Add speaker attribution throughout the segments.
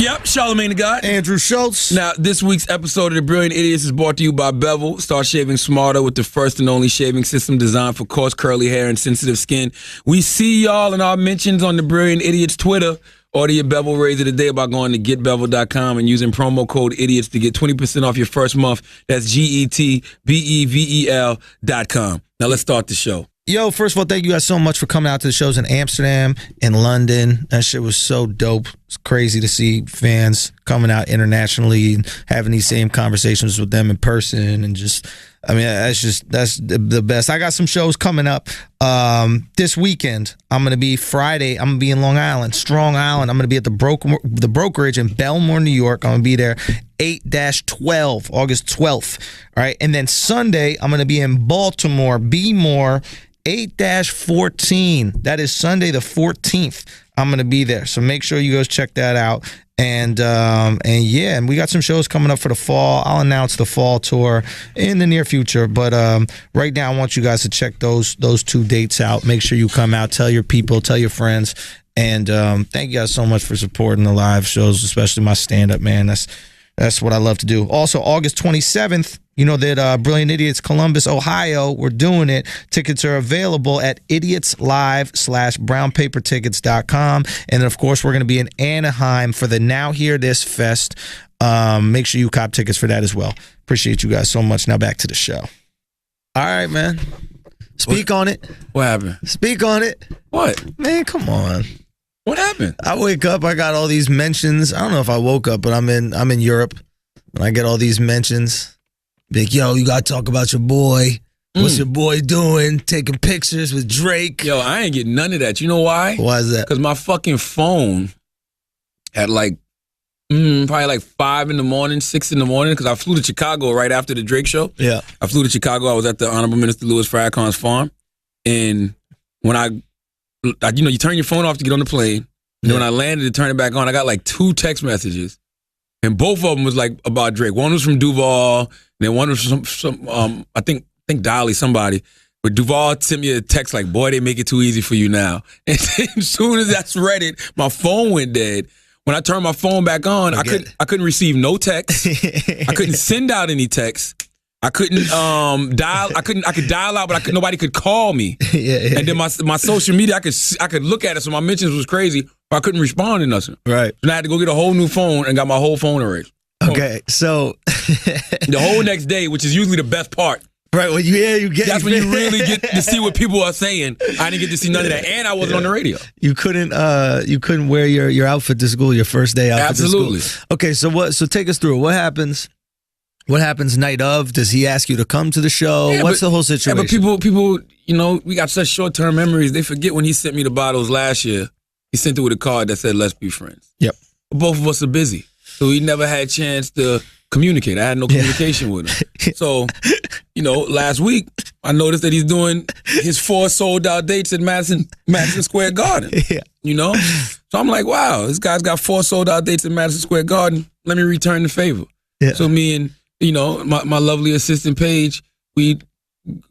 Speaker 1: Yep, Charlamagne the God.
Speaker 2: Andrew Schultz.
Speaker 1: Now, this week's episode of The Brilliant Idiots is brought to you by Bevel. Start shaving smarter with the first and only shaving system designed for coarse, curly hair and sensitive skin. We see y'all in our mentions on The Brilliant Idiots Twitter. Order your Bevel razor today by going to getbevel.com and using promo code IDIOTS to get 20% off your first month. That's GETBEVEL.com. Now, let's start the show.
Speaker 2: Yo, first of all, thank you guys so much for coming out to the shows in Amsterdam, in London. That shit was so dope. It's crazy to see fans coming out internationally and having these same conversations with them in person. And just, I mean, that's the best. I got some shows coming up this weekend. I'm going to be Friday. I'm going to be in Long Island, Strong Island. I'm going to be at the Brokerage in Belmore, New York. I'm going to be there 8-12, August 12th. All right. And then Sunday, I'm going to be in Baltimore, B-More, 8-14. That is Sunday the 14th. I'm going to be there. So make sure you guys check that out. And we got some shows coming up for the fall. I'll announce the fall tour in the near future. But right now, I want you guys to check those two dates out. Make sure you come out. Tell your people. Tell your friends. And thank you guys so much for supporting the live shows, especially my stand-up, man. That's what I love to do. Also, August 27th, you know that Brilliant Idiots Columbus, Ohio, we're doing it. Tickets are available at idiotslive.brownpapertickets.com. And then, of course, we're going to be in Anaheim for the Now Hear This Fest. Make sure you cop tickets for that as well. Appreciate you guys so much. Now back to the show. All right, man. Speak on it.
Speaker 1: What happened?
Speaker 2: Speak on it.
Speaker 1: What?
Speaker 2: Man, come on.
Speaker 1: What happened?
Speaker 2: I wake up, I got all these mentions. I don't know if I woke up, but I'm in Europe, and I get all these mentions. Be like, yo, you got to talk about your boy. What's your boy doing? Taking pictures with Drake.
Speaker 1: Yo, I ain't getting none of that. You know why?
Speaker 2: Why is that?
Speaker 1: Because my fucking phone at probably like 5 in the morning, 6 in the morning, because I flew to Chicago right after the Drake show.
Speaker 2: Yeah.
Speaker 1: I flew to Chicago. I was at the Honorable Minister Louis Farrakhan's farm. And when you turn your phone off to get on the plane. And then when I landed to turn it back on, I got like 2 text messages. And both of them was like about Drake. One was from Duval, and then one was from some I think Dolly, somebody. But Duval sent me a text like, boy, they make it too easy for you now. And as soon as I read it, my phone went dead. When I turned my phone back on, I couldn't receive no text. I couldn't send out any text. I couldn't dial. I could dial out, but nobody could call me. Yeah. And then my social media, I could look at it. So my mentions was crazy, but I couldn't respond to nothing.
Speaker 2: Right.
Speaker 1: And I had to go get a whole new phone and got my whole phone erased.
Speaker 2: Okay, so
Speaker 1: the whole next day, which is usually the best part.
Speaker 2: Right. Well, you get.
Speaker 1: That's when you really get to see what people are saying. I didn't get to see none of that, and I wasn't on the radio.
Speaker 2: You couldn't wear your outfit to school, your first day outfit
Speaker 1: Absolutely.
Speaker 2: to school. Okay, so take us through. What happens? What happens night of? Does he ask you to come to the show?
Speaker 1: Yeah,
Speaker 2: What's the whole situation?
Speaker 1: Yeah, but people, we got such short-term memories. They forget when he sent me the bottles last year. He sent it with a card that said, "Let's be friends."
Speaker 2: Yep.
Speaker 1: But both of us are busy, so we never had a chance to communicate. I had no communication with him. So, last week I noticed that he's doing his 4 sold-out dates at Madison Square Garden.
Speaker 2: Yeah.
Speaker 1: So I'm like, wow, this guy's got 4 sold-out dates at Madison Square Garden. Let me return the favor.
Speaker 2: Yeah.
Speaker 1: So me and my lovely assistant Paige, we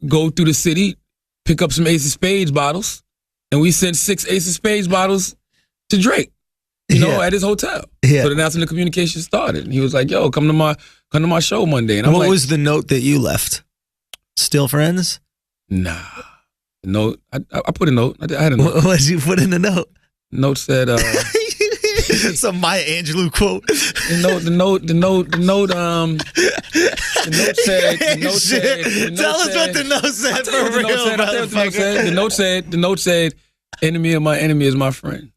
Speaker 1: go through the city, pick up some Ace of Spades bottles, and we sent 6 Ace of Spades bottles to Drake, at his hotel.
Speaker 2: Yeah.
Speaker 1: So that's when the communication started. And he was like, yo, come to my show Monday. And
Speaker 2: what was the note that you left? Still friends?
Speaker 1: Nah. Note. I put a note. I had a note.
Speaker 2: What did you put in the note?
Speaker 1: Note said
Speaker 2: some Maya Angelou quote.
Speaker 1: The note said.
Speaker 2: Tell us what the note said for real, motherfucker.
Speaker 1: The note said, enemy of my enemy is my friend.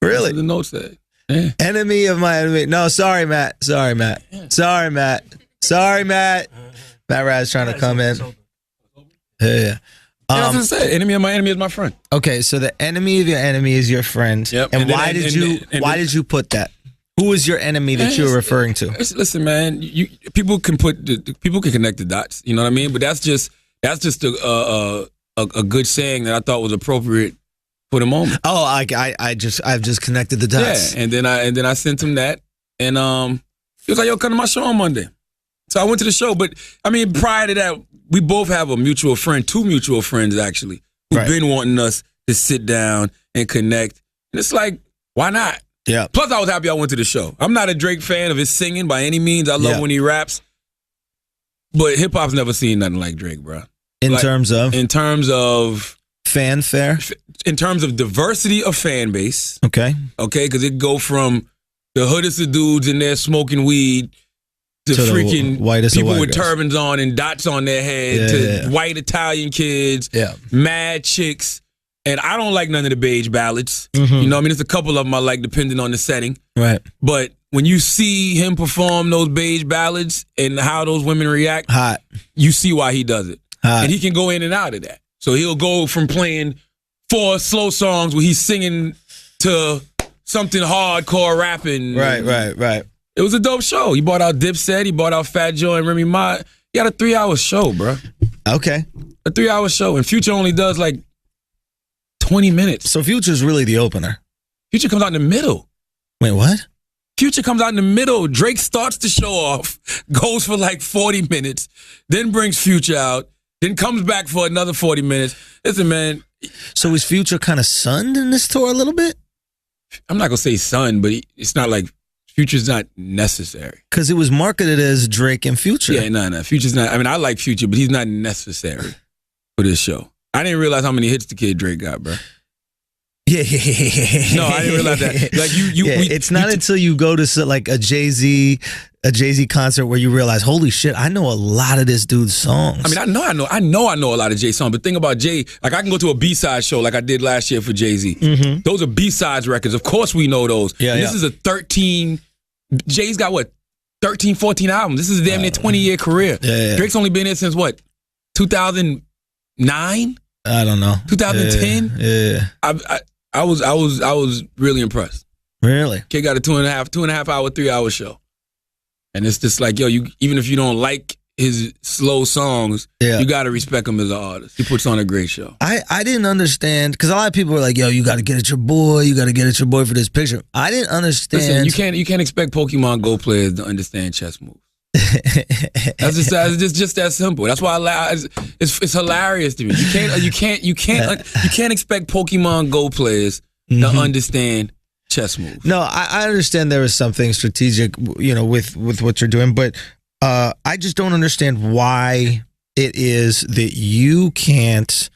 Speaker 2: Really?
Speaker 1: The note said. Yeah.
Speaker 2: Enemy of my enemy. No, sorry, Matt. Yeah. Matt Rad's trying to come in. Yeah.
Speaker 1: That's what it said. Enemy of my enemy is my friend.
Speaker 2: Okay, so the enemy of your enemy is your friend.
Speaker 1: Yep.
Speaker 2: And why did you put that? Who is your enemy that you're referring to?
Speaker 1: Listen, man. People can connect the dots. You know what I mean? But that's just a good saying that I thought was appropriate for the moment.
Speaker 2: Oh, I've just connected the dots.
Speaker 1: Yeah, and then I sent him that, and he was like, "Yo, come to my show on Monday." So I went to the show, but I mean, prior to that, we both have a mutual friend, 2 mutual friends actually, who've been wanting us to sit down and connect. And it's like, why not?
Speaker 2: Yeah.
Speaker 1: Plus, I was happy I went to the show. I'm not a Drake fan of his singing by any means. I love when he raps. But hip hop's never seen nothing like Drake, bro.
Speaker 2: In terms of
Speaker 1: fanfare, in terms of diversity of fan base.
Speaker 2: Okay,
Speaker 1: because it go from the hoodest of dudes in there smoking weed to freaking
Speaker 2: whitest
Speaker 1: people
Speaker 2: white
Speaker 1: with
Speaker 2: girls.
Speaker 1: turbans on and dots on their head to white Italian kids, mad chicks. And I don't like none of the beige ballads. You know what I mean? There's a couple of them I like depending on the setting.
Speaker 2: Right.
Speaker 1: But when you see him perform those beige ballads and how those women react, you see why he does it. And he can go in and out of that. So he'll go from playing 4 slow songs where he's singing to something hardcore rapping.
Speaker 2: Right.
Speaker 1: It was a dope show. He brought out Dipset, he brought out Fat Joe and Remy Ma. He had a 3-hour show, bro.
Speaker 2: Okay.
Speaker 1: A 3-hour show. And Future only does like 20 minutes.
Speaker 2: So Future's really the opener.
Speaker 1: Future comes out in the middle.
Speaker 2: Wait, what?
Speaker 1: Future comes out in the middle. Drake starts the show off, goes for like 40 minutes, then brings Future out, then comes back for another 40 minutes. Listen, man.
Speaker 2: So is Future kind of sunned in this tour a little bit?
Speaker 1: I'm not going to say son, but it's not like Future's not necessary.
Speaker 2: Because it was marketed as Drake and Future.
Speaker 1: Yeah, no. Future's not. I mean, I like Future, but he's not necessary for this show. I didn't realize how many hits the kid Drake got, bro.
Speaker 2: Yeah.
Speaker 1: No, I didn't realize that. Like
Speaker 2: it's not until you go to like a Jay-Z concert where you realize, holy shit, I know a lot of this dude's songs.
Speaker 1: I mean, I know a lot of Jay songs, but think about Jay, like I can go to a B-side show like I did last year for Jay-Z. Those are B-sides records. Of course we know those. This is a 13, Jay's got what, 13, 14 albums. This is a damn near 20-year career. Drake's only been here since what, 2009?
Speaker 2: I don't know.
Speaker 1: 2010?
Speaker 2: Yeah.
Speaker 1: I was really impressed.
Speaker 2: Really?
Speaker 1: Kid got a 2.5 hour, 3-hour show. And it's just like, yo, even if you don't like his slow songs, you got to respect him as an artist. He puts on a great show.
Speaker 2: I didn't understand, because a lot of people were like, yo, you got to get at your boy. You got to get at your boy for this picture. I didn't understand.
Speaker 1: Listen, you can't expect Pokemon Go players to understand chess moves. That's just that simple. That's why it's hilarious to me. You can't expect Pokemon Go players to understand chess moves.
Speaker 2: No, I understand there is something strategic, with what you're doing, but I just don't understand why it is that you can't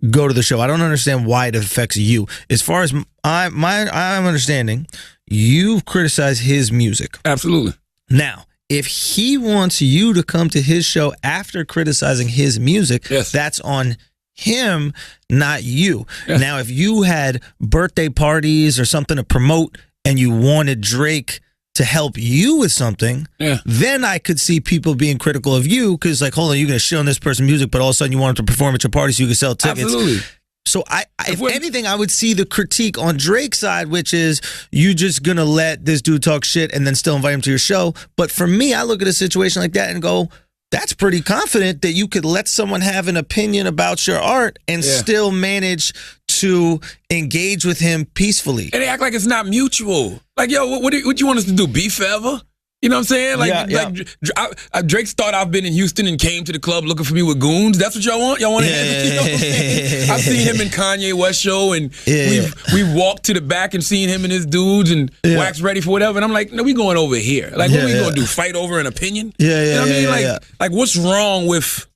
Speaker 2: go to the show. I don't understand why it affects you. As far as I'm understanding, you've criticized his music.
Speaker 1: Absolutely.
Speaker 2: Now, if he wants you to come to his show after criticizing his music, that's on him, not you. Now, if you had birthday parties or something to promote and you wanted Drake to help you with something, then I could see people being critical of you, because like, hold on, you're going to shit on this person's music, but all of a sudden you want him to perform at your party so you can sell tickets.
Speaker 1: Absolutely.
Speaker 2: So if anything, I would see the critique on Drake's side, which is you just going to let this dude talk shit and then still invite him to your show. But for me, I look at a situation like that and go, that's pretty confident that you could let someone have an opinion about your art and still manage to engage with him peacefully.
Speaker 1: And they act like it's not mutual. Like, yo, what do you want us to do, beef forever? You know what I'm saying? Like Drake thought I've been in Houston and came to the club looking for me with goons. That's what y'all want? Y'all want to you know what I'm saying? I've seen him in Kanye West show, and we've walked to the back and seen him and his dudes and wax ready for whatever. And I'm like, no, we going over here. Like, what are we going to do? Fight over an opinion? You know what I mean? Like, what's wrong with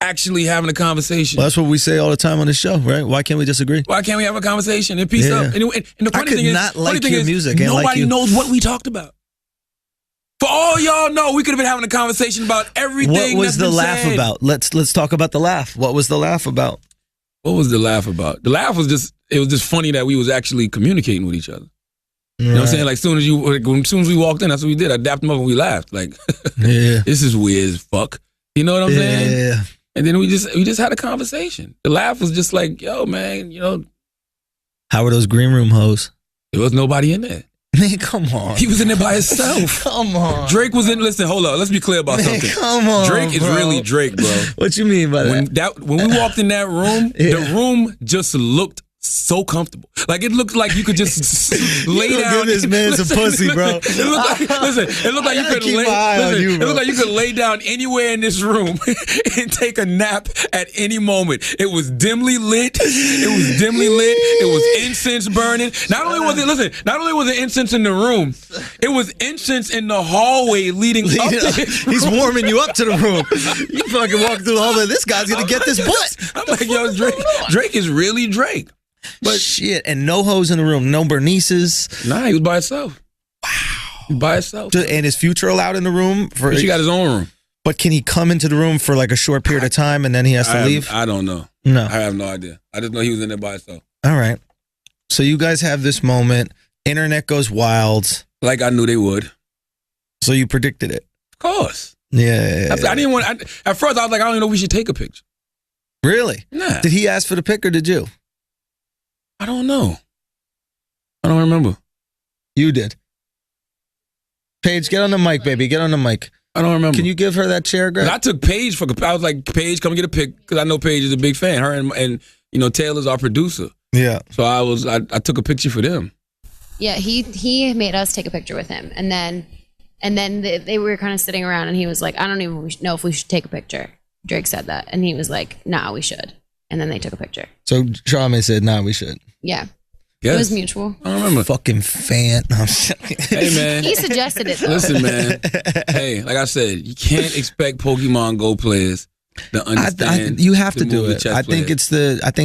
Speaker 1: actually having a conversation?
Speaker 2: Well, that's what we say all the time on this show, right? Why can't we disagree?
Speaker 1: Why can't we have a conversation and peace up? And the funny thing is, nobody knows what we talked about. For all y'all know, we could have been having a conversation about everything.
Speaker 2: What was the laugh about? Let's talk about the laugh. What was the laugh about?
Speaker 1: What was the laugh about? The laugh was just funny that we was actually communicating with each other. You know what I'm saying? Like, as soon as we walked in, that's what we did. I dapped him up and we laughed. Like, this is weird as fuck. You know what I'm saying?
Speaker 2: Yeah.
Speaker 1: And then we just had a conversation. The laugh was just like, yo, man,
Speaker 2: how were those green room hoes?
Speaker 1: There was nobody in there.
Speaker 2: Man, come on.
Speaker 1: He was in there by himself.
Speaker 2: Come on.
Speaker 1: Drake was in. Listen, hold up. Let's be clear about something.
Speaker 2: Come on.
Speaker 1: Drake is really Drake, bro.
Speaker 2: What you mean by that?
Speaker 1: When we walked in that room, the room just looked so comfortable. Like it looked like you could just lay
Speaker 2: You
Speaker 1: down.
Speaker 2: give this man some pussy, bro.
Speaker 1: It looked like you could lay. It looked like you could lay down anywhere in this room and take a nap at any moment. It was dimly lit. It was incense burning. Not only was it incense in the room, it was incense in the hallway leading up to it.
Speaker 2: He's warming you up to the room. You fucking walk through the hallway. This guy's gonna get this butt.
Speaker 1: I'm like, yo, Drake is really Drake.
Speaker 2: But shit, and no hoes in the room, no Bernices.
Speaker 1: Nah, he was by himself. Wow, by himself.
Speaker 2: And is Future allowed in the room?
Speaker 1: She got his own room.
Speaker 2: But can he come into the room for like a short period of time and then he has to leave?
Speaker 1: I don't know.
Speaker 2: No,
Speaker 1: I have no idea. I just know he was in there by himself.
Speaker 2: All right. So you guys have this moment. Internet goes wild.
Speaker 1: Like I knew they would.
Speaker 2: So you predicted it.
Speaker 1: Of course.
Speaker 2: Yeah.
Speaker 1: I didn't want. At first, I was like, I don't even know if we should take a picture.
Speaker 2: Really?
Speaker 1: Nah.
Speaker 2: Did he ask for the pic or did you?
Speaker 1: I don't know. I don't remember.
Speaker 2: You did. Paige, get on the mic, baby. Get on the mic.
Speaker 1: I don't remember.
Speaker 2: Can you give her that chair, Greg?
Speaker 1: I took Paige I was like, Paige, come get a pic because I know Paige is a big fan. Her and you know Taylor's our producer.
Speaker 2: Yeah.
Speaker 1: So I took a picture for them.
Speaker 3: Yeah, he made us take a picture with him, and then they were kind of sitting around, and he was like, I don't even know if we should take a picture. Drake said that, and he was like, nah, we should. And then they took a picture.
Speaker 2: So Charmaine said, nah, we should.
Speaker 3: Yeah.
Speaker 1: Yes.
Speaker 3: It was mutual.
Speaker 1: I don't remember.
Speaker 2: Fucking fan. No, I'm joking.
Speaker 1: Hey, man.
Speaker 3: He suggested it, though.
Speaker 1: Listen, man. Hey, like I said, you can't expect Pokemon Go players to understand.
Speaker 2: You have to
Speaker 1: the
Speaker 2: do
Speaker 1: move of
Speaker 2: it.
Speaker 1: chess
Speaker 2: I think
Speaker 1: players.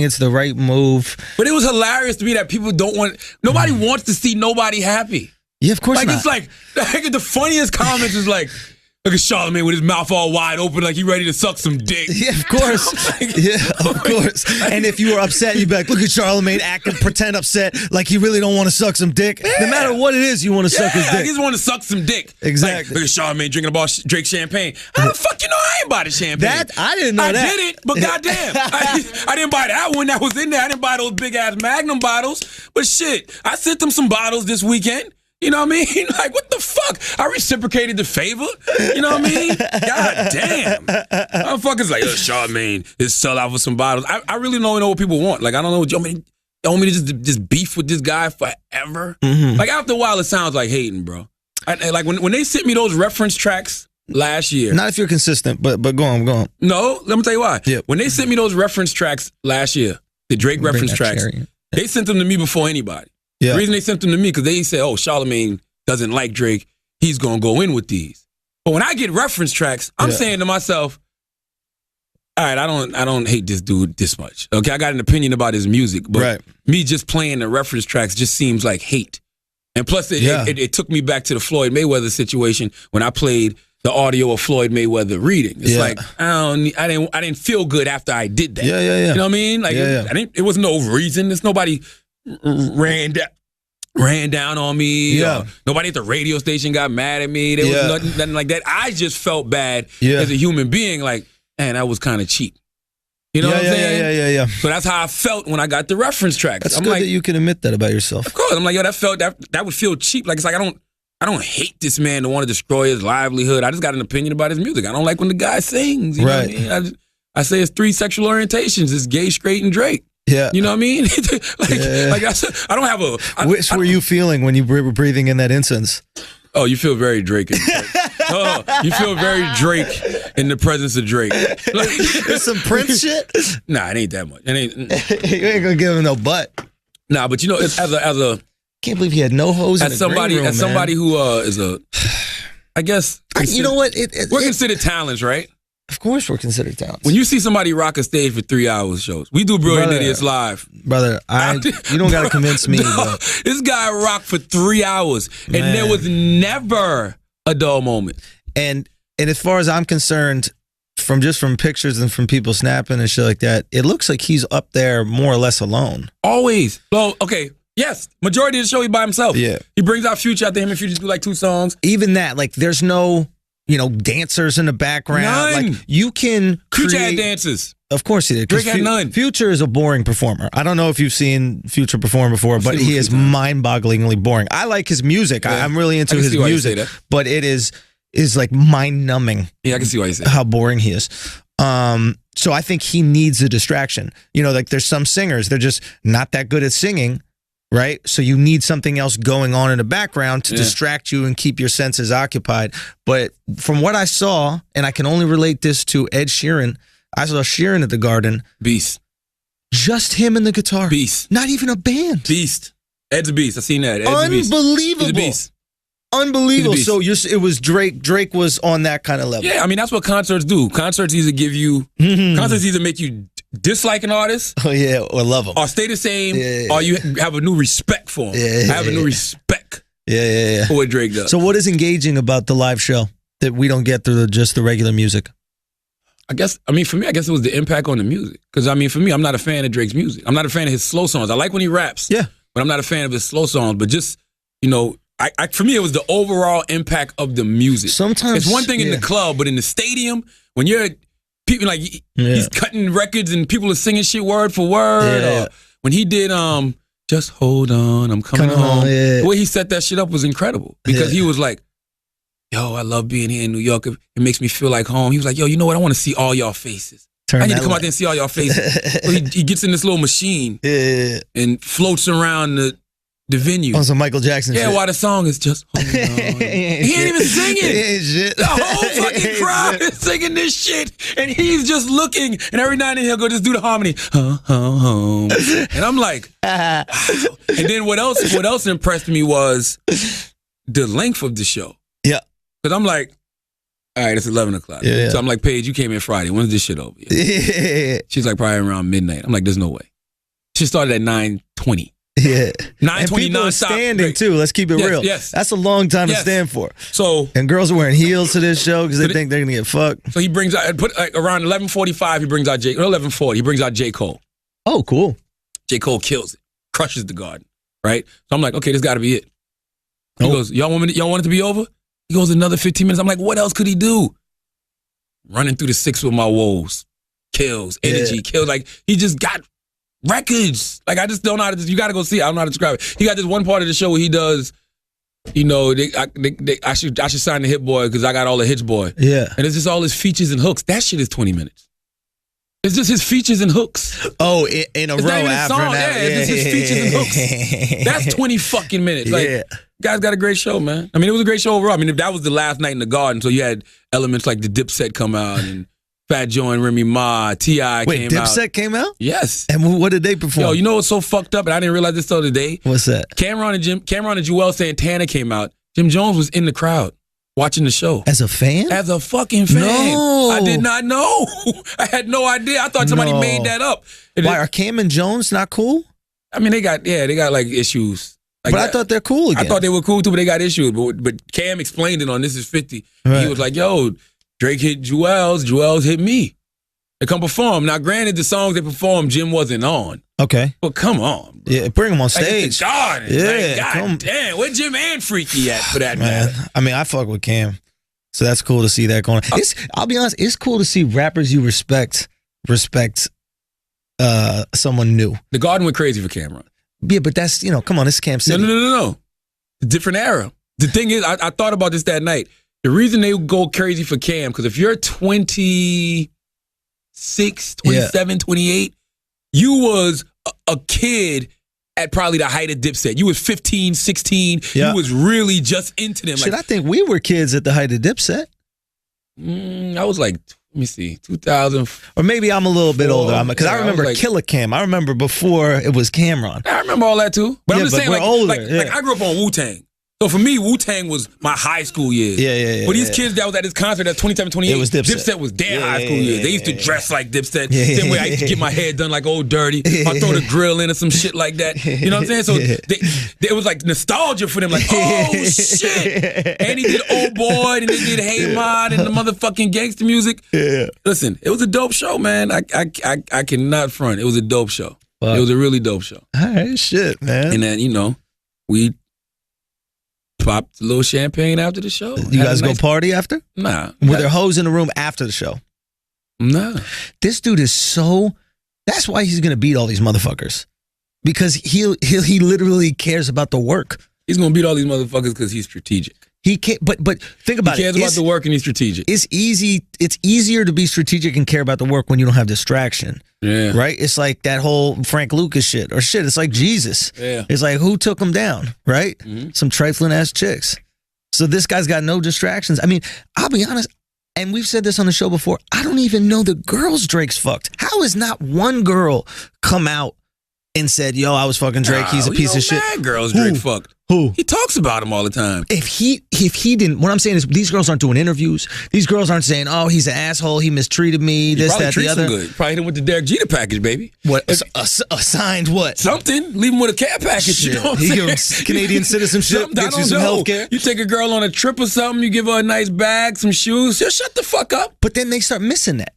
Speaker 2: it's the right move.
Speaker 1: But it was hilarious to me that people don't want. Nobody wants to see nobody happy.
Speaker 2: Yeah, of course
Speaker 1: Like
Speaker 2: not.
Speaker 1: it's like the funniest comments is like, look at Charlamagne with his mouth all wide open, like he ready to suck some dick.
Speaker 2: Yeah, of course. Yeah, of course. And if you were upset, you'd be like, look at Charlamagne acting, pretend upset, like he really don't want to suck some dick. Yeah. No matter what it is, you want to suck his dick.
Speaker 1: I just want to suck some dick.
Speaker 2: Exactly.
Speaker 1: Like, look at Charlamagne drinking a bottle of Drake champagne. How the fuck you know I ain't buy the champagne?
Speaker 2: I didn't know that.
Speaker 1: I did it, but goddamn, I didn't buy that one that was in there. I didn't buy those big ass Magnum bottles. But shit, I sent them some bottles this weekend. You know what I mean? Like, what the fuck? I reciprocated the favor. You know what I mean? God damn. Motherfuckers like, Charlamagne is sell out for some bottles. I really don't know what people want. Like, I don't know what you want me to just beef with this guy forever. Mm-hmm. Like, after a while, it sounds like hating, bro. Like, when they sent me those reference tracks last year.
Speaker 2: Not if you're consistent, but go on.
Speaker 1: No, let me tell you why.
Speaker 2: Yep.
Speaker 1: When they sent me those reference tracks last year, the Drake reference tracks, they sent them to me before anybody. Yeah. The reason they sent them to me because they said, oh, Charlamagne doesn't like Drake. He's going to go in with these. But when I get reference tracks, I'm saying to myself, all right, I don't hate this dude this much. Okay, I got an opinion about his music, but me just playing the reference tracks just seems like hate. And plus, it took me back to the Floyd Mayweather situation when I played the audio of Floyd Mayweather reading. It's like I didn't feel good after I did that.
Speaker 2: Yeah.
Speaker 1: You know what I mean? Like it was no reason. There's nobody ran down on me.
Speaker 2: Yeah.
Speaker 1: Nobody at the radio station got mad at me. There was nothing like that. I just felt bad as a human being. Like, man, that was kind of cheap. You know what I'm saying?
Speaker 2: Yeah.
Speaker 1: So that's how I felt when I got the reference tracks.
Speaker 2: That's good that you can admit that about yourself.
Speaker 1: Of course. I'm like, yo, that would feel cheap. Like, it's like I don't hate this man to want to destroy his livelihood. I just got an opinion about his music. I don't like when the guy sings. You know what I mean? I say it's 3 sexual orientations. It's gay, straight, and Drake.
Speaker 2: Yeah.
Speaker 1: You know what I mean? Like I don't have a...
Speaker 2: Which were you feeling when you were breathing in that incense?
Speaker 1: Oh, you feel very Drake. You feel very Drake in the presence of Drake. Like,
Speaker 2: there's some Prince shit?
Speaker 1: Nah, it ain't that much. It ain't.
Speaker 2: You ain't gonna give him no butt.
Speaker 1: Nah, but you know, as a
Speaker 2: can't believe he had no hose in the
Speaker 1: somebody
Speaker 2: green room,
Speaker 1: as somebody who is a, I guess
Speaker 2: you know what?
Speaker 1: We're considered talents, right?
Speaker 2: Of course, we're considered talents.
Speaker 1: When you see somebody rock a stage for 3 hours shows, we do Brilliant Idiots live.
Speaker 2: Brother, you don't got to convince me.
Speaker 1: No, this guy rocked for 3 hours, and there was never a dull moment.
Speaker 2: And as far as I'm concerned, from pictures and from people snapping and shit like that, it looks like he's up there more or less alone.
Speaker 1: Always. Well, okay. Yes, majority of the show he's by himself.
Speaker 2: Yeah.
Speaker 1: He brings out Future. After him and Future just do like 2 songs.
Speaker 2: Even that, like, there's no... dancers in the background.
Speaker 1: None.
Speaker 2: Like, you can create...
Speaker 1: Future had dancers.
Speaker 2: Of course he did.
Speaker 1: Drake had none.
Speaker 2: Future is a boring performer. I don't know if you've seen Future perform before, but he is mind-bogglingly boring. I like his music. Yeah. I'm really into his music, but it is like mind-numbing.
Speaker 1: Yeah, I can see why you say that.
Speaker 2: How boring he is. So I think he needs a distraction. You know, like there's some singers, they're just not that good at singing, right? So you need something else going on in the background to distract you and keep your senses occupied. But from what I saw, and I can only relate this to Ed Sheeran, I saw Sheeran at the Garden.
Speaker 1: Beast.
Speaker 2: Just him and the guitar.
Speaker 1: Beast.
Speaker 2: Not even a band.
Speaker 1: Beast. Ed's a beast. I seen that. Ed's
Speaker 2: Unbelievable.
Speaker 1: He's a beast.
Speaker 2: Unbelievable. So it was Drake. Drake was on that kind of level.
Speaker 1: Yeah, I mean, that's what concerts do. Concerts either give you, concerts either make you dislike an artist.
Speaker 2: Oh, yeah, or love him.
Speaker 1: Or stay the same, or you have a new respect for him. I have a new respect for what Drake does.
Speaker 2: So what is engaging about the live show that we don't get through just the regular music?
Speaker 1: I guess, I mean, for me, I guess it was the impact on the music. Because, I mean, for me, I'm not a fan of Drake's music. I'm not a fan of his slow songs. I like when he raps.
Speaker 2: Yeah.
Speaker 1: But I'm not a fan of his slow songs. But just, you know, for me, it was the overall impact of the music.
Speaker 2: Sometimes
Speaker 1: it's one thing in the club, but in the stadium, when you're people like he's cutting records and people are singing shit word for word. Or when he did Just Hold On, I'm Coming Home. The way he set that shit up was incredible because he was like, yo, I love being here in New York. It makes me feel like home. He was like, yo, you know what? I want to see all y'all faces. I need to come out there and see all y'all faces. So he gets in this little machine and floats around the venue.
Speaker 2: On some Michael Jackson shit.
Speaker 1: Yeah, while the song is Just Hold On. He ain't even singing.
Speaker 2: Shit.
Speaker 1: The whole fucking crowd is singing this shit. And he's just looking. And every now and then he'll go just do the harmony. And I'm like, wow. And then what else impressed me was the length of the show.
Speaker 2: Yeah.
Speaker 1: Because I'm like, all right, it's 11 o'clock.
Speaker 2: Yeah.
Speaker 1: So I'm like, Paige, you came in Friday. When's this shit over? She's like, probably around midnight. I'm like, there's no way. She started at 9:20.
Speaker 2: Yeah.
Speaker 1: 9:20
Speaker 2: nonstop. Standing too. Let's keep it real.
Speaker 1: Yes.
Speaker 2: That's a long time to stand for.
Speaker 1: So
Speaker 2: and girls are wearing heels to this show because they think they're gonna get fucked.
Speaker 1: So he brings out around 11:45. He brings out 11:40. He brings out J. Cole.
Speaker 2: Oh, cool.
Speaker 1: J. Cole kills it, crushes the Garden. Right. So I'm like, okay, this got to be it. He goes, y'all want it to be over? He goes another 15 minutes. I'm like, what else could he do? Running through the six with my woes, kills, energy, kills. Like he just got records. Like I just don't know how to. You got to go see it. I don't know how to describe it. He got this one part of the show where he does. You know, I should sign the Hit Boy because I got all the hits, boy.
Speaker 2: Yeah,
Speaker 1: and it's just all his features and hooks. That shit is 20 minutes. It's just his features and hooks.
Speaker 2: Oh, in a row after
Speaker 1: song.
Speaker 2: that.
Speaker 1: Yeah, it's just his features and hooks. That's 20 fucking minutes. Like, guys got a great show, man. I mean, it was a great show overall. I mean, that was the last night in the Garden, so you had elements like the Dipset come out and Fat Joe and Remy Ma, T.I.
Speaker 2: Wait,
Speaker 1: came out.
Speaker 2: Dipset came out?
Speaker 1: Yes.
Speaker 2: And what did they perform?
Speaker 1: Yo, you know what's so fucked up, and I didn't realize this till today?
Speaker 2: What's that?
Speaker 1: Cameron and Joel Santana came out. Jim Jones was in the crowd watching the show.
Speaker 2: As a fan?
Speaker 1: As a fucking fan.
Speaker 2: No.
Speaker 1: I did not know. I had no idea. I thought somebody made that up.
Speaker 2: Why, are Cam and Jones not cool?
Speaker 1: I mean, they got like issues. Like
Speaker 2: but I thought they're cool again.
Speaker 1: I thought they were cool too, but they got issues. But Cam explained it on This Is 50. Right. He was like, yo, Drake hit Joel's hit me. They come perform. Now, granted, the songs they performed, Jim wasn't on.
Speaker 2: Okay.
Speaker 1: But come on, bro.
Speaker 2: Yeah, bring him on stage.
Speaker 1: God,
Speaker 2: yeah,
Speaker 1: God damn. Where Jim and Freaky at for that
Speaker 2: man? I mean, I fuck with Cam. So that's cool to see that going on. I'll be honest, it's cool to see rappers you respect someone new.
Speaker 1: The Garden went crazy for Cameron.
Speaker 2: Yeah, but that's, come on, it's Cam City.
Speaker 1: No. Different era. The thing is, I thought about this that night. The reason they go crazy for Cam, because if you're 26, 27, 28, you was a kid at probably the height of Dipset. You was 15, 16. Yeah. You was really just into them.
Speaker 2: Shit, I think we were kids at the height of Dipset.
Speaker 1: I was like, let me see, 2000.
Speaker 2: Or maybe I'm a little bit older. Because I remember Killer Cam. I remember before it was Cameron.
Speaker 1: I remember all that too. But I'm just saying,
Speaker 2: we're older.
Speaker 1: Like I grew up on Wu-Tang. So for me, Wu-Tang was my high school years.
Speaker 2: Yeah.
Speaker 1: But these kids that was at this concert at 27, 28,
Speaker 2: it was Dipset.
Speaker 1: Dipset was their high school years. They used to dress like Dipset. Same way I used to get my hair done like Old Dirty. I throw the grill in or some shit like that. You know what I'm saying? So it was like nostalgia for them. Like, oh shit. And he did Old Boy, and they did Hey Mod and the motherfucking gangster music. Yeah. Listen, it was a dope show, man. I cannot front. It was a dope show. Wow. It was a really dope show.
Speaker 2: All right, shit, man.
Speaker 1: And then, we popped a little champagne after the show.
Speaker 2: You guys go party after?
Speaker 1: Nah.
Speaker 2: Were there hoes in the room after the show?
Speaker 1: Nah.
Speaker 2: This dude is that's why he's gonna beat all these motherfuckers. Because he literally cares about the work.
Speaker 1: He's gonna beat all these motherfuckers because he's strategic.
Speaker 2: He can't. But think about
Speaker 1: He cares
Speaker 2: it.
Speaker 1: about the work and he's strategic.
Speaker 2: It's easy. It's easier to be strategic and care about the work when you don't have distraction.
Speaker 1: Yeah.
Speaker 2: Right. It's like that whole Frank Lucas shit or shit. It's like Jesus.
Speaker 1: Yeah.
Speaker 2: It's like who took him down? Right.
Speaker 1: Mm-hmm.
Speaker 2: Some trifling ass chicks. So this guy's got no distractions. I mean, I'll be honest. And we've said this on the show before. I don't even know the girls Drake's fucked. How has not one girl come out and said, "Yo, I was fucking Drake. He's a piece of shit."
Speaker 1: Mad girls Drake fucked.
Speaker 2: Who?
Speaker 1: He talks about him all the time.
Speaker 2: If he didn't, what I'm saying is these girls aren't doing interviews. These girls aren't saying, "Oh, he's an asshole. He mistreated me." This,
Speaker 1: Probably
Speaker 2: that, the
Speaker 1: treats him
Speaker 2: other.
Speaker 1: good. Probably hit him with the Derek Jeter package, baby.
Speaker 2: What? Assigned what?
Speaker 1: Something. Leave him with a care package. You know what I'm
Speaker 2: He
Speaker 1: saying?
Speaker 2: give him Canadian citizenship.
Speaker 1: Something, I
Speaker 2: Gets you
Speaker 1: don't
Speaker 2: some
Speaker 1: know.
Speaker 2: health care.
Speaker 1: You take a girl on a trip or something. You give her a nice bag, some shoes. She'll shut the fuck up.
Speaker 2: But then they start missing that.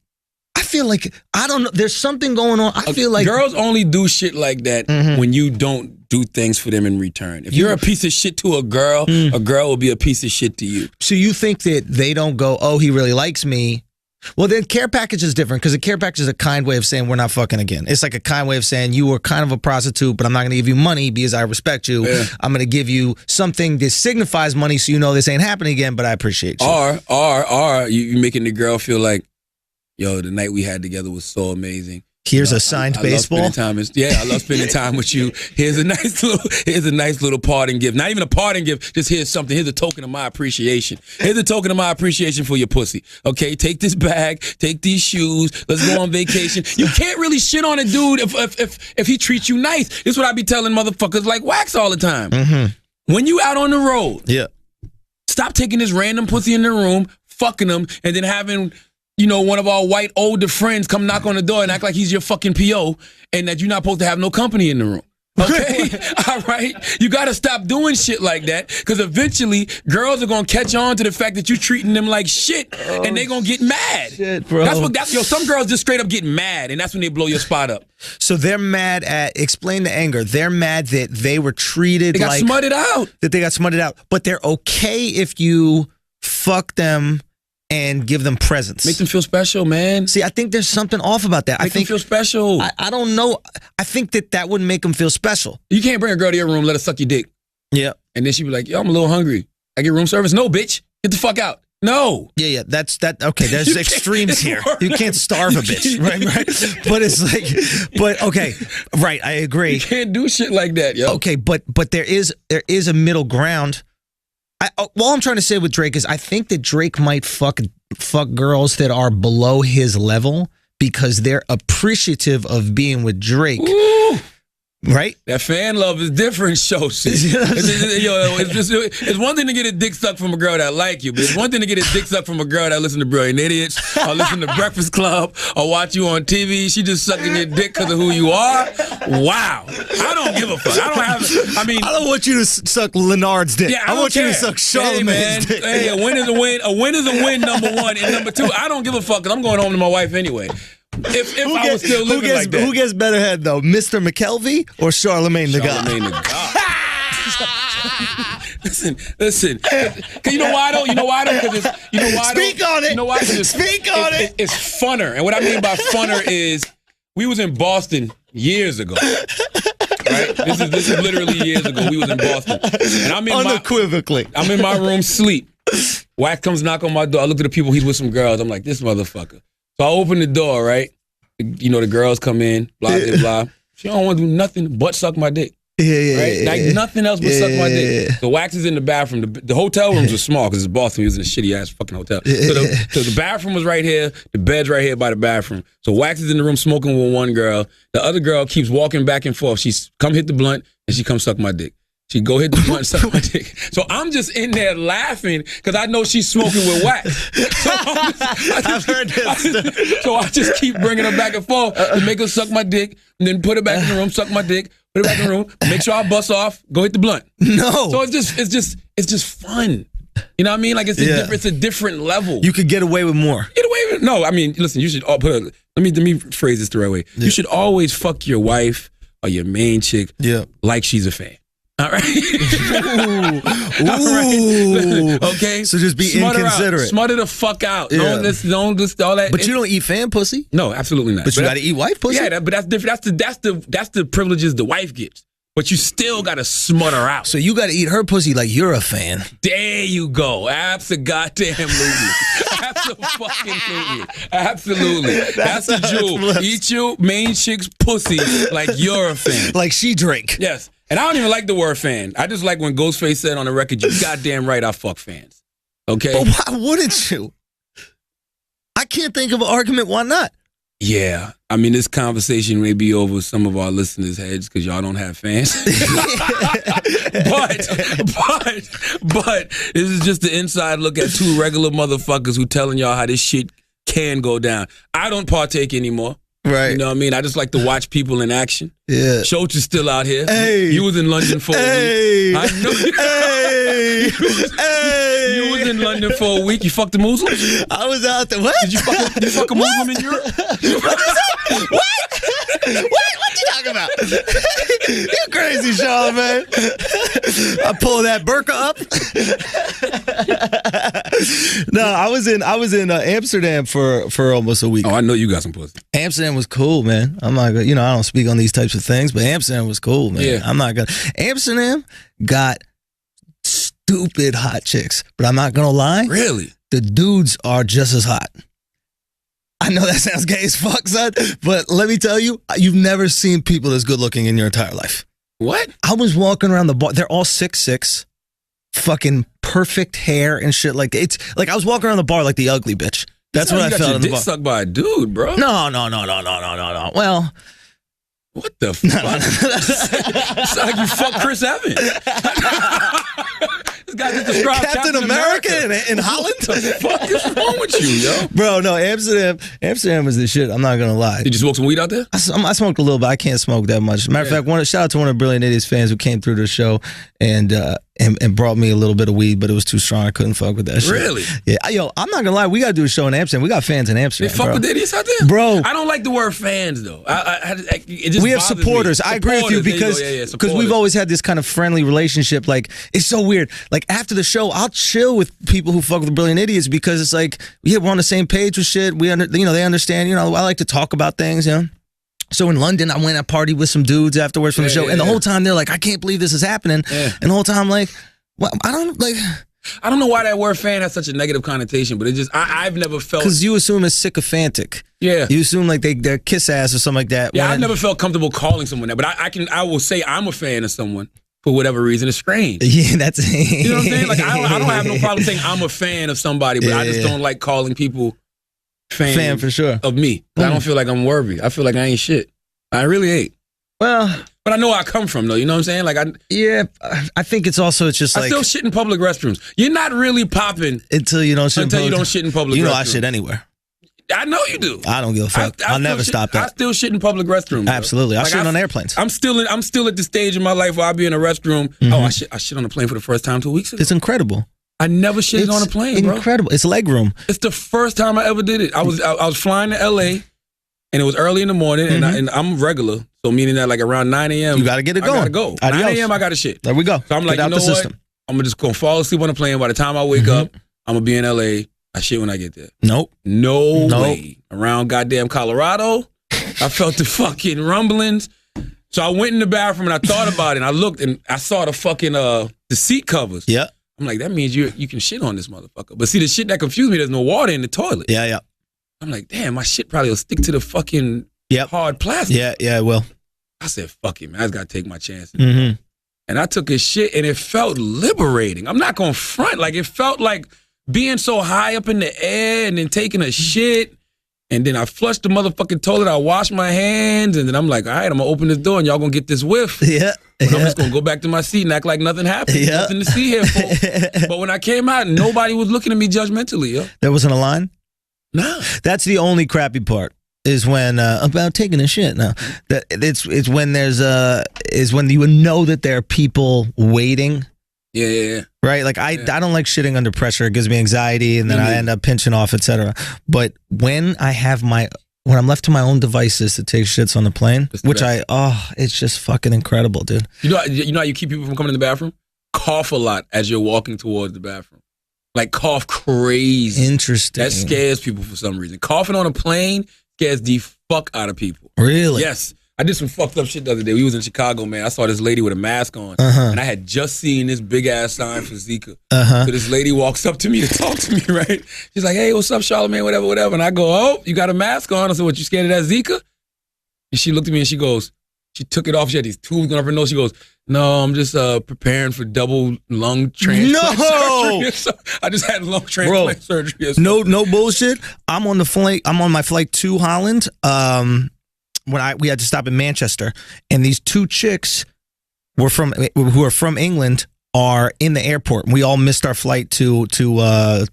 Speaker 2: I feel like I don't know. There's something going on. I feel like
Speaker 1: girls only do shit like that when you don't do things for them in return. If you're a piece of shit to a girl will be a piece of shit to you.
Speaker 2: So you think that they don't go, "Oh, he really likes me." Well, then care package is different because a care package is a kind way of saying we're not fucking again. It's like a kind way of saying you were kind of a prostitute, but I'm not going to give you money because I respect you.
Speaker 1: Yeah.
Speaker 2: I'm going to give you something that signifies money so you know this ain't happening again, but I appreciate you.
Speaker 1: Or you making the girl feel like, yo, the night we had together was so amazing.
Speaker 2: Here's a signed baseball.
Speaker 1: I love spending time with you. Here's a nice little parting gift. Not even a parting gift. Just here's something. Here's a token of my appreciation. Here's a token of my appreciation for your pussy. Okay, take this bag. Take these shoes. Let's go on vacation. You can't really shit on a dude if he treats you nice. This is what I be telling motherfuckers like Wax all the time. Mm-hmm. When you out on the road, stop taking this random pussy in the room, fucking them, and then having, you know, one of our white older friends come knock on the door and act like he's your fucking PO and that you're not supposed to have no company in the room. Okay? All right? You got to stop doing shit like that because eventually girls are going to catch on to the fact that you're treating them like shit and they're going to get mad.
Speaker 2: Shit, bro.
Speaker 1: Some girls just straight up get mad and that's when they blow your spot up.
Speaker 2: So they're mad at, explain the anger. They're mad that they were treated
Speaker 1: They got
Speaker 2: like.
Speaker 1: smutted out.
Speaker 2: That they got smutted out. But they're okay if you fuck them and give them presents.
Speaker 1: Make them feel special, man.
Speaker 2: See, I think there's something off about that.
Speaker 1: Make them feel special.
Speaker 2: I don't know. I think that wouldn't make them feel special.
Speaker 1: You can't bring a girl to your room, let her suck your dick.
Speaker 2: Yeah.
Speaker 1: And then she be like, yo, I'm a little hungry. I get room service? No, bitch. Get the fuck out. No.
Speaker 2: Yeah. That's that. Okay. There's extremes here. You can't starve a bitch. Right. But it's like, okay. Right. I agree.
Speaker 1: You can't do shit like that, yo.
Speaker 2: Okay. But there is a middle ground. All I'm trying to say with Drake is I think that Drake might fuck girls that are below his level because they're appreciative of being with Drake.
Speaker 1: Ooh.
Speaker 2: Right?
Speaker 1: That fan love is different, show shit. It's one thing to get a dick sucked from a girl that like you, but it's one thing to get a dick sucked from a girl that listen to Brilliant Idiots or listen to Breakfast Club or watch you on TV. She just sucking your dick because of who you are. Wow. I don't give a fuck. I
Speaker 2: don't want you to suck Leonard's dick.
Speaker 1: Yeah,
Speaker 2: I want you to suck Charlamagne's dick.
Speaker 1: Hey, a win is a win. A win is a win, number one. And number two, I don't give a fuck because I'm going home to my wife anyway. If I was still living like that.
Speaker 2: Who gets better head though, Mr. McKelvey or Charlamagne the God?
Speaker 1: Charlamagne the God. Listen. Cause you know why though? Because
Speaker 2: Speak on it. Speak on it.
Speaker 1: It's funner, and what I mean by funner is we was in Boston years ago. Right? This is literally years ago. We was in Boston, and I'm in my room sleep. Wax comes knock on my door. I look at the people. He's with some girls. I'm like, this motherfucker. So I open the door, right? You know, the girls come in, blah, blah, blah. She don't want to do nothing but suck my dick. Right? Like nothing else but suck my dick. So Wax is in the bathroom. The hotel rooms were small because it's Boston. He was in a shitty ass fucking hotel. So the bathroom was right here. The bed's right here by the bathroom. So Wax is in the room smoking with one girl. The other girl keeps walking back and forth. She's come hit the blunt and she come suck my dick. She go hit the blunt and suck my dick. So I'm just in there laughing because I know she's smoking with Wax. So
Speaker 2: I've heard this.
Speaker 1: So I just keep bringing her back and forth to make her suck my dick, and then put her back in the room, suck my dick, put her back in the room, make sure I bust off, go hit the blunt.
Speaker 2: No.
Speaker 1: So it's just fun. You know what I mean? Like it's a different level.
Speaker 2: You could get away with more.
Speaker 1: Get away with no. I mean, listen. You should all let me phrase this the right way. Yeah. You should always fuck your wife or your main chick like she's a fan. All right.
Speaker 2: Ooh.
Speaker 1: All right. Okay.
Speaker 2: So just be inconsiderate.
Speaker 1: Smother the fuck out.
Speaker 2: Yeah.
Speaker 1: Don't just all that.
Speaker 2: But you don't eat fan pussy?
Speaker 1: No, absolutely not.
Speaker 2: But you got to eat wife pussy?
Speaker 1: Yeah, but that's different. That's the privileges the wife gets. but you still gotta smother out.
Speaker 2: So you got to eat her pussy like you're a fan.
Speaker 1: There you go. Absolutely. Absolutely. That's the jewel. Eat your main chick's pussy like you're a fan.
Speaker 2: Like she drink.
Speaker 1: Yes. And I don't even like the word fan. I just like when Ghostface said on the record, you goddamn right I fuck fans. Okay?
Speaker 2: But why wouldn't you? I can't think of an argument. Why not?
Speaker 1: Yeah. I mean, this conversation may be over some of our listeners' heads because y'all don't have fans. but this is just the inside look at two regular motherfuckers who telling y'all how this shit can go down. I don't partake anymore.
Speaker 2: Right.
Speaker 1: You know what I mean? I just like to watch people in action.
Speaker 2: Yeah.
Speaker 1: Schultz is still out here.
Speaker 2: Hey.
Speaker 1: You was in London for a week. I know you.
Speaker 2: Hey.
Speaker 1: You was in London for a week. You fucked a Muslim?
Speaker 2: I was out there. What?
Speaker 1: Did you fuck a Muslim in Europe?
Speaker 2: What? What you talking about? You're crazy, Sean, man. I pull that burqa up. No, I was in Amsterdam for almost a week.
Speaker 1: Oh, I know you got some pussy.
Speaker 2: Amsterdam was cool, man. I'm not gonna, I don't speak on these types of things, but Amsterdam was cool, man.
Speaker 1: Yeah.
Speaker 2: I'm not gonna. Amsterdam got stupid hot chicks, but I'm not gonna lie.
Speaker 1: Really?
Speaker 2: The dudes are just as hot. I know that sounds gay as fuck, son, but let me tell you, you've never seen people as good looking in your entire life.
Speaker 1: What?
Speaker 2: I was walking around the bar. They're all 6'6", fucking perfect hair and shit. Like it's like I was walking around the bar like the ugly bitch. That's what I felt in the bar.
Speaker 1: Sucked by a dude, bro.
Speaker 2: No. Well,
Speaker 1: what the fuck? It's like you fuck Chris Evans. This guy just described
Speaker 2: Captain America in Holland.
Speaker 1: What the fuck is wrong with you, yo?
Speaker 2: Bro, no, Amsterdam was the shit. I'm not gonna lie.
Speaker 1: Did you smoke some weed out there?
Speaker 2: I smoked a little bit. I can't smoke that much. Matter of fact, shout out to one of the Brilliant Idiots fans who came through the show and brought me a little bit of weed, but it was too strong. I couldn't fuck with that shit.
Speaker 1: Really?
Speaker 2: Yeah. Yo, I'm not gonna lie. We gotta do a show in Amsterdam. We got fans in Amsterdam.
Speaker 1: They fuck with idiots out there,
Speaker 2: bro.
Speaker 1: I don't like the word fans though. It just
Speaker 2: we have
Speaker 1: bothers
Speaker 2: supporters.
Speaker 1: Me.
Speaker 2: I agree with you because we've always had this kind of friendly relationship. Like it's so weird. Like after the show, I'll chill with people who fuck with the Brilliant Idiots because it's like we're on the same page with shit. They understand. I like to talk about things. So in London, I went and partied with some dudes afterwards from the show, and the whole time they're like, "I can't believe this is happening," and the whole time I'm like, "Well, I don't know
Speaker 1: why that word fan has such a negative connotation, but it just I've never felt
Speaker 2: because you assume it's sycophantic.
Speaker 1: Yeah,
Speaker 2: you assume like they're kiss ass or something like that.
Speaker 1: Yeah, I've never felt comfortable calling someone that, but I will say I'm a fan of someone for whatever reason. It's strange.
Speaker 2: Yeah, that's
Speaker 1: you know what I'm saying. Like I don't have no problem saying I'm a fan of somebody, but I just don't like calling people fan
Speaker 2: for sure
Speaker 1: of me. I don't feel like I'm worthy. I feel like I ain't shit. I really ain't.
Speaker 2: Well,
Speaker 1: but I know where I come from, though. You know what I'm saying? Like,
Speaker 2: I think it's just like
Speaker 1: I still shit in public restrooms. You're not really popping
Speaker 2: until you don't shit.
Speaker 1: Until you don't shit in public.
Speaker 2: I shit anywhere.
Speaker 1: I know you do.
Speaker 2: I don't give a fuck. I'll never stop that.
Speaker 1: I still shit in public restrooms.
Speaker 2: Absolutely, I shit on airplanes.
Speaker 1: I'm still at the stage in my life where I'll be in a restroom. Mm-hmm. Oh, I shit on a plane for the first time 2 weeks ago.
Speaker 2: It's incredible.
Speaker 1: I never shitted on a plane, bro.
Speaker 2: Incredible. It's leg room.
Speaker 1: It's the first time I ever did it. I was flying to LA. And it was early in the morning, and I'm regular, so meaning that like around 9 a.m.
Speaker 2: You got to get it going.
Speaker 1: I gotta go. 9 a.m. I got to shit.
Speaker 2: There we go.
Speaker 1: So I'm like, you know what? I'm just gonna fall asleep on the plane. By the time I wake up, I'm gonna be in LA. I shit when I get there.
Speaker 2: Nope.
Speaker 1: No way. Around goddamn Colorado, I felt the fucking rumblings. So I went in the bathroom and I thought about it. And I looked and I saw the fucking the seat covers.
Speaker 2: Yeah.
Speaker 1: I'm like, that means you can shit on this motherfucker. But see, the shit that confused me, there's no water in the toilet.
Speaker 2: Yeah.
Speaker 1: I'm like, damn, my shit probably will stick to the fucking hard plastic.
Speaker 2: Yeah, it will.
Speaker 1: I said, fuck it, man. I just got to take my chances.
Speaker 2: Mm-hmm.
Speaker 1: And I took his shit, and it felt liberating. I'm not going to front. Like, it felt like being so high up in the air and then taking a shit. And then I flushed the motherfucking toilet. I washed my hands. And then I'm like, all right, I'm going to open this door, and y'all going to get this whiff.
Speaker 2: Yeah.
Speaker 1: I'm just going to go back to my seat and act like nothing happened.
Speaker 2: Yeah.
Speaker 1: Nothing to see here, folks. But when I came out, nobody was looking at me jugmentally, yo.
Speaker 2: There wasn't a line?
Speaker 1: No.
Speaker 2: That's the only crappy part is when about taking a shit. No, that it's when there's is when you know that there are people waiting.
Speaker 1: Yeah.
Speaker 2: Right. Like I don't like shitting under pressure. It gives me anxiety, and then I end up pinching off, etc. But when I'm left to my own devices to take shits on the plane, it's just fucking incredible, dude.
Speaker 1: You know how you keep people from coming in the bathroom? Cough a lot as you're walking towards the bathroom. Like cough crazy.
Speaker 2: Interesting.
Speaker 1: That scares people for some reason. Coughing on a plane scares the fuck out of people.
Speaker 2: Really?
Speaker 1: Yes. I did some fucked up shit the other day. We was in Chicago, man. I saw this lady with a mask on, and I had just seen this big ass sign for Zika. So this lady walks up to me to talk to me, right? She's like, "Hey, what's up, Charlamagne? Whatever." And I go, "Oh, you got a mask on?" I said, "What? You scared of that Zika?" And she looked at me and she goes, she took it off. She had these tubes going up her nose. She goes, "No, I'm just preparing for double lung transplant surgery." So I just had lung transplant surgery.
Speaker 2: No bullshit. I'm on the flight. I'm on my flight to Holland. We had to stop in Manchester, and these two chicks who are from England are in the airport. We all missed our flight to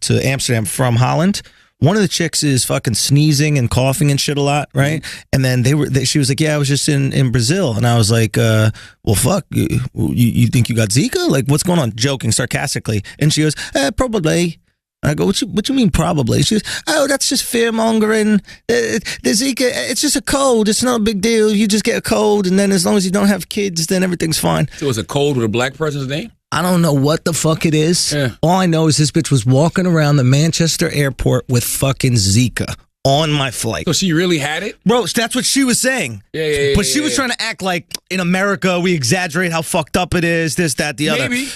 Speaker 2: Amsterdam from Holland. One of the chicks is fucking sneezing and coughing and shit a lot, right? And then she was like, "Yeah, I was just in Brazil," and I was like, "Well, fuck, you think you got Zika? Like, what's going on?" Joking sarcastically, and she goes, "Probably." I go, what you mean probably? She goes, "Oh, that's just fear mongering. The Zika, it's just a cold. It's not a big deal. You just get a cold, and then as long as you don't have kids, then everything's fine."
Speaker 1: So it's a cold with a black person's name?
Speaker 2: I don't know what the fuck it is.
Speaker 1: Yeah.
Speaker 2: All I know is this bitch was walking around the Manchester airport with fucking Zika on my flight.
Speaker 1: So she really had it?
Speaker 2: Bro, that's what she was saying.
Speaker 1: Yeah.
Speaker 2: But she was trying to act like in America, we exaggerate how fucked up it is, this, that, the other.
Speaker 1: Maybe.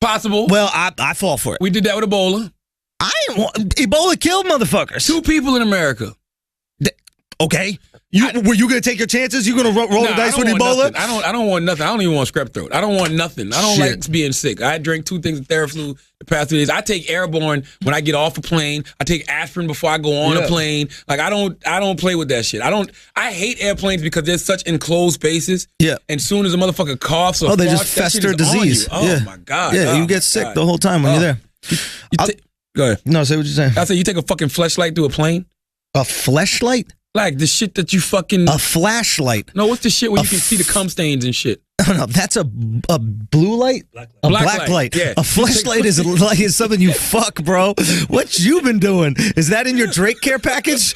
Speaker 1: Possible.
Speaker 2: Well, I fall for it.
Speaker 1: We did that with Ebola.
Speaker 2: Ebola killed motherfuckers.
Speaker 1: 2 people in America.
Speaker 2: Okay. Were you going to take your chances? You going to roll the dice with Ebola?
Speaker 1: I don't want nothing. I don't even want strep throat. I don't want nothing. I don't like being sick. I drank 2 things of Theraflu the past 3 days. I take Airborne when I get off a plane. I take aspirin before I go on a plane. Like I don't play with that shit. I hate airplanes because they're such enclosed spaces.
Speaker 2: Yeah.
Speaker 1: And soon as a motherfucker coughs or
Speaker 2: they
Speaker 1: farts,
Speaker 2: just fester disease.
Speaker 1: Oh my God.
Speaker 2: Yeah, you get sick the whole time when you're there.
Speaker 1: Go ahead.
Speaker 2: No, say what you're saying.
Speaker 1: I say you take a fucking fleshlight through a plane?
Speaker 2: A fleshlight?
Speaker 1: Like the shit that you fucking...
Speaker 2: A flashlight.
Speaker 1: No, what's the shit where you can see the cum stains and shit?
Speaker 2: No, that's a blue light? A black light.
Speaker 1: Yeah.
Speaker 2: A fleshlight is something you fuck, bro. What you been doing? Is that in your Drake Care package?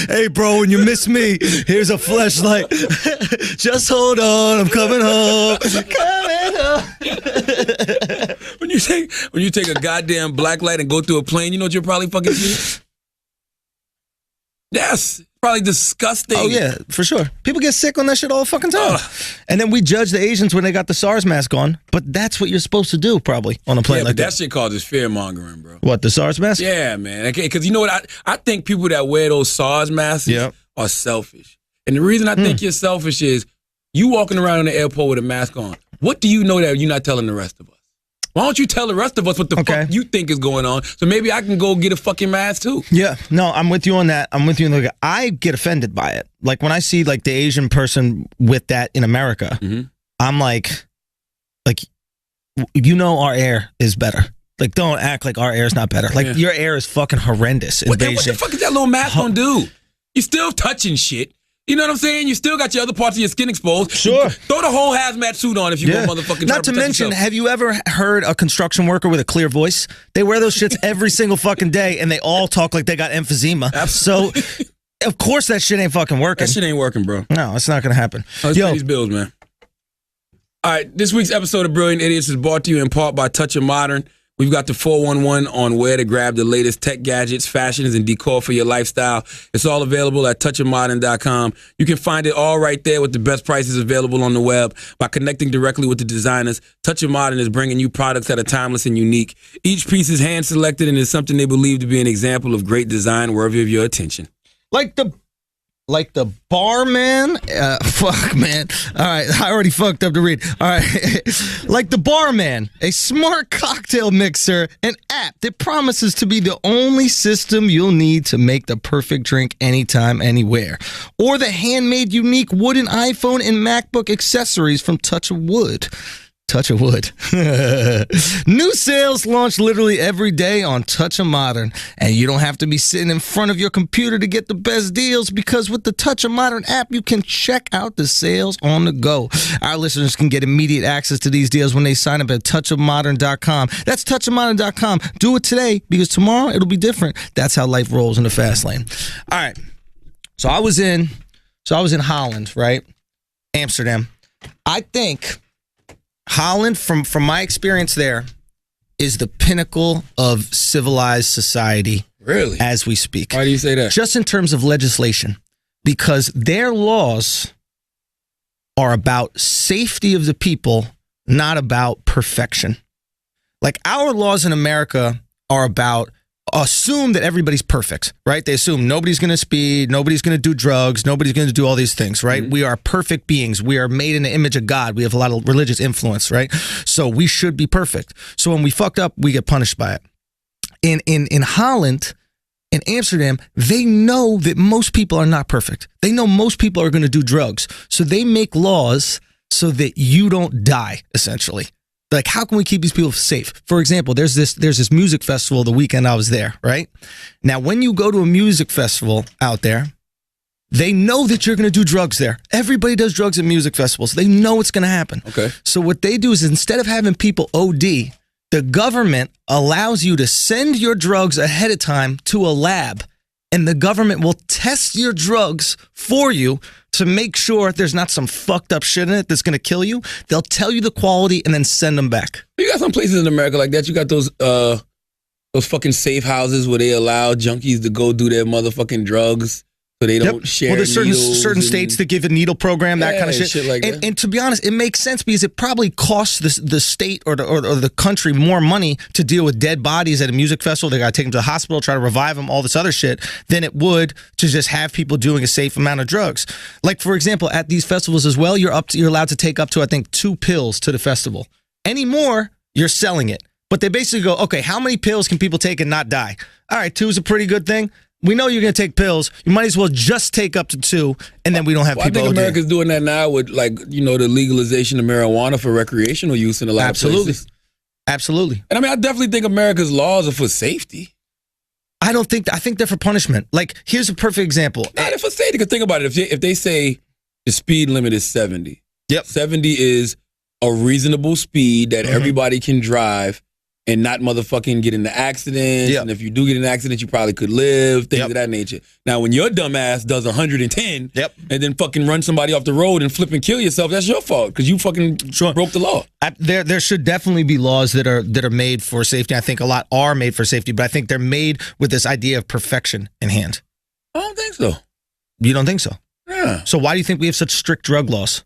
Speaker 2: Hey, bro, when you miss me, here's a fleshlight. Just hold on, I'm coming home.
Speaker 1: When you take a goddamn black light and go through a plane, you know what you're probably fucking seeing? Yes. Probably disgusting.
Speaker 2: Oh, yeah, for sure. People get sick on that shit all the fucking time. And then we judge the Asians when they got the SARS mask on, but that's what you're supposed to do, probably, on a plane like that.
Speaker 1: That shit called is fear-mongering, bro.
Speaker 2: What, the SARS mask?
Speaker 1: Yeah, man. Okay, because you know what? I think people that wear those SARS masks are selfish. And the reason I think you're selfish is you walking around in the airport with a mask on. What do you know that you're not telling the rest of us? Why don't you tell the rest of us what the fuck you think is going on? So maybe I can go get a fucking mask too.
Speaker 2: Yeah, no, I'm with you on that. I get offended by it. Like when I see like the Asian person with that in America, I'm like, you know, our air is better. Like, don't act like our air is not better. Like your air is fucking horrendous in Beijing.
Speaker 1: What the fuck is that little mask gonna do? You still touching shit. You know what I'm saying? You still got your other parts of your skin exposed.
Speaker 2: Sure.
Speaker 1: Throw the whole hazmat suit on if you want motherfucking.
Speaker 2: Not to mention, have you ever heard a construction worker with a clear voice? They wear those shits every single fucking day, and they all talk like they got emphysema.
Speaker 1: Absolutely.
Speaker 2: So, of course, that shit ain't fucking working.
Speaker 1: That shit ain't working, bro.
Speaker 2: No, it's not gonna happen.
Speaker 1: Let's pay these bills, man. All right, this week's episode of Brilliant Idiots is brought to you in part by Touch of Modern. We've got the 411 on where to grab the latest tech gadgets, fashions, and decor for your lifestyle. It's all available at touchofmodern.com. You can find it all right there with the best prices available on the web. By connecting directly with the designers, Touch of Modern is bringing you products that are timeless and unique. Each piece is hand-selected and is something they believe to be an example of great design worthy of your attention.
Speaker 2: Like the barman, fuck, man. All right, I already fucked up to read. All right, like the barman, a smart cocktail mixer, an app that promises to be the only system you'll need to make the perfect drink anytime, anywhere. Or the handmade, unique wooden iPhone and MacBook accessories from Touch of Wood. Touch of Wood. New sales launch literally every day on Touch of Modern, and you don't have to be sitting in front of your computer to get the best deals, because with the Touch of Modern app, you can check out the sales on the go. Our listeners can get immediate access to these deals when they sign up at touchofmodern.com. That's touchofmodern.com. Do it today, because tomorrow it'll be different. That's how life rolls in the fast lane. All right. So I was in Holland, right? Amsterdam. I think Holland, from my experience there, is the pinnacle of civilized society.
Speaker 1: Really?
Speaker 2: As we speak.
Speaker 1: Why do you say that?
Speaker 2: Just in terms of legislation. Because their laws are about safety of the people, not about perfection. Like our laws in America are about assume that everybody's perfect, right? They assume nobody's going to speed, nobody's going to do drugs, nobody's going to do all these things, right? We are perfect beings. We are made in the image of God. We have a lot of religious influence, right? So we should be perfect. So when we fucked up, we get punished by it. In Holland, in Amsterdam, they know that most people are not perfect. They know most people are going to do drugs. So they make laws so that you don't die, essentially. Like, how can we keep these people safe? For example, there's this music festival the weekend I was there, right? Now, when you go to a music festival out there, they know that you're going to do drugs there. Everybody does drugs at music festivals. They know it's going to happen.
Speaker 1: Okay.
Speaker 2: So what they do is instead of having people OD, the government allows you to send your drugs ahead of time to a lab, and the government will test your drugs for you to make sure there's not some fucked up shit in it that's going to kill you. They'll tell you the quality and then send them back.
Speaker 1: You got some places in America like that. You got those fucking safe houses where they allow junkies to go do their motherfucking drugs so they don't share.
Speaker 2: Well, there's certain states that give a needle program, that kind of shit.
Speaker 1: Like that.
Speaker 2: And to be honest, it makes sense because it probably costs the state or the country more money to deal with dead bodies at a music festival. They got to take them to the hospital, try to revive them, all this other shit, than it would to just have people doing a safe amount of drugs. Like, for example, at these festivals as well, you're allowed to take up to, I think, 2 pills to the festival. Any more, you're selling it. But they basically go, okay, how many pills can people take and not die? All right, 2 is a pretty good thing. We know you're going to take pills. You might as well just take up to 2, and then we don't have people.
Speaker 1: I think America's doing that now with, like, the legalization of marijuana for recreational use in a lot of places.
Speaker 2: Absolutely.
Speaker 1: And I mean, I definitely think America's laws are for safety.
Speaker 2: I think they're for punishment. Like, here's a perfect example.
Speaker 1: Nah, they're for safety. Because think about it. If they say the speed limit is 70,
Speaker 2: yep,
Speaker 1: 70 is a reasonable speed that everybody can drive and not motherfucking get into accidents.
Speaker 2: Yep.
Speaker 1: And if you do get in an accident, you probably could live, things of that nature. Now, when your dumb ass does 110 and then fucking run somebody off the road and flip and kill yourself, that's your fault because you fucking broke the law.
Speaker 2: There should definitely be laws that are made for safety. I think a lot are made for safety, but I think they're made with this idea of perfection in hand.
Speaker 1: I don't think so.
Speaker 2: You don't think so?
Speaker 1: Yeah.
Speaker 2: So why do you think we have such strict drug laws?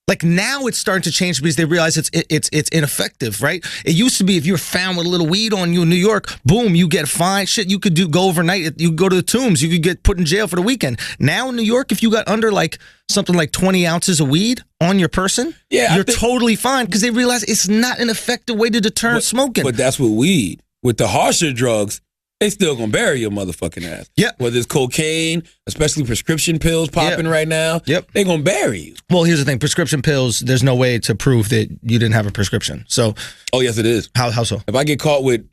Speaker 2: Like, now it's starting to change because they realize it's ineffective, right? It used to be if you were found with a little weed on you in New York, boom, you get fined. Shit, you could go overnight. You could go to the Tombs. You could get put in jail for the weekend. Now in New York, if you got under like something like 20 ounces of weed on your person, you're totally fine because they realize it's not an effective way to deter smoking.
Speaker 1: But that's with weed. With the harsher drugs, they still gonna bury your motherfucking ass.
Speaker 2: Yeah.
Speaker 1: Whether it's cocaine, especially prescription pills popping right now, they gonna bury you.
Speaker 2: Well, here's the thing: prescription pills. There's no way to prove that you didn't have a prescription. So,
Speaker 1: oh yes, it is.
Speaker 2: How so?
Speaker 1: If I get caught with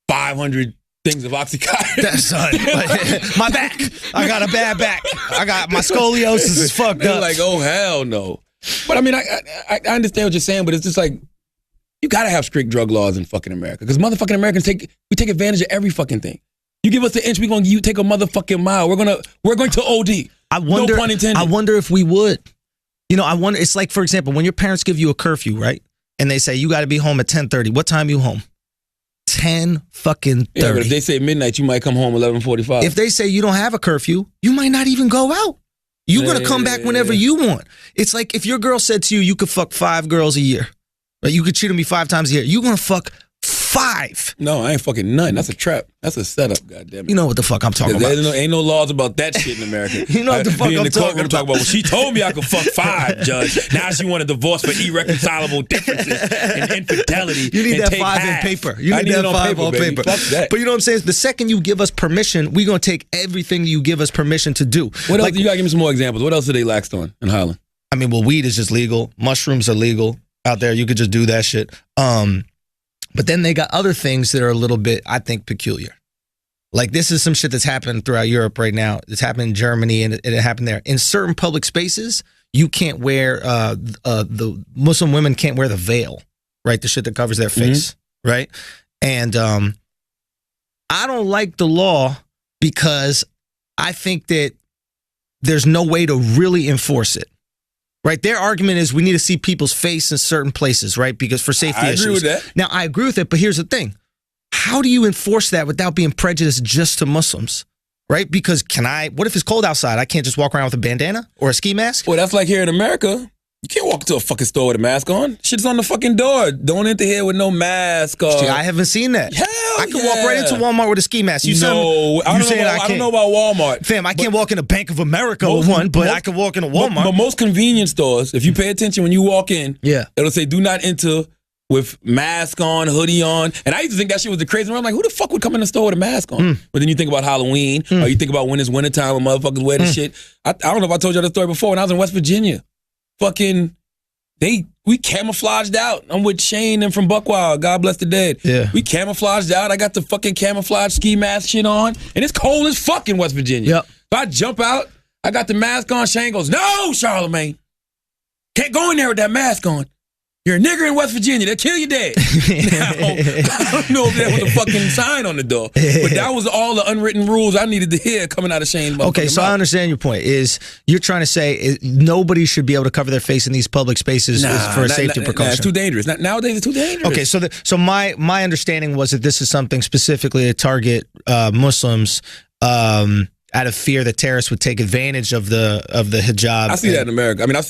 Speaker 1: 500 things of OxyContin,
Speaker 2: that's my back. I got a bad back. I got my scoliosis is fucked up.
Speaker 1: Like, oh hell no. But I mean, I understand what you're saying, but it's just like, you gotta have strict drug laws in fucking America because motherfucking Americans take advantage of every fucking thing. You give us an inch, you take a motherfucking mile. We're going to OD. No pun intended.
Speaker 2: I wonder if we would. I wonder. It's like, for example, when your parents give you a curfew, right? And they say you got to be home at 10:30. What time are you home? 10:30.
Speaker 1: Yeah, but if they say midnight, you might come home 11:45.
Speaker 2: If they say you don't have a curfew, you might not even go out. You're gonna come back whenever you want. It's like if your girl said to you, you could fuck 5 girls a year. Right? You could cheat on me 5 times a year. You're going to fuck 5.
Speaker 1: No, I ain't fucking none. That's a trap. That's a setup, goddammit.
Speaker 2: You know what the fuck I'm talking about.
Speaker 1: Ain't no laws about that shit in America.
Speaker 2: You know what the fuck I'm talking about.
Speaker 1: Well, she told me I could fuck 5, Judge. Now she want a divorce for irreconcilable differences and infidelity.
Speaker 2: You need that 5 on paper. You need that 5 on paper.
Speaker 1: Fuck that.
Speaker 2: But you know what I'm saying? The second you give us permission, we're going to take everything you give us permission to do.
Speaker 1: What else? You got to give me some more examples. What else are they laxed on in Holland?
Speaker 2: I mean, well, weed is just legal. Mushrooms are legal. Out there, you could just do that shit. But then they got other things that are a little bit, I think, peculiar. Like, this is some shit that's happening throughout Europe right now. It's happened in Germany, and it happened there. In certain public spaces, you can't wear, the Muslim women can't wear the veil, right? The shit that covers their face, right? And I don't like the law because I think that there's no way to really enforce it. Right, their argument is we need to see people's face in certain places, right? Because for safety issues.
Speaker 1: I agree with that.
Speaker 2: Now, I agree with it, but here's the thing. How do you enforce that without being prejudiced just to Muslims? Right? Because what if it's cold outside? I can't just walk around with a bandana or a ski mask?
Speaker 1: Well, that's like here in America. You can't walk to a fucking store with a mask on. Shit's on the fucking door. Don't enter here with no mask.
Speaker 2: See, I haven't seen that.
Speaker 1: Hell
Speaker 2: I can walk right into Walmart with a ski mask.
Speaker 1: I don't know about Walmart.
Speaker 2: Fam, I can't walk in a Bank of America with one, but I can walk in a Walmart.
Speaker 1: But most convenience stores, if you pay attention when you walk in, it'll say do not enter with mask on, hoodie on. And I used to think that shit was the crazy one. I'm like, who the fuck would come in the store with a mask on? But then you think about Halloween, or you think about when it's wintertime when motherfuckers wear this shit. I don't know if I told you the story before. When I was in West Virginia, we camouflaged out. I'm with Shane and from Buckwild. God bless the dead.
Speaker 2: Yeah.
Speaker 1: We camouflaged out. I got the fucking camouflage ski mask shit on. And it's cold as fuck in West Virginia.
Speaker 2: Yep.
Speaker 1: So I jump out. I got the mask on. Shane goes, no, Charlamagne. Can't go in there with that mask on. You're a nigger in West Virginia. They'll kill you dead. Now, I don't know if that was a fucking sign on the door. But that was all the unwritten rules I needed to hear coming out of Shane's mouth.
Speaker 2: Okay, so I understand your point. Is you're trying to say nobody should be able to cover their face in these public spaces for a safety precaution.
Speaker 1: It's too dangerous. Nowadays, it's too dangerous.
Speaker 2: Okay, so my understanding was that this is something specifically to target Muslims out of fear that terrorists would take advantage of the hijab.
Speaker 1: I see that in America. I mean,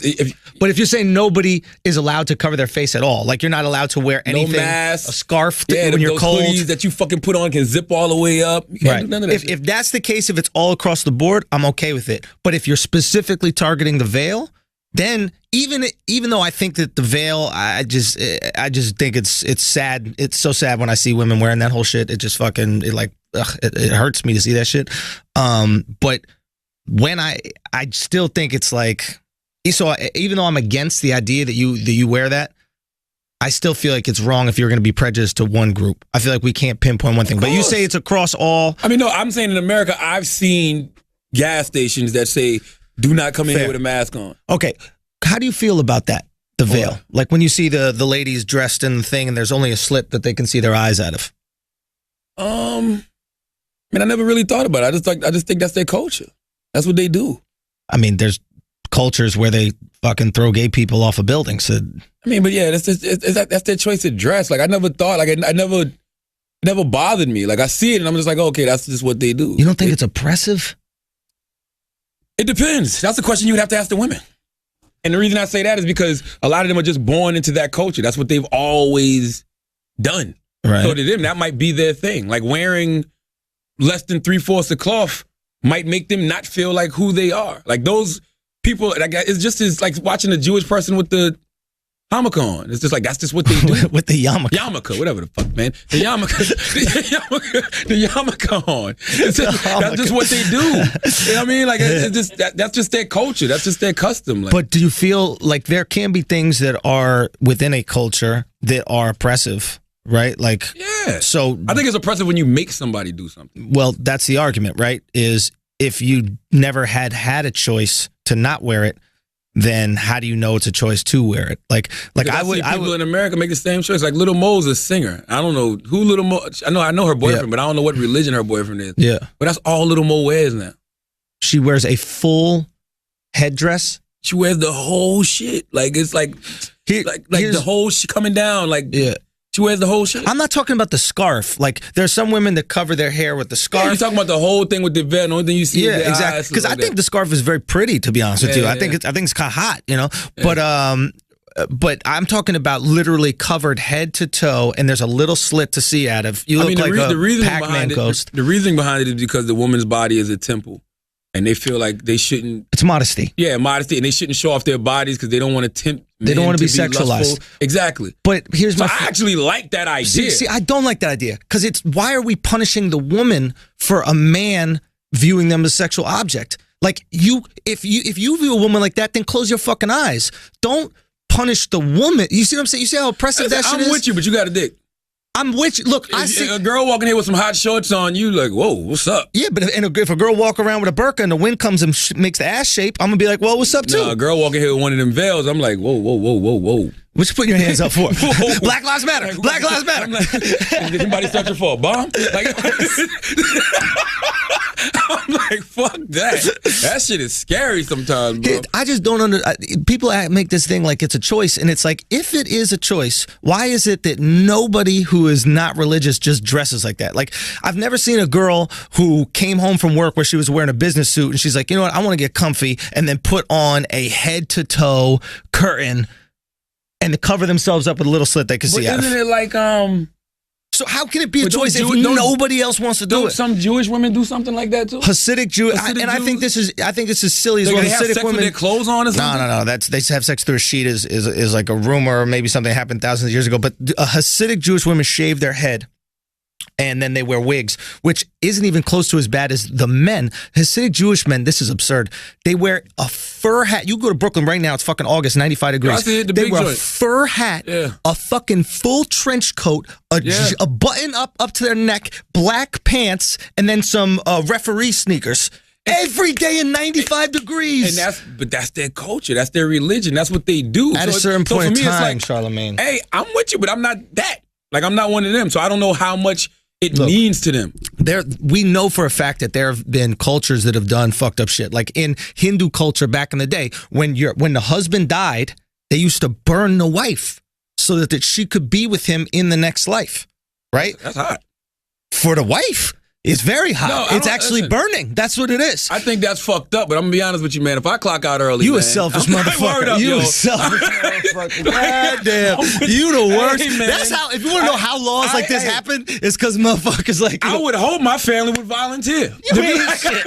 Speaker 2: but if you're saying nobody is allowed to cover their face at all, like you're not allowed to wear anything,
Speaker 1: no mask,
Speaker 2: a scarf when you're
Speaker 1: those
Speaker 2: cold,
Speaker 1: hoodies that you fucking put on can zip all the way up. You can't do none of that.
Speaker 2: If that's the case, if it's all across the board, I'm okay with it. But if you're specifically targeting the veil, then even though I think that the veil, I just think it's sad. It's so sad when I see women wearing that whole shit. It just fucking it hurts me to see that shit. But when I still think it's like, so even though I'm against the idea that you wear that, I still feel like it's wrong if you're going to be prejudiced to one group. I feel like we can't pinpoint one thing. But you say it's across all.
Speaker 1: I mean, no, I'm saying in America, I've seen gas stations that say, do not come in here with a mask on.
Speaker 2: Okay. How do you feel about that? The veil.
Speaker 1: What?
Speaker 2: Like when you see the ladies dressed in the thing and there's only a slit that they can see their eyes out of.
Speaker 1: I mean, I never really thought about it. I just think that's their culture. That's what they do.
Speaker 2: I mean, there's cultures where they fucking throw gay people off a building. So
Speaker 1: I mean, but yeah, that's their choice to dress. Like I never thought, like I never bothered me. Like I see it and I'm just like, okay, that's just what they do.
Speaker 2: You don't think it's oppressive?
Speaker 1: It depends. That's the question you would have to ask the women. And the reason I say that is because a lot of them are just born into that culture. That's what they've always done.
Speaker 2: Right.
Speaker 1: So to them, that might be their thing. Like wearing less than 3/4 of cloth might make them not feel like who they are. Like those people, like, it's just as like watching a Jewish person with the yarmulke on. It's just like, that's just what they do.
Speaker 2: With the yarmulke.
Speaker 1: Yarmulke, whatever the fuck, man. The yarmulke, the yarmulke on. That's just what they do. You know what I mean? Like, it's just, that's just their culture. That's just their custom. Like,
Speaker 2: but do you feel like there can be things that are within a culture that are oppressive, right? Like,
Speaker 1: yeah.
Speaker 2: So
Speaker 1: I think it's oppressive when you make somebody do something.
Speaker 2: Well, that's the argument, right? Is if you never had a choice to not wear it, then how do you know it's a choice to wear it? Like I would.
Speaker 1: People in America make the same choice. Like Little Mo's a singer. I don't know who Little Mo. I know her boyfriend, but I don't know what religion her boyfriend is.
Speaker 2: Yeah,
Speaker 1: but that's all Little Mo wears now.
Speaker 2: She wears a full headdress.
Speaker 1: She wears the whole shit. Like it's like the whole shit coming down. Like
Speaker 2: yeah.
Speaker 1: She wears the whole shit.
Speaker 2: I'm not talking about the scarf. Like there's some women that cover their hair with the scarf.
Speaker 1: Yeah, you're talking about the whole thing with the veil. The only thing you see is their
Speaker 2: exactly. Because I think the scarf is very pretty, to be honest with you. I think it's kind of hot, you know. Yeah. But I'm talking about literally covered head to toe, and there's a little slit to see out of. You look like a Pac-Man ghost.
Speaker 1: The reason behind it is because the woman's body is a temple. And they feel like they shouldn't.
Speaker 2: It's modesty.
Speaker 1: Yeah, modesty, and they shouldn't show off their bodies because they don't want to tempt.
Speaker 2: They don't want to be sexualized.
Speaker 1: Lustful. Exactly.
Speaker 2: But here's
Speaker 1: I actually like that idea.
Speaker 2: See, I don't like that idea because it's why are we punishing the woman for a man viewing them as a sexual object? Like if you view a woman like that, then close your fucking eyes. Don't punish the woman. You see what I'm saying? You see how oppressive that shit is?
Speaker 1: I'm with you, but you got a dick.
Speaker 2: I'm with you. Look, I see
Speaker 1: a girl walking here with some hot shorts on. You like, whoa, what's up?
Speaker 2: Yeah, but if a girl walk around with a burqa and the wind comes and makes the ass shape, I'm gonna be like, well, what's up too?
Speaker 1: A girl walking here with one of them veils, I'm like, whoa.
Speaker 2: What you putting your hands up for? Black Lives Matter. Black Lives Matter.
Speaker 1: I'm like, did anybody searching for a bomb? Like, I'm like, fuck that. That shit is scary sometimes, bro.
Speaker 2: I just don't people make this thing like it's a choice, and it's like, if it is a choice, why is it that nobody who is not religious just dresses like that? Like, I've never seen a girl who came home from work where she was wearing a business suit and she's like, you know what, I want to get comfy, and then put on a head to toe curtain and to cover themselves up with a little slit they can see out of.
Speaker 1: Isn't it like
Speaker 2: So how can it be a
Speaker 1: But
Speaker 2: choice if
Speaker 1: don't
Speaker 2: nobody else wants to do it?
Speaker 1: Some Jewish women do something like that too?
Speaker 2: Hasidic Jew,
Speaker 1: Hasidic
Speaker 2: and I think this is silly as
Speaker 1: Like,
Speaker 2: well.
Speaker 1: they have
Speaker 2: Hasidic
Speaker 1: sex
Speaker 2: women,
Speaker 1: with their clothes on or something?
Speaker 2: No. That's they have sex through a sheet is like a rumor, or maybe something happened thousands of years ago. But Hasidic Jewish women shave their head, and then they wear wigs, which isn't even close to as bad as the men. Hasidic Jewish men, this is absurd. They wear a fur hat. You go to Brooklyn right now, it's fucking August, 95 degrees.
Speaker 1: I see it, the
Speaker 2: they
Speaker 1: big
Speaker 2: wear a
Speaker 1: joint.
Speaker 2: fur hat,
Speaker 1: Yeah.
Speaker 2: a fucking full trench coat, a button up to their neck, black pants, and then some referee sneakers. Every day in 95 degrees.
Speaker 1: And that's their culture. That's their religion. That's what they do.
Speaker 2: At a certain
Speaker 1: for
Speaker 2: point in
Speaker 1: me, it's
Speaker 2: time,
Speaker 1: like,
Speaker 2: Charlamagne.
Speaker 1: hey, I'm with you, but I'm not that. Like, I'm not one of them. So I don't know how much it means to them.
Speaker 2: We know for a fact that there have been cultures that have done fucked up shit. Like in Hindu culture back in the day, when the husband died, they used to burn the wife so that she could be with him in the next life. Right?
Speaker 1: That's hot.
Speaker 2: For the wife, it's very hot.
Speaker 1: No,
Speaker 2: it's actually burning. That's what it is.
Speaker 1: I think that's fucked up, but I'm gonna be honest with you, man. If I clock out early,
Speaker 2: You
Speaker 1: man,
Speaker 2: a selfish
Speaker 1: I'm like,
Speaker 2: motherfucker.
Speaker 1: word up,
Speaker 2: You
Speaker 1: yo.
Speaker 2: a selfish motherfucker. God damn. You the worst.
Speaker 1: Hey, man.
Speaker 2: That's how, if you want to know how laws like this happen, it's because motherfuckers like
Speaker 1: I would hope my family would volunteer.
Speaker 2: You ain't shit.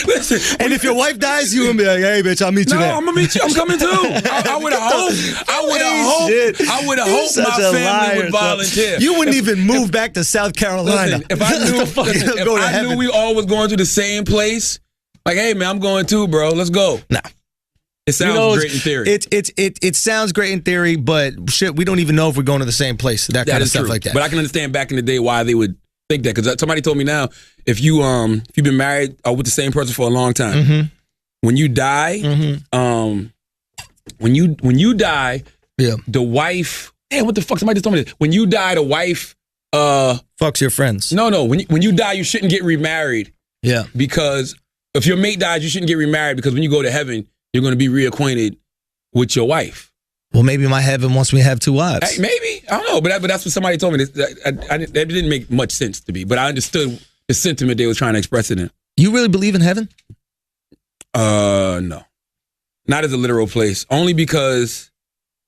Speaker 1: Listen,
Speaker 2: And if your wife dies, you gonna be like, hey, bitch, I'll meet you
Speaker 1: no,
Speaker 2: there.
Speaker 1: I'm gonna meet you. I'm coming too. I would have hoped. I would have hoped
Speaker 2: Such
Speaker 1: my
Speaker 2: a
Speaker 1: family
Speaker 2: liar,
Speaker 1: would
Speaker 2: son.
Speaker 1: volunteer.
Speaker 2: You wouldn't even move back to South Carolina.
Speaker 1: Listen, if I knew,
Speaker 2: Go to
Speaker 1: if I
Speaker 2: heaven.
Speaker 1: knew we all was going to the same place, like, hey man, I'm going too, bro. Let's go.
Speaker 2: Nah.
Speaker 1: It sounds great in theory.
Speaker 2: It sounds great in theory, but shit, we don't even know if we're going to the same place. That kind of
Speaker 1: is
Speaker 2: stuff
Speaker 1: true.
Speaker 2: like that.
Speaker 1: But I can understand back in the day why they would think that, because somebody told me now, if you've been married with the same person for a long time, when you die, when you die,
Speaker 2: yeah,
Speaker 1: the wife. Damn, what the fuck? Somebody just told me this. When you die, the wife.
Speaker 2: Fucks your friends.
Speaker 1: No. When you die, you shouldn't get remarried.
Speaker 2: Yeah.
Speaker 1: Because if your mate dies, you shouldn't get remarried, because when you go to heaven, you're going to be reacquainted with your wife.
Speaker 2: Well, maybe my heaven wants me to have two wives.
Speaker 1: Hey, maybe. I don't know. But that's what somebody told me. That didn't make much sense to me. But I understood the sentiment they were trying to express it in.
Speaker 2: You really believe in heaven?
Speaker 1: No. Not as a literal place. Only because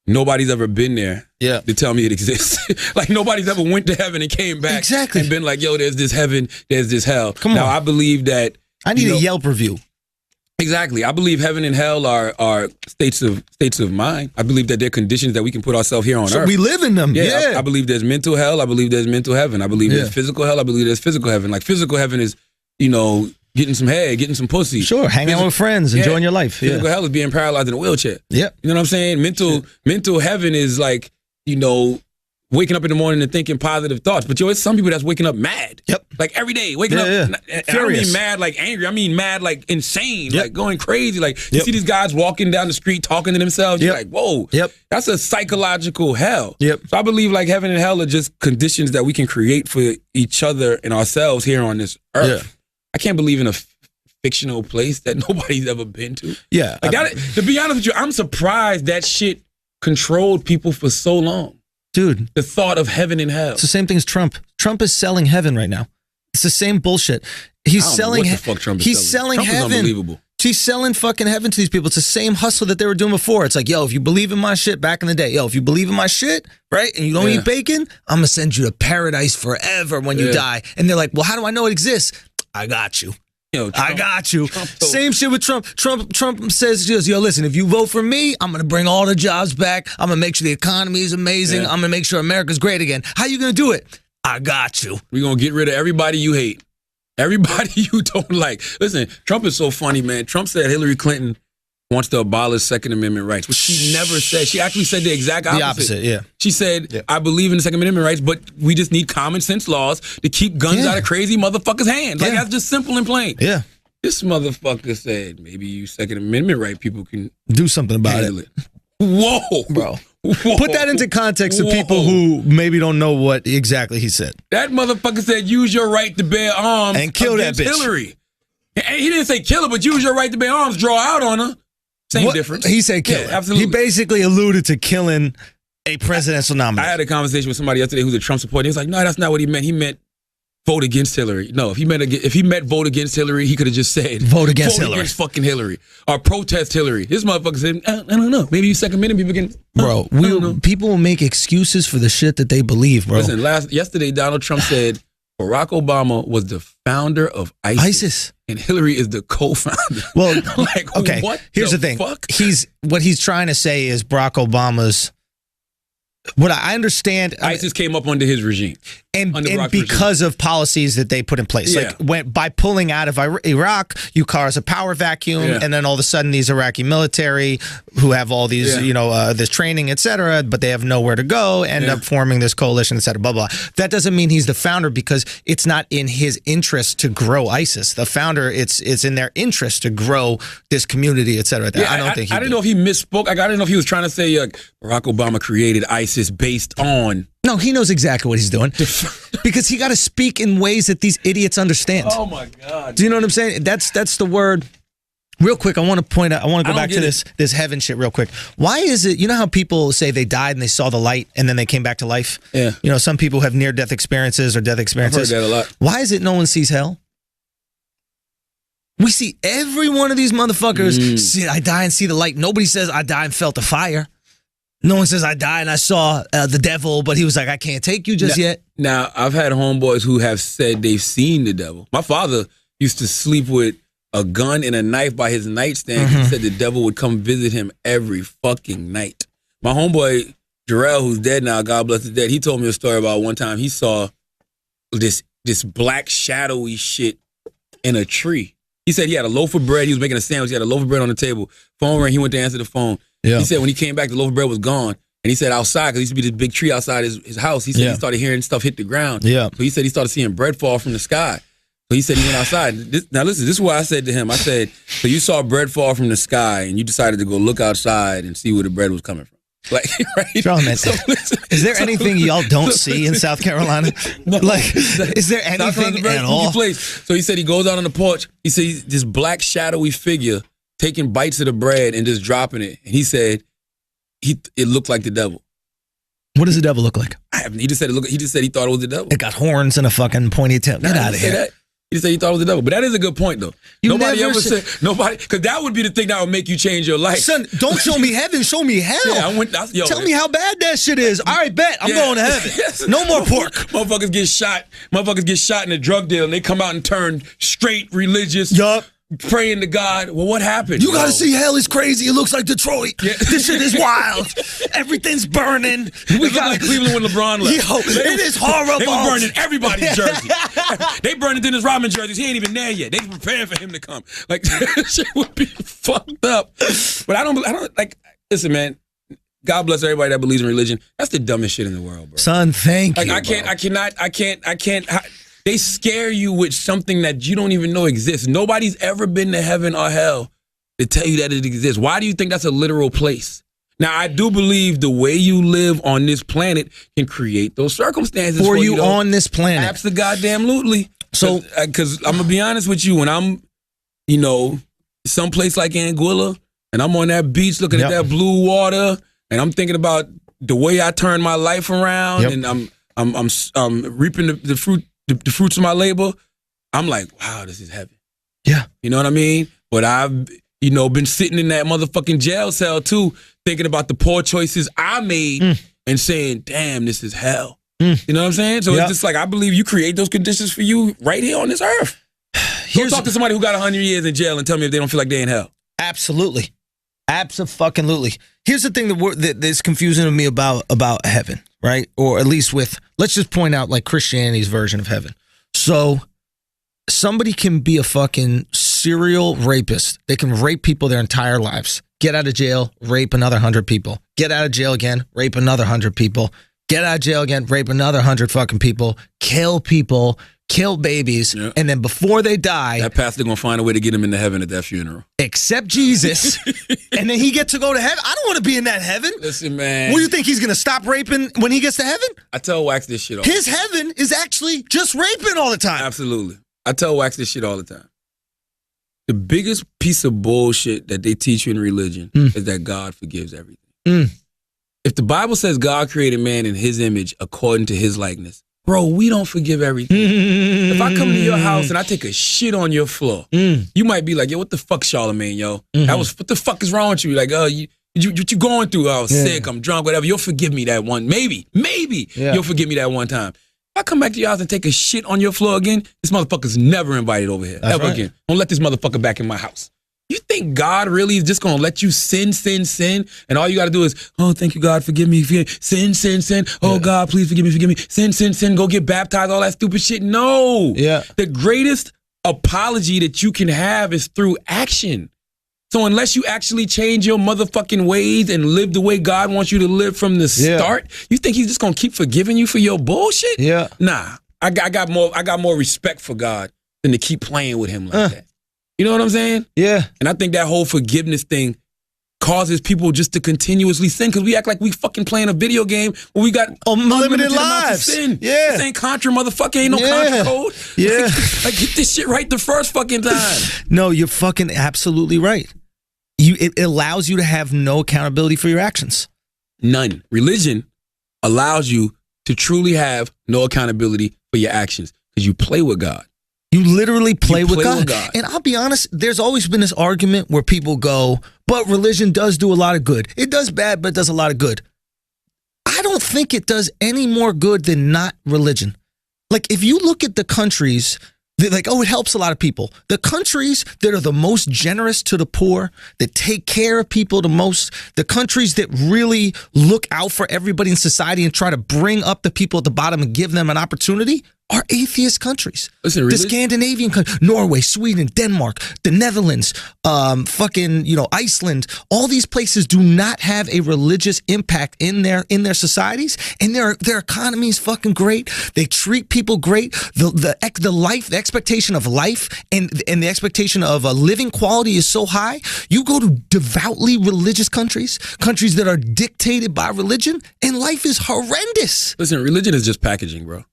Speaker 1: nobody's ever been there to tell me it exists. Like, nobody's ever went to heaven and came back and been like, yo, there's this heaven, there's this hell.
Speaker 2: Come on.
Speaker 1: Now, I believe that...
Speaker 2: I need a Yelp review.
Speaker 1: Exactly. I believe heaven and hell are states of mind. I believe that they're conditions that we can put ourselves here on
Speaker 2: So
Speaker 1: earth.
Speaker 2: we live in them. Yeah.
Speaker 1: I believe there's mental hell. I believe there's mental heaven. I believe there's physical hell. I believe there's physical heaven. Like, physical heaven is, getting some head, getting some pussy.
Speaker 2: Sure, hanging out with friends, enjoying your life.
Speaker 1: Physical hell is being paralyzed in a wheelchair.
Speaker 2: Yep.
Speaker 1: You know what I'm saying? Mental heaven is like, waking up in the morning and thinking positive thoughts. But it's some people that's waking up mad.
Speaker 2: Yep.
Speaker 1: Like, every day, waking up. And I don't mean mad like angry. I mean mad like insane, like going crazy. Like, you see these guys walking down the street talking to themselves. You're like, whoa.
Speaker 2: Yep.
Speaker 1: That's a psychological hell.
Speaker 2: Yep.
Speaker 1: So I believe like heaven and hell are just conditions that we can create for each other and ourselves here on this earth.
Speaker 2: Yeah.
Speaker 1: I can't believe in a fictional place that nobody's ever been to.
Speaker 2: Yeah.
Speaker 1: Like, to be honest with you, I'm surprised that shit controlled people for so long.
Speaker 2: Dude.
Speaker 1: The thought of heaven and hell.
Speaker 2: It's the same thing as Trump. Trump is selling heaven right now. It's the same bullshit. He's selling.
Speaker 1: What the fuck Trump is
Speaker 2: he's selling
Speaker 1: Trump
Speaker 2: heaven.
Speaker 1: Is unbelievable.
Speaker 2: He's selling fucking heaven to these people. It's the same hustle that they were doing before. It's like, yo, if you believe in my shit back in the day, if you believe in my shit, right, and you don't eat bacon, I'm gonna send you to paradise forever when you die. And they're like, well, how do I know it exists? I got you. I got you. Same shit with Trump. Trump says, yo, listen, if you vote for me, I'm going to bring all the jobs back. I'm going to make sure the economy is amazing. I'm going to make sure America's great again. How you going to do it? I got you.
Speaker 1: We're going to get rid of everybody you hate. Everybody you don't like. Listen, Trump is so funny, man. Trump said Hillary Clinton wants to abolish Second Amendment rights, which she never said. She actually said the exact opposite.
Speaker 2: The opposite, yeah.
Speaker 1: She said, I believe in the Second Amendment rights, but we just need common sense laws to keep guns out of crazy motherfuckers' hands. Like, that's just simple and plain.
Speaker 2: Yeah.
Speaker 1: This motherfucker said, maybe you Second Amendment right people can
Speaker 2: do something about
Speaker 1: it. Whoa,
Speaker 2: bro.
Speaker 1: Whoa.
Speaker 2: Put that into context to people who maybe don't know what exactly he said.
Speaker 1: That motherfucker said, use your right to bear arms
Speaker 2: and kill that bitch.
Speaker 1: Hillary. And he didn't say kill her, but use your right to bear arms, draw out on her. Same difference.
Speaker 2: He said kill her.
Speaker 1: Absolutely.
Speaker 2: He basically alluded to killing a presidential nominee.
Speaker 1: I had a conversation with somebody yesterday who's a Trump supporter. He was like, no, that's not what he meant. He meant vote against Hillary. No, if he meant vote against Hillary, he could have just said
Speaker 2: vote against Hillary.
Speaker 1: Against fucking Hillary. Or protest Hillary. This motherfucker said, I don't know. Maybe you Second Amendment people can.
Speaker 2: Bro, people will make excuses for the shit that they believe, bro.
Speaker 1: Listen, yesterday Donald Trump said Barack Obama was the founder of ISIS. And Hillary is the co-founder.
Speaker 2: Well,
Speaker 1: like,
Speaker 2: okay.
Speaker 1: What
Speaker 2: Here's the thing.
Speaker 1: Fuck?
Speaker 2: What he's trying to say is Barack Obama's. What I understand,
Speaker 1: ISIS came up under his regime,
Speaker 2: and because of policies that they put in place, like by pulling out of Iraq, you cause a power vacuum, and then all of a sudden these Iraqi military who have all these, this training, etc., but they have nowhere to go, end up forming this coalition, etc. Blah blah. That doesn't mean he's the founder because it's not in his interest to grow ISIS. The founder, it's in their interest to grow this community, etc.
Speaker 1: I don't think. I didn't know if he misspoke. I didn't know if he was trying to say Barack Obama created ISIS based on.
Speaker 2: No, he knows exactly what he's doing because he got to speak in ways that these idiots understand.
Speaker 1: Oh my God!
Speaker 2: Do you know what I'm saying? That's the word. Real quick, I want to point out. I want to go back to this heaven shit real quick. Why is it? You know how people say they died and they saw the light and then they came back to life.
Speaker 1: Yeah.
Speaker 2: You know, some people have near death experiences or death experiences.
Speaker 1: I've heard that a lot.
Speaker 2: Why is it no one sees hell? We see every one of these motherfuckers. See, I die and see the light. Nobody says I died and felt the fire. No one says I died and I saw the devil, but he was like, I can't take you just yet.
Speaker 1: Now, I've had homeboys who have said they've seen the devil. My father used to sleep with a gun and a knife by his nightstand. He said the devil would come visit him every fucking night. My homeboy, Jarrell, who's dead now, God bless his dead, he told me a story about one time he saw this black shadowy shit in a tree. He said he had a loaf of bread. He was making a sandwich. He had a loaf of bread on the table. Phone rang. He went to answer the phone. Yeah. He said when he came back, the loaf of bread was gone. And he said outside, because there used to be this big tree outside his house, he said he started hearing stuff hit the ground.
Speaker 2: Yeah.
Speaker 1: So he said he started seeing bread fall from the sky. So he said he went outside. Now listen, this is what I said to him. I said, so you saw bread fall from the sky and you decided to go look outside and see where the bread was coming from. Like, right?
Speaker 2: Man, so listen, is there anything y'all don't see in South Carolina?
Speaker 1: No,
Speaker 2: like, is there anything at all?
Speaker 1: Place. So he said he goes out on the porch. He said he's this black shadowy figure taking bites of the bread and just dropping it. And he said it looked like the devil.
Speaker 2: What does the devil look like?
Speaker 1: He just said he thought it was the devil.
Speaker 2: It got horns and a fucking pointy tip. Get out of here.
Speaker 1: He said he thought it was the devil. But that is a good point, though. Nobody ever said, because that would be the thing that would make you change your life.
Speaker 2: Son, don't show me heaven, show me hell.
Speaker 1: Yeah,
Speaker 2: tell me how bad that shit is. All right, bet. I'm going to heaven. No more pork.
Speaker 1: Motherfuckers get shot in a drug deal and they come out and turn straight religious.
Speaker 2: Yup.
Speaker 1: Praying to God. Well, what happened?
Speaker 2: You gotta see hell is crazy. It looks like Detroit. Yeah. This shit is wild. Everything's burning.
Speaker 1: We got like Cleveland when LeBron left.
Speaker 2: Yo, it is horrible.
Speaker 1: They were burning everybody's jersey. They burned Dennis Rodman jerseys. He ain't even there yet. They preparing for him to come. Like shit would be fucked up. But I don't like. Listen, man. God bless everybody that believes in religion. That's the dumbest shit in the world, bro.
Speaker 2: Son, thank you.
Speaker 1: I can't. They scare you with something that you don't even know exists. Nobody's ever been to heaven or hell to tell you that it exists. Why do you think that's a literal place? Now, I do believe the way you live on this planet can create those circumstances
Speaker 2: for you on this planet.
Speaker 1: Absolutely. So, because I'm going to be honest with you, when I'm, someplace like Anguilla, and I'm on that beach looking at that blue water, and I'm thinking about the way I turn my life around, and I'm reaping the fruits of my labor, I'm like, wow, this is heaven.
Speaker 2: Yeah.
Speaker 1: You know what I mean? But I've, been sitting in that motherfucking jail cell too, thinking about the poor choices I made and saying, damn, this is hell. You know what I'm saying? So it's just like, I believe you create those conditions for you right here on this earth. Go talk to somebody who got 100 years in jail and tell me if they don't feel like they're in hell.
Speaker 2: Absolutely. Abso-fucking-lutely. Here's the thing that's confusing to me about heaven, right? Or at least let's just point out like Christianity's version of heaven. So somebody can be a fucking serial rapist. They can rape people their entire lives. Get out of jail, rape another 100 people. Get out of jail again, rape another 100 people. get out of jail again, rape another 100 fucking people, kill people, kill babies, and then before they die,
Speaker 1: that pastor gonna find a way to get him into heaven at that funeral.
Speaker 2: Accept Jesus, and then he gets to go to heaven. I don't want to be in that heaven.
Speaker 1: Listen, man.
Speaker 2: What do you think, he's gonna stop raping when he gets to heaven?
Speaker 1: I tell Wax this shit all
Speaker 2: His heaven is actually just raping all the time.
Speaker 1: Absolutely. I tell Wax this shit all the time. The biggest piece of bullshit that they teach you in religion is that God forgives everything. If the Bible says God created man in his image according to his likeness, bro, we don't forgive everything. If I come to your house and I take a shit on your floor, you might be like, yo, what the fuck, Charlamagne, yo? What the fuck is wrong with you? Like, what you going through? I was sick, I'm drunk, whatever. You'll forgive me that one. Maybe you'll forgive me that one time. If I come back to your house and take a shit on your floor again, this motherfucker's never invited over here. Ever again. Don't let this motherfucker back in my house. You think God really is just going to let you sin, and all you got to do is, oh, thank you, God, forgive me. Sin. Oh, God, please forgive me. Sin. Go get baptized, all that stupid shit. No.
Speaker 2: Yeah.
Speaker 1: The greatest apology that you can have is through action. So unless you actually change your motherfucking ways and live the way God wants you to live from the start, you think he's just going to keep forgiving you for your bullshit?
Speaker 2: Yeah.
Speaker 1: Nah. I got more respect for God than to keep playing with him like that. You know what I'm saying?
Speaker 2: Yeah.
Speaker 1: And I think that whole forgiveness thing causes people just to continuously sin because we act like we fucking playing a video game where we got
Speaker 2: unlimited lives.
Speaker 1: Sin.
Speaker 2: Yeah.
Speaker 1: This ain't Contra, motherfucker. Ain't no Contra code.
Speaker 2: Yeah.
Speaker 1: Like, get this shit right the first fucking time.
Speaker 2: No, you're fucking absolutely right. It allows you to have no accountability for your actions.
Speaker 1: None. Religion allows you to truly have no accountability for your actions because you play with God.
Speaker 2: You literally play with God. And I'll be honest, there's always been this argument where people go, but religion does do a lot of good. It does bad, but it does a lot of good. I don't think it does any more good than not religion. Like, if you look at the countries, like, oh, it helps a lot of people. The countries that are the most generous to the poor, that take care of people the most, the countries that really look out for everybody in society and try to bring up the people at the bottom and give them an opportunity, are atheist countries.
Speaker 1: Listen,
Speaker 2: the Scandinavian countries, Norway, Sweden, Denmark, the Netherlands, Iceland, all these places do not have a religious impact in their societies, and their economy is fucking great. They treat people great. The expectation of life and the expectation of a living quality is so high. You go to devoutly religious countries that are dictated by religion, and life is horrendous.
Speaker 1: Listen, religion is just packaging, bro.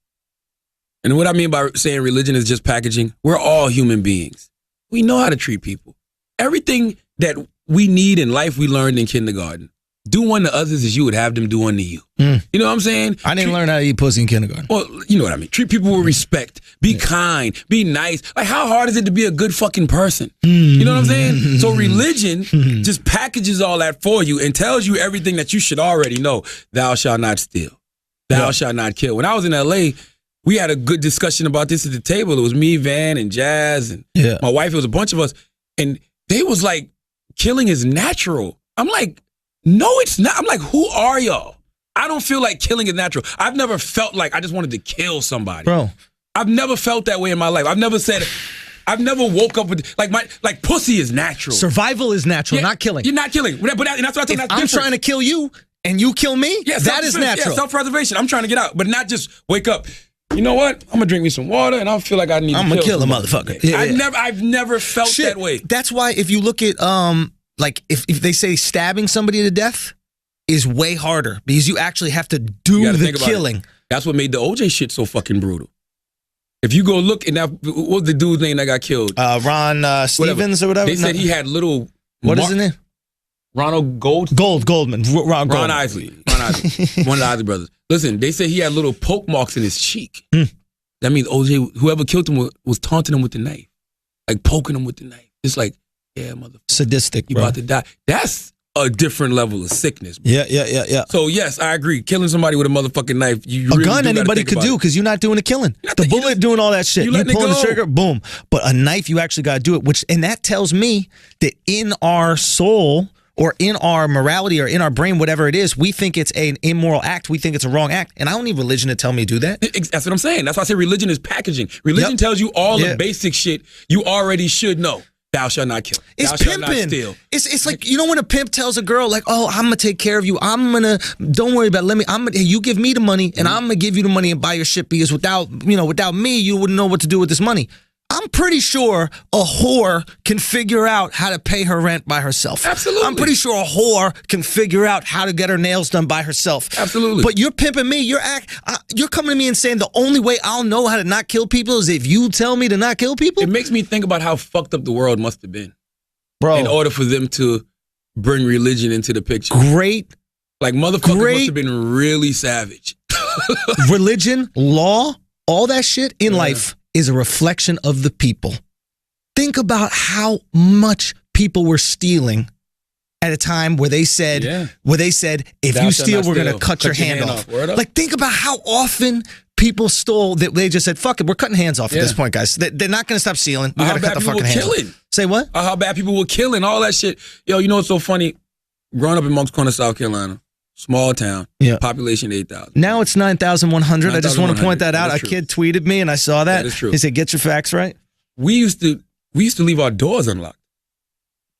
Speaker 1: And what I mean by saying religion is just packaging, we're all human beings. We know how to treat people. Everything that we need in life, we learned in kindergarten. Do unto others as you would have them do unto you. You know what I'm saying?
Speaker 2: I didn't learn how to eat pussy in kindergarten.
Speaker 1: Well, you know what I mean. Treat people with respect. Be kind. Be nice. Like, how hard is it to be a good fucking person? You know what I'm saying? So religion just packages all that for you and tells you everything that you should already know. Thou shalt not steal. Thou shalt not kill. When I was in L.A., we had a good discussion about this at the table. It was me, Van, and Jazz, and my wife. It was a bunch of us. And they was like, killing is natural. I'm like, no, it's not. I'm like, who are y'all? I don't feel like killing is natural. I've never felt like I just wanted to kill somebody.
Speaker 2: Bro.
Speaker 1: I've never felt that way in my life. I've never woke up with, like pussy is natural.
Speaker 2: Survival is natural, not killing.
Speaker 1: You're not killing. But and that's what I think.
Speaker 2: I'm trying to kill you and you kill me, that is natural.
Speaker 1: Yeah, self-preservation. I'm trying to get out, but not just wake up. You know what? I'm gonna drink me some water, and I feel like I need.
Speaker 2: I'm gonna kill a motherfucker. Yeah,
Speaker 1: I've never felt that way.
Speaker 2: That's why if you look at like if they say stabbing somebody to death is way harder because you actually have to do the killing.
Speaker 1: That's what made the OJ shit so fucking brutal. If you go look, and what was the dude's name that got killed?
Speaker 2: Ron Stevens or whatever.
Speaker 1: They said he had little.
Speaker 2: What is his name?
Speaker 1: Ronald
Speaker 2: Goldman.
Speaker 1: Ron Isley. One of the Isley brothers. Listen, they said he had little poke marks in his cheek. That means OJ, whoever killed him, was taunting him with the knife, like poking him with the knife. It's like, yeah, motherfucker,
Speaker 2: sadistic.
Speaker 1: You about to die. That's a different level of sickness, bro.
Speaker 2: Yeah.
Speaker 1: So yes, I agree. Killing somebody with a motherfucking knife,
Speaker 2: a gun anybody could do because you're not doing the killing. The bullet doing all that shit. You pulling the trigger, boom. But a knife, you actually got to do it. And that tells me that in our soul, or in our morality, or in our brain, whatever it is, we think it's an immoral act. We think it's a wrong act. And I don't need religion to tell me to do that.
Speaker 1: That's what I'm saying. That's why I say religion is packaging. Religion tells you all the basic shit you already should know. thou shalt not kill.
Speaker 2: It's
Speaker 1: Thou shalt not
Speaker 2: pimping.
Speaker 1: steal.
Speaker 2: It's like, you know, when a pimp tells a girl like, "Oh, I'm gonna take care of you. Don't worry about it. You give me the money, and I'm gonna give you the money and buy your shit because without me, you wouldn't know what to do with this money." I'm pretty sure a whore can figure out how to pay her rent by herself.
Speaker 1: Absolutely.
Speaker 2: I'm pretty sure a whore can figure out how to get her nails done by herself.
Speaker 1: Absolutely.
Speaker 2: But you're pimping me. You're coming to me and saying the only way I'll know how to not kill people is if you tell me to not kill people?
Speaker 1: It makes me think about how fucked up the world must have been
Speaker 2: Bro,
Speaker 1: in order for them to bring religion into the picture.
Speaker 2: great
Speaker 1: Like, motherfuckers must have been really savage.
Speaker 2: religion, law, all that shit in life is a reflection of the people. Think about how much people were stealing at a time where they said, if
Speaker 1: Thou
Speaker 2: you
Speaker 1: shalt
Speaker 2: steal,
Speaker 1: not
Speaker 2: we're going to
Speaker 1: steal.
Speaker 2: cut your hand off.
Speaker 1: Word up.
Speaker 2: Like, think about how often people stole that they just said, fuck it, we're cutting hands off at this point, guys. They're not going to stop stealing. We got to cut the fucking hands off. Say what?
Speaker 1: How bad people were killing, all that shit. Yo, you know what's so funny? Growing up in Moncks Corner, South Carolina, small town, population 8,000.
Speaker 2: Now it's 9,100. I just want to point that out. A kid tweeted me and I saw that.
Speaker 1: That is true.
Speaker 2: He said, get your facts right.
Speaker 1: We used to leave our doors unlocked.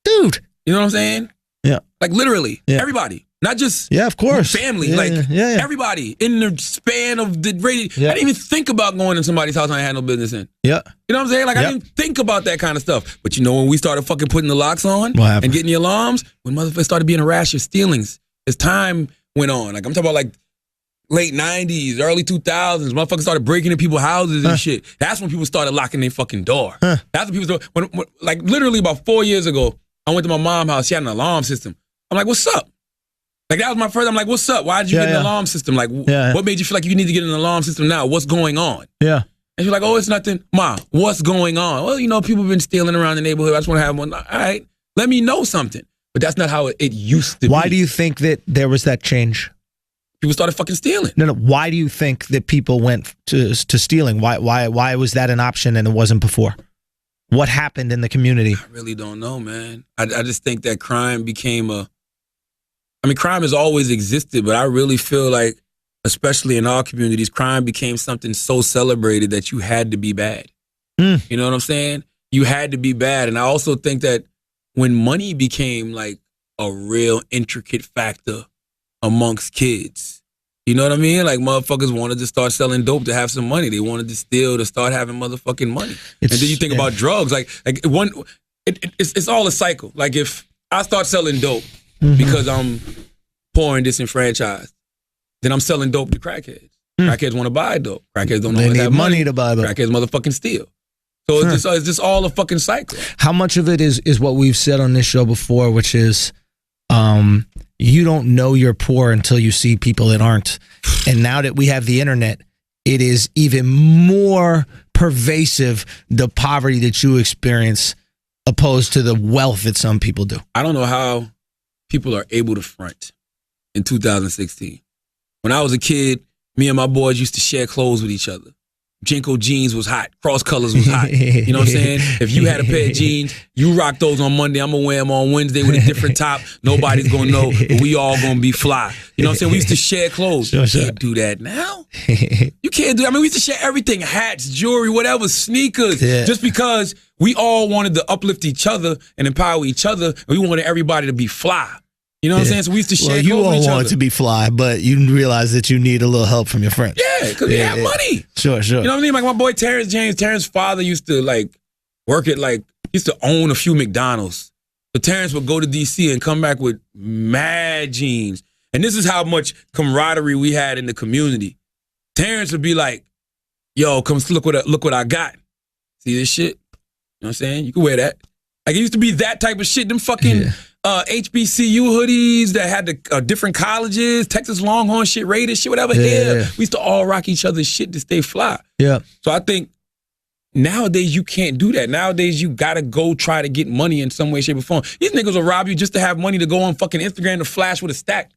Speaker 2: Dude.
Speaker 1: You know what I'm saying?
Speaker 2: Yeah.
Speaker 1: Like, literally,
Speaker 2: Yeah.
Speaker 1: everybody. Not just
Speaker 2: of course.
Speaker 1: family. Everybody in the span of the radio.
Speaker 2: Yeah.
Speaker 1: I didn't even think about going in somebody's house I had no business in.
Speaker 2: Yeah.
Speaker 1: You know what I'm saying? Like, I didn't think about that kind of stuff. But you know, when we started fucking putting the locks on
Speaker 2: What happened?
Speaker 1: and getting the alarms, when motherfuckers started being a rash of stealings, as time went on. Like, I'm talking about like late 90s, early 2000s, motherfuckers started breaking into people's houses and shit. That's when people started locking their fucking door. That's when people started, when, like, literally about 4 years ago, I went to my mom's house. She had an alarm system. I'm like, what's up? Like, that was my first. I'm like, what's up? Why did you get an alarm system? Like, what made you feel like you need to get an alarm system now? What's going on?
Speaker 2: Yeah.
Speaker 1: And she's like, oh, it's nothing. Ma, what's going on? Well, you know, people have been stealing around the neighborhood. I just want to have one. All right, let me know something. But that's not how it used to be.
Speaker 2: Why do you think that there was that change?
Speaker 1: People started fucking stealing.
Speaker 2: No. Why do you think that people went to stealing? Why was that an option and it wasn't before? What happened in the community?
Speaker 1: I really don't know, man. I just think that crime became crime has always existed, but I really feel like, especially in our communities, crime became something so celebrated that you had to be bad. You know what I'm saying? You had to be bad. And I also think that when money became like a real intricate factor amongst kids, you know what I mean? Like, motherfuckers wanted to start selling dope to have some money. They wanted to steal to start having motherfucking money. And then you think about drugs, it's all a cycle. Like, if I start selling dope because I'm poor and disenfranchised, then I'm selling dope to crackheads. Crackheads want to buy dope. Crackheads don't always have money
Speaker 2: to buy dope.
Speaker 1: Crackheads motherfucking steal. So it's just all a fucking cycle.
Speaker 2: How much of it is what we've said on this show before, which is you don't know you're poor until you see people that aren't. And now that we have the internet, it is even more pervasive, the poverty that you experience opposed to the wealth that some people do.
Speaker 1: I don't know how people are able to front in 2016. When I was a kid, me and my boys used to share clothes with each other. Jinko jeans was hot. Cross colors was hot. You know what I'm saying? If you had a pair of jeans, you rock those on Monday. I'm going to wear them on Wednesday with a different top. Nobody's going to know, but we all going to be fly. You know what I'm saying? We used to share clothes. You can't do that now. You can't do that. I mean, we used to share everything. Hats, jewelry, whatever, sneakers. Yeah. Just because we all wanted to uplift each other and empower each other. And we wanted everybody to be fly. You know what I'm saying? So we used to share clothes with each other.
Speaker 2: You all wanted to be fly, but you realize that you need a little help from your friends.
Speaker 1: Yeah, because they have money.
Speaker 2: Sure.
Speaker 1: You know what I mean? Like, my boy Terrence James, Terrence's father used to work at used to own a few McDonald's. So Terrence would go to DC and come back with mad jeans. And this is how much camaraderie we had in the community. Terrence would be like, yo, come look what I got. See this shit? You know what I'm saying? You can wear that. Like, it used to be that type of shit. Them fucking HBCU hoodies that had the different colleges, Texas Longhorn shit, Raiders shit, whatever. We used to all rock each other's shit to stay fly.
Speaker 2: Yeah.
Speaker 1: So I think nowadays you can't do that. Nowadays you gotta go try to get money in some way, shape, or form. These niggas will rob you just to have money to go on fucking Instagram to flash with a stack.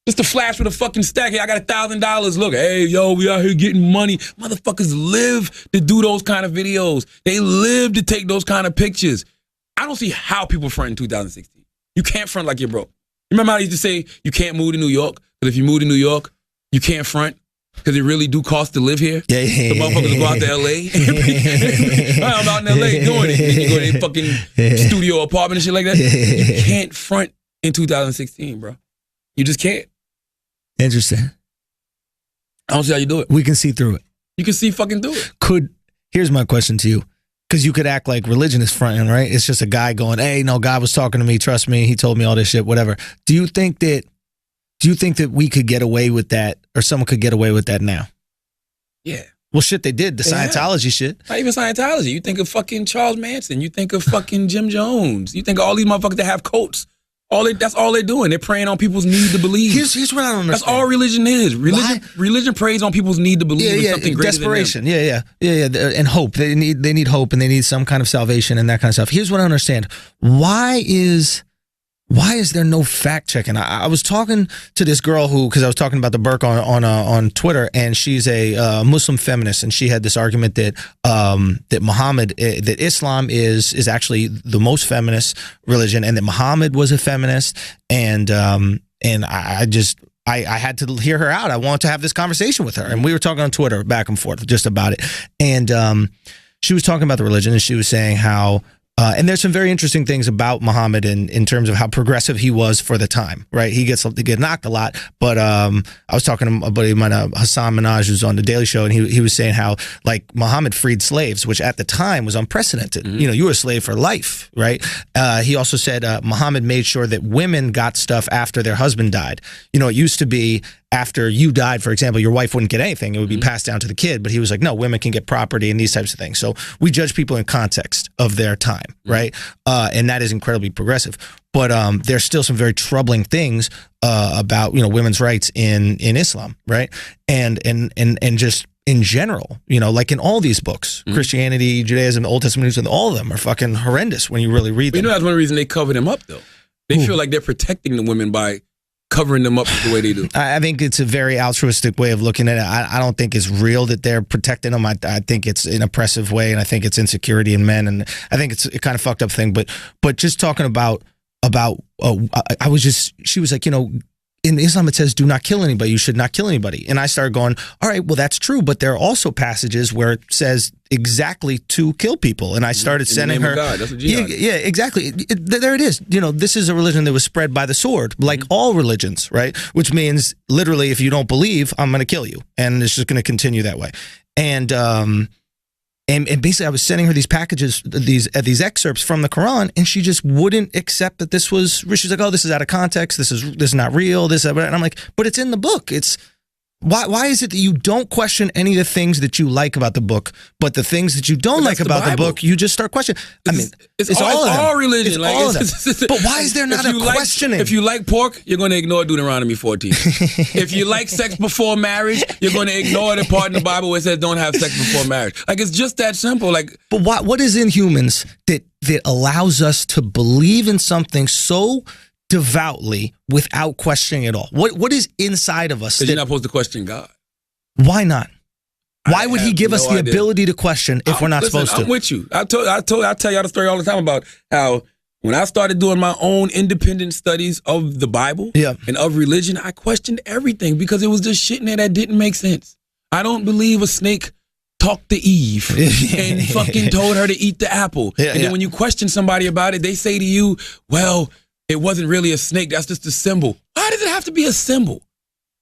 Speaker 1: Just to flash with a fucking stack. Hey, I got $1,000. Look, hey, yo, we out here getting money. Motherfuckers live to do those kind of videos. They live to take those kind of pictures. I don't see how people front in 2016. You can't front like you're broke. Remember how I used to say you can't move to New York? Because if you move to New York, you can't front. Because it really do cost to live here.
Speaker 2: Yeah.
Speaker 1: The motherfuckers go out to LA. I'm out in LA doing it. Then you go to their fucking studio apartment and shit like that. You can't front in 2016, bro. You just can't.
Speaker 2: Interesting.
Speaker 1: I don't see how you do it.
Speaker 2: We can see through it.
Speaker 1: You can see fucking through it.
Speaker 2: Here's my question to you. Because you could act like religion is fronting, right? It's just a guy going, hey, no, God was talking to me. Trust me. He told me all this shit, whatever. Do you think that we could get away with that, or someone could get away with that now?
Speaker 1: Yeah.
Speaker 2: Well, shit, they did. The Scientology shit.
Speaker 1: Not even Scientology. You think of fucking Charles Manson. You think of fucking Jim Jones. You think of all these motherfuckers that have cults. That's all they're doing. They're preying on people's need to believe.
Speaker 2: Here's what I don't understand.
Speaker 1: That's all religion is. Religion preys on people's need to believe in something greater
Speaker 2: desperation.
Speaker 1: than them.
Speaker 2: Yeah. And hope. They need hope, and they need some kind of salvation and that kind of stuff. Here's what I understand. Why is there no fact checking? I was talking to this girl because I was talking about the Burke on Twitter, and she's a Muslim feminist, and she had this argument that that Islam is actually the most feminist religion, and that Muhammad was a feminist, and I had to hear her out. I wanted to have this conversation with her, and we were talking on Twitter back and forth just about it, and she was talking about the religion, and she was saying how. And there's some very interesting things about Muhammad in terms of how progressive he was for the time, right? He gets knocked a lot, but I was talking to a buddy of mine, Hassan Minhaj, who's on the Daily Show, and he was saying how like Muhammad freed slaves, which at the time was unprecedented. You know, you were a slave for life, right? He also said Muhammad made sure that women got stuff after their husband died. You know, it used to be after you died, for example, your wife wouldn't get anything. It would be passed down to the kid. But he was like, no, women can get property and these types of things. So we judge people in context of their time, right? And that is incredibly progressive. But there's still some very troubling things about, you know, women's rights in Islam, right? And just in general, you know, like in all these books, Christianity, Judaism, the Old Testament, and all of them are fucking horrendous when you really read them.
Speaker 1: You know, that's one reason they cover them up, though. They feel like they're protecting the women by covering them up the way they do. I
Speaker 2: think it's a very altruistic way of looking at it. I don't think it's real that they're protecting them. I think it's an oppressive way, and I think it's insecurity in men, and I think it's a kind of fucked up thing. But just talking about she was like, you know, in Islam it says do not kill anybody. You should not kill anybody. And I started going, all right, well that's true, but there are also passages where it says exactly to kill people. And I started sending her.
Speaker 1: God. That's what jihad is.
Speaker 2: Yeah, exactly. There it is. You know, this is a religion that was spread by the sword, like all religions, right? Which means literally, if you don't believe, I'm going to kill you, and it's just going to continue that way. And basically, I was sending her these packages, these excerpts from the Quran, and she just wouldn't accept that this was. She's like, "Oh, this is out of context. This is not real." And I'm like, "But it's in the book. It's why is it that you don't question any of the things that you like about the book, but the things that you don't like about the book, you just start questioning?" I mean, it's all
Speaker 1: religion.
Speaker 2: It's
Speaker 1: like,
Speaker 2: all of them. But why is there not a questioning?
Speaker 1: If you like pork, you're going to ignore Deuteronomy 14. If you like sex before marriage, you're going to ignore the part in the Bible where it says don't have sex before marriage. Like, it's just that simple. Like,
Speaker 2: but what is in humans that allows us to believe in something so devoutly without questioning it all? What is inside of us?
Speaker 1: You're not supposed to question God.
Speaker 2: Why not? Why would he give us the ability to question if we're not supposed to?
Speaker 1: I'm with you. I tell y'all the story all the time about how when I started doing my own independent studies of the Bible and of religion, I questioned everything because it was just shit in there that didn't make sense. I don't believe a snake talked to Eve and fucking told her to eat the apple. And then when you question somebody about it, they say to you, well, it wasn't really a snake. That's just a symbol. Why does it have to be a symbol?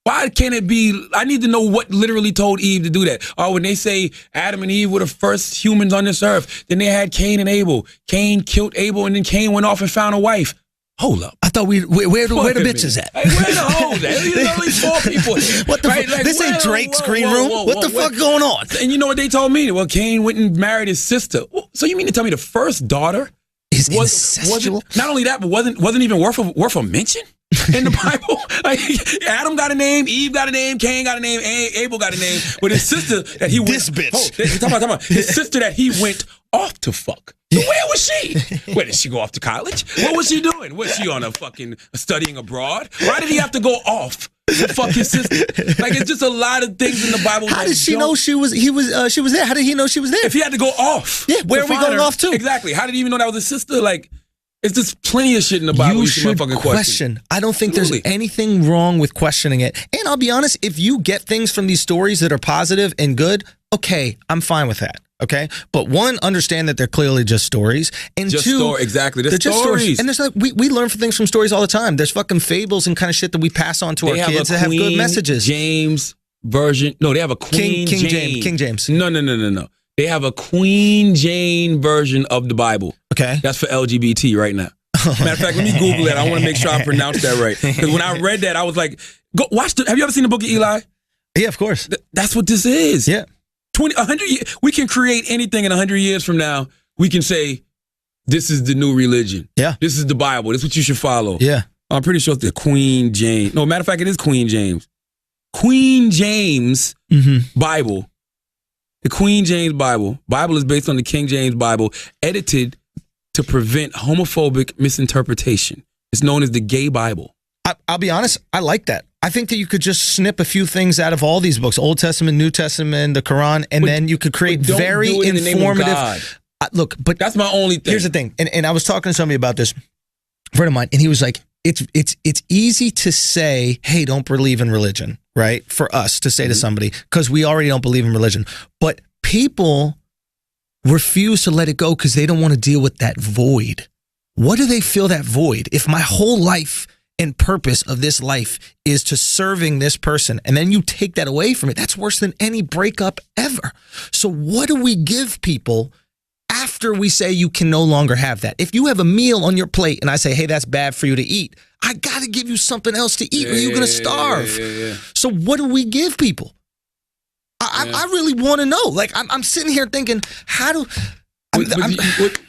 Speaker 1: Why can't it be? I need to know what literally told Eve to do that. Or when they say Adam and Eve were the first humans on this earth, then they had Cain and Abel. Cain killed Abel, and then Cain went off and found a wife. Hold up.
Speaker 2: I thought where the bitches at?
Speaker 1: Like, where the hoes at? There's only 4 people.
Speaker 2: What the fuck? Like, this ain't Drake's green room. What the fuck going on?
Speaker 1: And you know what they told me? Well, Cain went and married his sister. So you mean to tell me the first daughter
Speaker 2: wasn't
Speaker 1: not only that, but wasn't even worth a mention in the Bible? Like, Adam got a name, Eve got a name, Cain got a name, Abel got a name, but his sister that he went.
Speaker 2: This bitch.
Speaker 1: Talk about his sister that he went off to fuck. So where was she? Where did she go off to college? What was she doing? Was she on a fucking studying abroad? Why did he have to go off to fuck his sister? Like, it's just a lot of things in the Bible.
Speaker 2: How did she know she was there? How did he know she was there?
Speaker 1: If he had to go off.
Speaker 2: Yeah, where are we going off to?
Speaker 1: Exactly. How did he even know that was his sister? Like, It's just plenty of shit in the Bible
Speaker 2: You
Speaker 1: should
Speaker 2: should
Speaker 1: question.
Speaker 2: I don't think
Speaker 1: Absolutely.
Speaker 2: there's anything wrong with questioning it. And I'll be honest, if you get things from these stories that are positive and good, okay, I'm fine with that. Okay, but one, understand that they're clearly just stories, and
Speaker 1: Just
Speaker 2: two,
Speaker 1: exactly. They're
Speaker 2: just
Speaker 1: stories.
Speaker 2: And there's like we learn from things from stories all the time. There's fucking fables and kind of shit that we pass on to our kids that have good messages.
Speaker 1: James version. No, they have a Queen
Speaker 2: King
Speaker 1: Jane.
Speaker 2: James.
Speaker 1: No. They have a Queen Jane version of the Bible.
Speaker 2: Okay,
Speaker 1: That's for LGBT right now. Matter of fact, let me Google it. I want to make sure I pronounce that right. Because when I read that, I was like, "Go watch the." Have you ever seen the Book of Eli?
Speaker 2: yeah, of course.
Speaker 1: That's what this is.
Speaker 2: Yeah.
Speaker 1: 100 years. We can create anything in 100 years from now. We can say, "This is the new religion.
Speaker 2: Yeah.
Speaker 1: This is the Bible. This is what you should follow."
Speaker 2: Yeah.
Speaker 1: I'm pretty sure it's the Queen James. No, matter of fact, it is Queen James. Queen James Bible. The Queen James Bible. Bible is based on the King James Bible, edited to prevent homophobic misinterpretation. It's known as the Gay Bible.
Speaker 2: I'll be honest, I like that. I think that you could just snip a few things out of all these books, Old Testament, New Testament, the Quran, and then you could create
Speaker 1: Don't
Speaker 2: very
Speaker 1: do it in the name of
Speaker 2: informative.
Speaker 1: God.
Speaker 2: Look, but
Speaker 1: That's my only thing.
Speaker 2: here's the thing, and I was talking to somebody about this, a friend of mine, and he was like, it's easy to say, hey, don't believe in religion, right? For us to say to somebody, because we already don't believe in religion. But people refuse to let it go because they don't want to deal with that void. What do they feel that void? If my whole life and purpose of this life is to serving this person, and then you take that away from it, that's worse than any breakup ever. So what do we give people after we say you can no longer have that? If you have a meal on your plate and I say, hey, that's bad for you to eat, I got to give you something else to eat or you're going to starve.
Speaker 1: Yeah.
Speaker 2: So what do we give people? I really want to know. Like, I'm sitting here thinking, how do...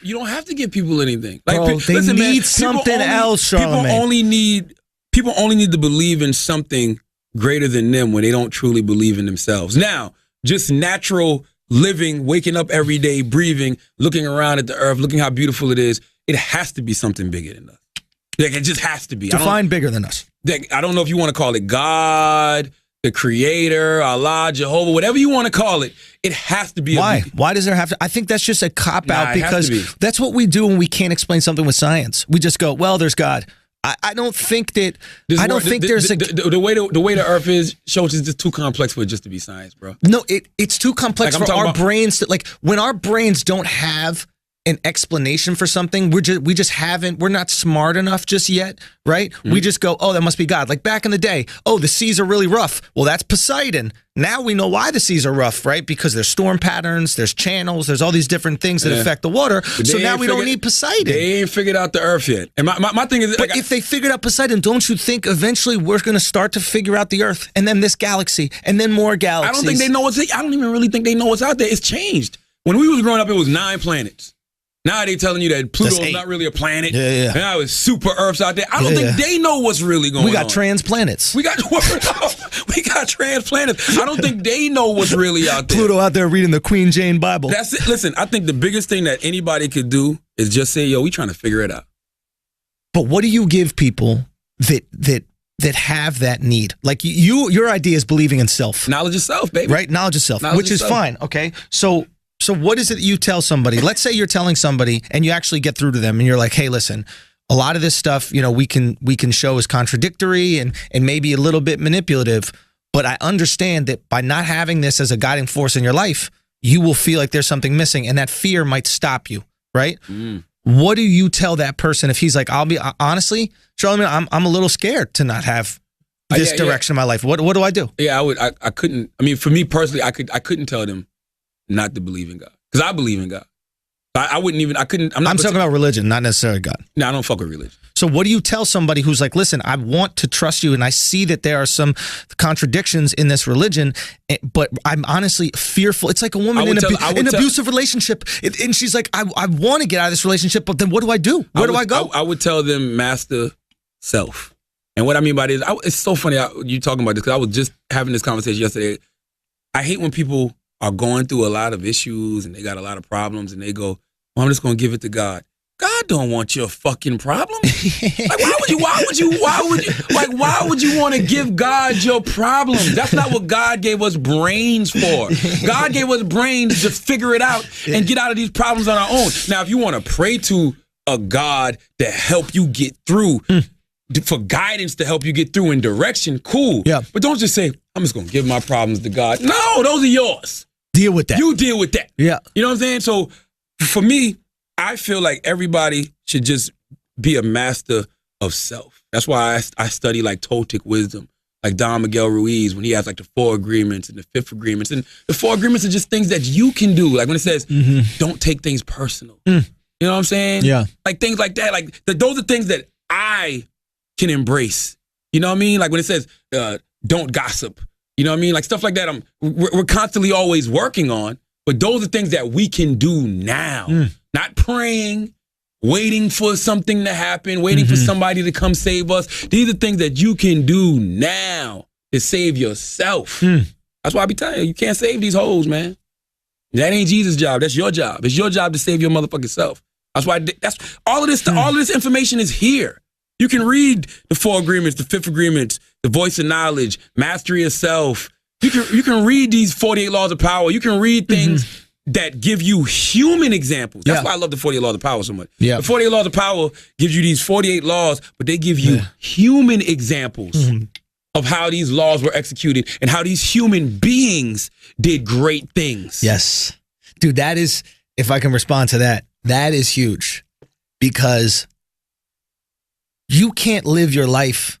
Speaker 1: You don't have to give people anything. Like,
Speaker 2: Bro, they
Speaker 1: listen, man,
Speaker 2: need something else, Charlamagne.
Speaker 1: People only need to believe in something greater than them when they don't truly believe in themselves. Now, just natural living, waking up every day, breathing, looking around at the earth, looking how beautiful it is, it has to be something bigger than us. Like, it just has to be.
Speaker 2: Define bigger than us.
Speaker 1: I don't know if you want to call it God, the Creator, Allah, Jehovah, whatever you want to call it. It has to be.
Speaker 2: Why? Why does there have to? I think that's just a cop-out
Speaker 1: it has to be.
Speaker 2: because that's what we do when we can't explain something with science. We just go, well, there's God. I don't think that. I don't think there's
Speaker 1: the way the earth is, shows is just too complex for it just to be science, bro.
Speaker 2: No, it's too complex
Speaker 1: Like,
Speaker 2: for our brains to, like, when our brains don't have an explanation for something, we're not smart enough just yet, right? We just go, oh, that must be God. Like back in the day, oh, the seas are really rough. Well, that's Poseidon. Now we know why the seas are rough, right? Because there's storm patterns, there's channels, there's all these different things that affect the water. So now we don't need Poseidon.
Speaker 1: They ain't figured out the earth yet. And my thing is,
Speaker 2: But if they figured out Poseidon, don't you think eventually we're going to start to figure out the Earth, and then this galaxy, and then more
Speaker 1: I
Speaker 2: galaxies?
Speaker 1: don't think they know I don't even really think they know what's out there. It's changed. When we was growing up, it was 9 planets. Now they telling you that Pluto's not really a planet.
Speaker 2: Yeah.
Speaker 1: Now it's super Earths out there. I don't think they know what's really going on.
Speaker 2: We got transplanets.
Speaker 1: We got transplanets. I don't think they know what's really out there.
Speaker 2: Pluto out there reading the Queen Jane Bible.
Speaker 1: That's it. Listen, I think the biggest thing that anybody could do is just say, yo, we trying to figure it out.
Speaker 2: But what do you give people that have that need? Like your idea is believing in self.
Speaker 1: Knowledge of self, baby.
Speaker 2: Right? Knowledge of self,
Speaker 1: Knowledge
Speaker 2: which
Speaker 1: of
Speaker 2: is
Speaker 1: self.
Speaker 2: fine. Okay. So what is it that you tell somebody? Let's say you're telling somebody and you actually get through to them and you're like, hey, listen, a lot of this stuff, we can show is contradictory and maybe a little bit manipulative, but I understand that by not having this as a guiding force in your life, you will feel like there's something missing and that fear might stop you, right? What do you tell that person if he's like, honestly, Charlamagne, I'm a little scared to not have this direction in my life. What do I do?
Speaker 1: Yeah, I couldn't. I mean, for me personally, I couldn't tell them not to believe in God, because I believe in God. I wouldn't even. I couldn't. I'm
Speaker 2: talking about religion, not necessarily God.
Speaker 1: No, I don't fuck with religion.
Speaker 2: So what do you tell somebody who's like, listen, I want to trust you, and I see that there are some contradictions in this religion, but I'm honestly fearful. It's like a woman in an abusive relationship, and she's like, I want to get out of this relationship, but then what do I do? Where do I go?
Speaker 1: I would tell them master self. And what I mean by this, it's so funny you talking about this, because I was just having this conversation yesterday. I hate when people are going through a lot of issues and they got a lot of problems and they go, well, I'm just going to give it to God. God don't want your fucking problem. Like, why would you want to give God your problems? That's not what God gave us brains for. God gave us brains to figure it out and get out of these problems on our own. Now, if you want to pray to a God to help you get through, for guidance to help you get through and direction, cool.
Speaker 2: Yeah.
Speaker 1: But don't just say, I'm just going to give my problems to God. No, those are yours.
Speaker 2: Deal with that.
Speaker 1: You deal with that.
Speaker 2: Yeah.
Speaker 1: You know what I'm saying? So for me, I feel like everybody should just be a master of self. That's why I study like Toltec wisdom, like Don Miguel Ruiz, when he has like the 4 agreements and the 5th agreements. And the 4 agreements are just things that you can do. Like when it says, don't take things personal. You know what I'm saying?
Speaker 2: Yeah.
Speaker 1: Like things like that. Like those are things that I can embrace. You know what I mean? Like when it says, don't gossip. You know what I mean? Like stuff like that we're constantly always working on. But those are things that we can do now. Not praying, waiting for something to happen, waiting for somebody to come save us. These are things that you can do now to save yourself. That's why I be telling you, you can't save these hoes, man. That ain't Jesus' job. That's your job. It's your job to save your motherfucking self. That's why all of this information is here. You can read the 4 agreements, the 5th agreements, the voice of knowledge, mastery of self. You can read these 48 laws of power. You can read things that give you human examples. That's why I love the 48 laws of power so much. Yeah. The 48 laws of power gives you these 48 laws, but they give you human examples of how these laws were executed and how these human beings did great things.
Speaker 2: Yes. Dude, that is, if I can respond to that, that is huge, because you can't live your life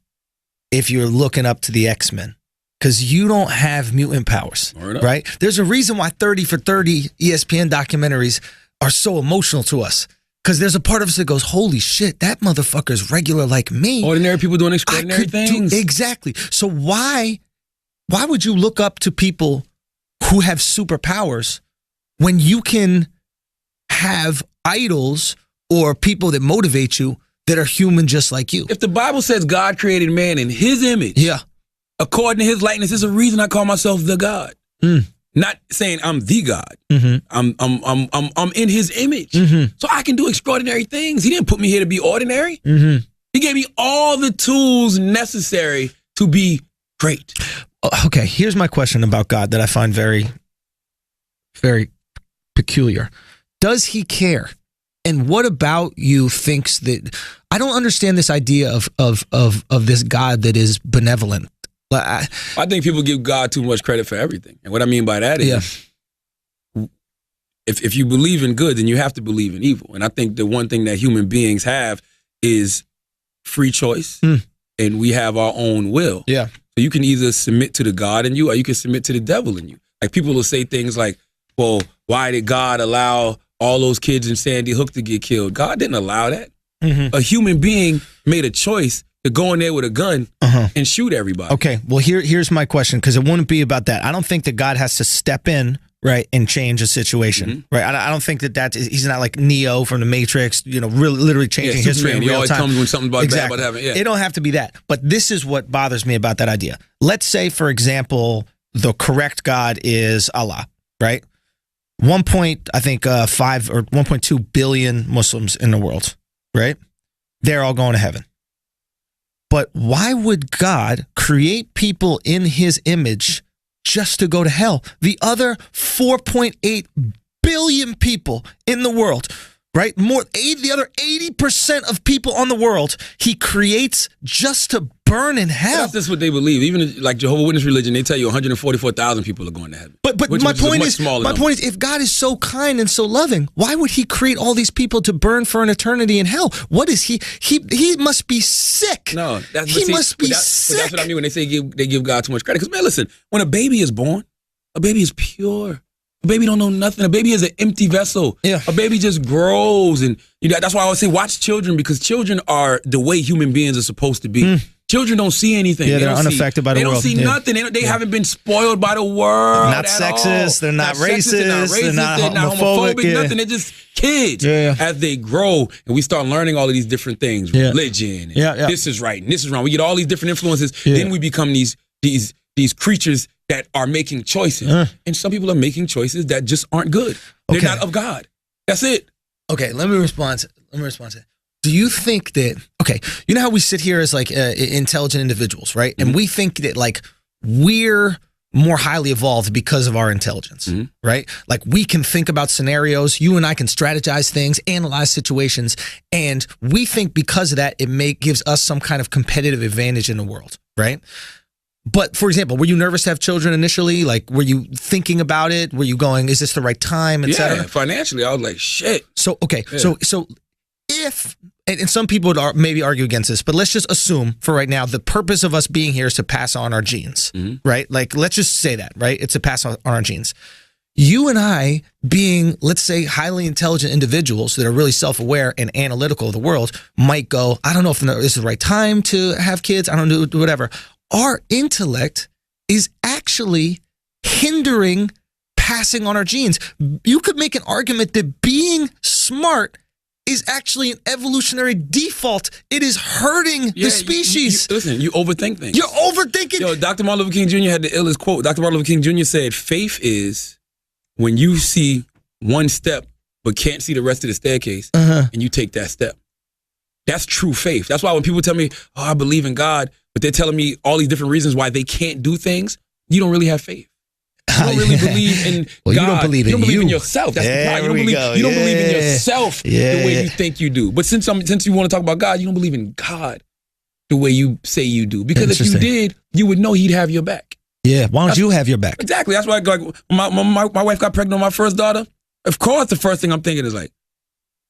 Speaker 2: if you're looking up to the X-Men, because you don't have mutant powers, right? There's a reason why 30 for 30 ESPN documentaries are so emotional to us, because there's a part of us that goes, holy shit, that motherfucker's regular like me.
Speaker 1: Ordinary people doing extraordinary things.
Speaker 2: Exactly. So why would you look up to people who have superpowers when you can have idols or people that motivate you that are human just like you?
Speaker 1: If the Bible says God created man in his image, according to his likeness, there's a reason I call myself the God. Not saying I'm the God. I'm in his image. So I can do extraordinary things. He didn't put me here to be ordinary. He gave me all the tools necessary to be great.
Speaker 2: Okay, here's my question about God that I find very, very peculiar. Does he care? And what about you thinks that, I don't understand this idea of this God that is benevolent.
Speaker 1: I think people give God too much credit for everything. And what I mean by that is, if you believe in good, then you have to believe in evil. And I think the one thing that human beings have is free choice, and we have our own will. So you can either submit to the God in you, or you can submit to the devil in you. Like people will say things like, well, why did God allow all those kids in Sandy Hook to get killed? God didn't allow that. A human being made a choice to go in there with a gun and shoot everybody.
Speaker 2: Okay, well, here's my question, because it wouldn't be about that. I don't think that God has to step in, right, and change a situation, right? I don't think he's not like Neo from the Matrix, you know, really literally changing history in real time.
Speaker 1: He always comes when something bad about to happen.
Speaker 2: It don't have to be that. But this is what bothers me about that idea. Let's say, for example, the correct God is Allah, right? 1.5 or 1.2 billion Muslims in the world, right? They're all going to heaven. But why would God create people in his image just to go to hell? The other 4.8 billion people in the world, right? The other 80% of people on the world, he creates just to burn in hell.
Speaker 1: That's just what they believe. Even like Jehovah's Witness religion, they tell you 144,000 people are going to heaven.
Speaker 2: But my point is, if God is so kind and so loving, why would he create all these people to burn for an eternity in hell? What is he must be sick.
Speaker 1: No,
Speaker 2: he must be sick.
Speaker 1: But that's what I mean when they say they give God too much credit. Because man, listen, when a baby is born, a baby is pure. A baby don't know nothing. A baby is an empty vessel. A baby just grows, and that's why I always say watch children, because children are the way human beings are supposed to be. Children don't see anything.
Speaker 2: They're unaffected by the world.
Speaker 1: They don't see nothing. They haven't been spoiled by the world.
Speaker 2: Not sexist. They're not racist. They're not homophobic.
Speaker 1: Nothing. They're just kids. As they grow, and we start learning all of these different things, religion. And this is right and this is wrong. We get all these different influences. Then we become these creatures that are making choices. And some people are making choices that just aren't good. They're not of God. That's it.
Speaker 2: Okay, let me respond to that. Do you think that, okay, you know how we sit here as like intelligent individuals, right? And we think that like we're more highly evolved because of our intelligence, right? Like we can think about scenarios. You and I can strategize things, analyze situations, and we think because of that, it gives us some kind of competitive advantage in the world, right? But for example, were you nervous to have children initially? Like, were you thinking about it? Were you going, is this the right time, et cetera?
Speaker 1: Yeah, financially, I was like, shit.
Speaker 2: So, okay. Yeah. So if, and some people would maybe argue against this, but let's just assume for right now, the purpose of us being here is to pass on our genes, right? Like, let's just say that, right? It's to pass on our genes. You and I being, let's say, highly intelligent individuals that are really self-aware and analytical of the world might go, I don't know if this is the right time to have kids. I don't know, whatever. Our intellect is actually hindering passing on our genes. You could make an argument that being smart is actually an evolutionary default. It is hurting the species.
Speaker 1: Listen, you overthink things.
Speaker 2: You're overthinking.
Speaker 1: Yo, Dr. Martin Luther King Jr. had the illest quote. Dr. Martin Luther King Jr. said, faith is when you see one step but can't see the rest of the staircase and you take that step. That's true faith. That's why when people tell me, oh, I believe in God, but they're telling me all these different reasons why they can't do things, you don't really have faith. You don't really believe in God.
Speaker 2: You don't believe
Speaker 1: in yourself. That's the problem. You don't believe in yourself the way you think you do. But since you want to talk about God, you don't believe in God the way you say you do. Because if you did, you would know He'd have your back.
Speaker 2: Yeah. Why don't you have your back?
Speaker 1: Exactly. That's why like, my wife got pregnant on my first daughter. Of course, the first thing I'm thinking is like,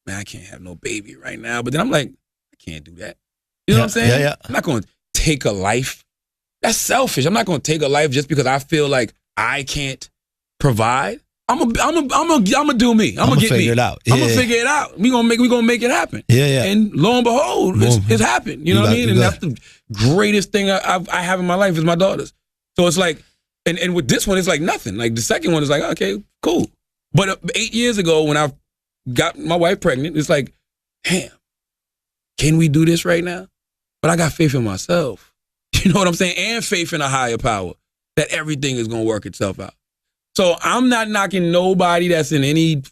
Speaker 1: man, I can't have no baby right now. But then I'm like, I can't do that. You know what I'm saying?
Speaker 2: Yeah.
Speaker 1: I'm not going to take a life. That's selfish. I'm not going to take a life just because I feel like I can't provide. I'm gonna do me. I'm gonna
Speaker 2: figure it out.
Speaker 1: I'm gonna figure it out. We gonna make it happen.
Speaker 2: Yeah.
Speaker 1: And lo and behold, it's happened. You know what I mean? And that's the greatest thing I have in my life is my daughters. So it's like, and with this one, it's like nothing. Like the second one is like, okay, cool. But 8 years ago, when I got my wife pregnant, it's like, damn, can we do this right now? But I got faith in myself. You know what I'm saying? And faith in a higher power that everything is going to work itself out. So I'm not knocking nobody that's in any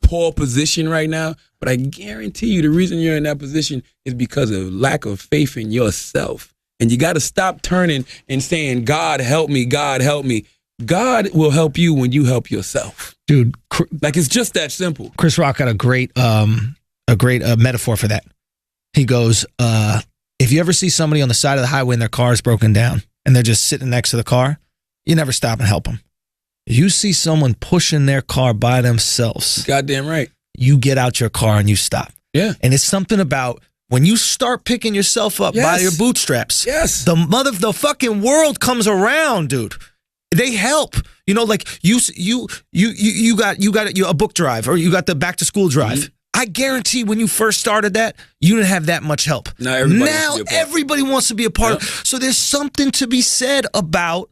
Speaker 1: poor position right now, but I guarantee you the reason you're in that position is because of lack of faith in yourself. And you got to stop turning and saying, God help me, God help me. God will help you when you help yourself.
Speaker 2: Dude,
Speaker 1: like it's just that simple.
Speaker 2: Chris Rock got a great metaphor for that. He goes, if you ever see somebody on the side of the highway and their car is broken down and they're just sitting next to the car, you never stop and help them. You see someone pushing their car by themselves.
Speaker 1: Goddamn right.
Speaker 2: You get out your car and you stop.
Speaker 1: Yeah.
Speaker 2: And it's something about when you start picking yourself up by your bootstraps, the fucking world comes around, dude. They help. You know, like you got a book drive or you got the back to school drive. Mm-hmm. I guarantee when you first started that, you didn't have that much help.
Speaker 1: Now
Speaker 2: everybody wants to be a part of it. So there's something to be said about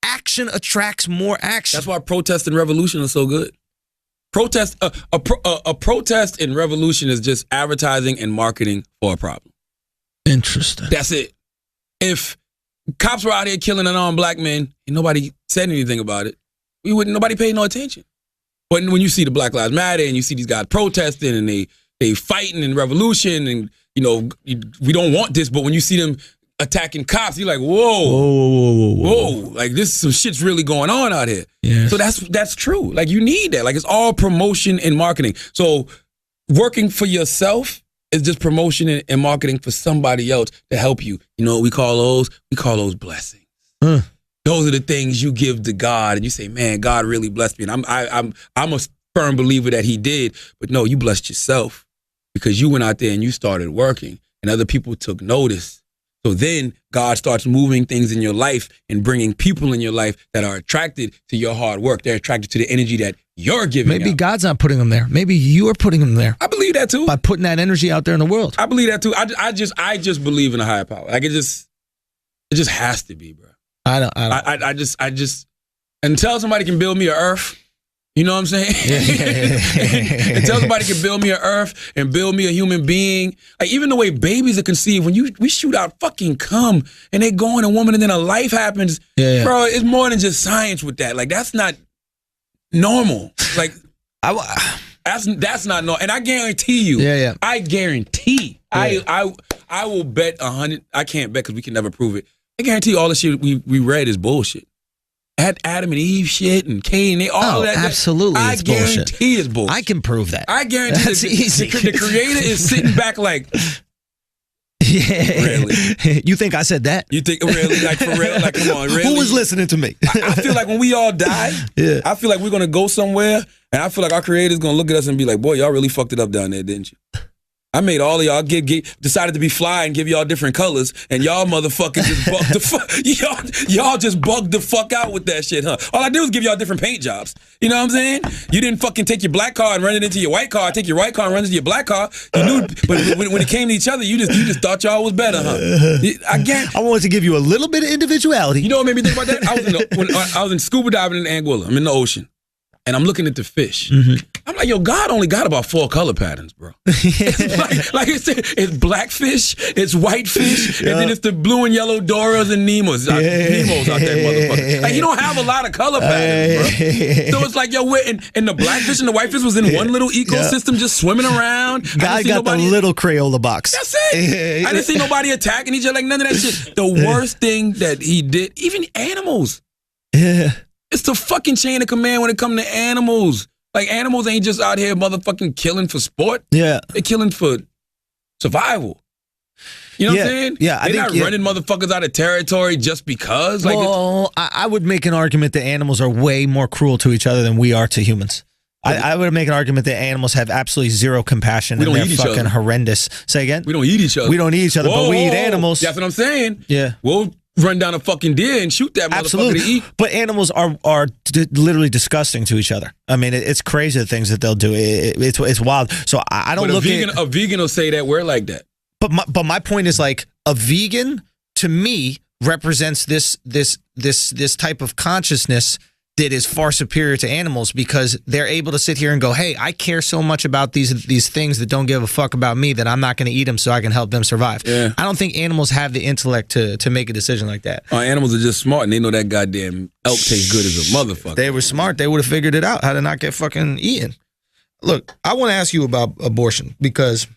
Speaker 2: action attracts more action.
Speaker 1: That's why protest and revolution are so good. A protest and revolution is just advertising and marketing for a problem.
Speaker 2: Interesting.
Speaker 1: That's it. If cops were out here killing unarmed black men and nobody said anything about it, nobody paid no attention. But when you see the Black Lives Matter and you see these guys protesting and they fighting in revolution and, you know, we don't want this, but when you see them attacking cops, you're like, whoa. Like this, some shit's really going on out here.
Speaker 2: Yeah.
Speaker 1: So that's true. Like you need that. Like it's all promotion and marketing. So working for yourself is just promotion and marketing for somebody else to help you. You know what we call those? We call those blessings. Those are the things you give to God and you say, man, God really blessed me. And I'm a firm believer that He did. But no, you blessed yourself because you went out there and you started working and other people took notice. So then God starts moving things in your life and bringing people in your life that are attracted to your hard work. They're attracted to the energy that you're giving
Speaker 2: Maybe
Speaker 1: out.
Speaker 2: God's not putting them there. Maybe you're putting them there.
Speaker 1: I believe that too.
Speaker 2: By putting that energy out there in the world.
Speaker 1: I believe that too. I just believe in a higher power. Like it just has to be, bro. I just until somebody can build me an earth, you know what I'm saying?
Speaker 2: Yeah.
Speaker 1: Until somebody can build me an earth and build me a human being. Like even the way babies are conceived, when we shoot out fucking cum and they go in a woman and then a life happens, bro, it's more than just science with that. Like that's not normal. Like that's not normal. And I guarantee you, I guarantee, I will bet 100, I can't bet because we can never prove it. I guarantee you all the shit we read is bullshit. That Adam and Eve shit and Cain, they all that.
Speaker 2: Absolutely,
Speaker 1: I
Speaker 2: it's
Speaker 1: guarantee
Speaker 2: bullshit.
Speaker 1: it's bullshit.
Speaker 2: I can prove that.
Speaker 1: I guarantee
Speaker 2: That's easy.
Speaker 1: The creator is sitting back like,
Speaker 2: yeah.
Speaker 1: Really?
Speaker 2: You think I said that?
Speaker 1: you think really? Like for real? Like come on, really?
Speaker 2: Who was listening to me?
Speaker 1: I feel like when we all die,
Speaker 2: Yeah.
Speaker 1: I feel like we're gonna go somewhere, and I feel like our creator's gonna look at us and be like, "Boy, y'all really fucked it up down there, didn't you?" I made all of y'all decided to be fly and give y'all different colors, and y'all motherfuckers just bugged the fuck. Y'all just bugged the fuck out with that shit, huh? All I did was give y'all different paint jobs. You know what I'm saying? You didn't fucking take your black car and run it into your white car. Take your white car and run it into your black car. You knew, but when it came to each other, you just thought y'all was better, huh?
Speaker 2: I wanted to give you a little bit of individuality.
Speaker 1: You know what made me think about that? I was in scuba diving in Anguilla. I'm in the ocean, and I'm looking at the fish.
Speaker 2: Mm-hmm.
Speaker 1: I'm like, yo, God only got about 4 color patterns, bro. It's like it's black fish, it's white fish, and then it's the blue and yellow Doras and Nemos. Nemos out there, motherfucker. Like, you don't have a lot of color patterns, bro. So it's like, yo, and the black fish and the white fish was in one little ecosystem just swimming around.
Speaker 2: God got the little Crayola box.
Speaker 1: That's it. I didn't see nobody attacking each other, like none of that shit. The worst thing that he did, even animals.
Speaker 2: Yeah.
Speaker 1: It's the fucking chain of command when it comes to animals. Like, animals ain't just out here motherfucking killing for sport.
Speaker 2: Yeah.
Speaker 1: They're killing for survival. You know what I'm saying?
Speaker 2: Yeah,
Speaker 1: They're not running motherfuckers out of territory just because. Like,
Speaker 2: well, I would make an argument that animals are way more cruel to each other than we are to humans. I would make an argument that animals have absolutely zero compassion and they're fucking horrendous. Say again?
Speaker 1: We don't eat each other.
Speaker 2: We don't eat each other, but we eat animals.
Speaker 1: That's what I'm saying.
Speaker 2: Yeah.
Speaker 1: We'll run down a fucking deer and shoot that motherfucker to eat.
Speaker 2: But animals are literally disgusting to each other. I mean, it's crazy the things that they'll do. It's wild. So I don't look at
Speaker 1: a vegan will say that we're like that.
Speaker 2: But my point is, like, a vegan to me represents this type of consciousness that is far superior to animals because they're able to sit here and go, hey, I care so much about these things that don't give a fuck about me that I'm not going to eat them so I can help them survive.
Speaker 1: Yeah.
Speaker 2: I don't think animals have the intellect to make a decision like that.
Speaker 1: Animals are just smart and they know that goddamn elk tastes good as a motherfucker.
Speaker 2: They were smart. They would have figured it out how to not get fucking eaten. Look, I want to ask you about abortion because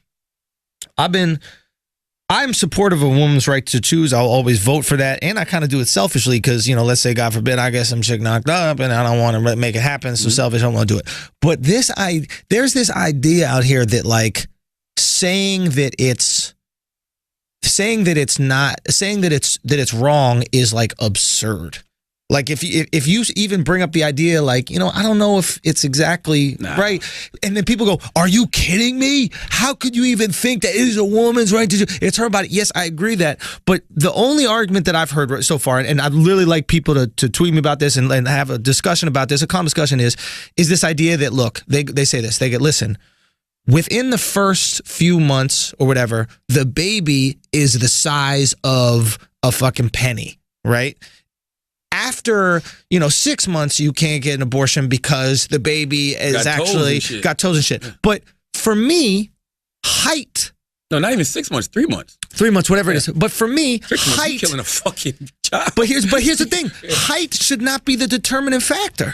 Speaker 2: I'm supportive of a woman's right to choose. I'll always vote for that. And I kind of do it selfishly because, let's say, God forbid, I get some chick knocked up and I don't want to make it happen. So selfish, I don't want to do it. But there's this idea out here that, like, saying that it's wrong is, like, absurd. Like, if you even bring up the idea, like, I don't know if it's exactly right. And then people go, are you kidding me? How could you even think that it is a woman's right to do? It's her body. Yes, I agree that. But the only argument that I've heard so far, and I'd really like people to tweet me about this and have a discussion about this, a calm discussion is this idea that, look, they say this, listen, within the first few months or whatever, the baby is the size of a fucking penny, right? After 6 months, you can't get an abortion because the baby is got toes and shit. But for me, height.
Speaker 1: No, not even 6 months. 3 months.
Speaker 2: 3 months, whatever it is. But for me,
Speaker 1: 6 months,
Speaker 2: height.
Speaker 1: You're killing a fucking child.
Speaker 2: But here's the thing: height should not be the determining factor.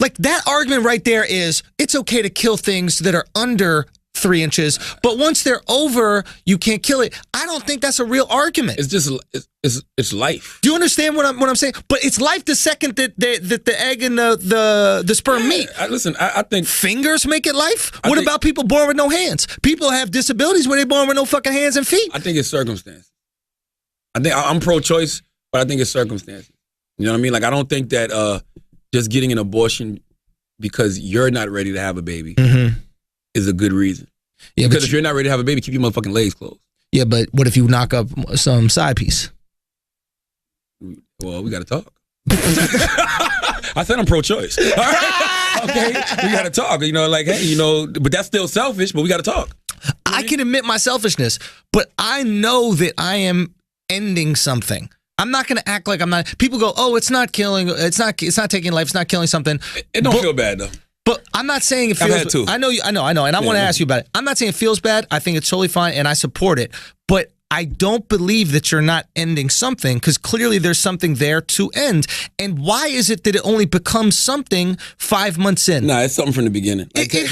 Speaker 2: Like, that argument right there is it's okay to kill things that are under 3 inches, but once they're over, you can't kill it. I don't think that's a real argument.
Speaker 1: It's just it's life.
Speaker 2: Do you understand what I'm saying? But it's life the second that the egg and the sperm meet.
Speaker 1: I think
Speaker 2: fingers make it life. What about people born with no hands? People have disabilities where they're born with no fucking hands and feet.
Speaker 1: I think it's circumstances. I think I'm pro-choice, but I think it's circumstances. You know what I mean? Like, I don't think that just getting an abortion because you're not ready to have a baby is a good reason. Yeah, because if you're not ready to have a baby, keep your motherfucking legs closed.
Speaker 2: Yeah, but what if you knock up some side piece?
Speaker 1: Well, we got to talk. I said I'm pro-choice. All right? Okay, we got to talk. Like, hey, but that's still selfish, but we got to talk.
Speaker 2: I can admit my selfishness, but I know that I am ending something. I'm not going to act like I'm not. People go, oh, it's not killing. It's not taking life. It's not killing something.
Speaker 1: It don't feel bad, though.
Speaker 2: But I'm not saying it feels.
Speaker 1: I've had two.
Speaker 2: I know, and I want to ask you about it. I'm not saying it feels bad. I think it's totally fine, and I support it. But I don't believe that you're not ending something because clearly there's something there to end. And why is it that it only becomes something 5 months in?
Speaker 1: Nah, it's something from the beginning.
Speaker 2: It is.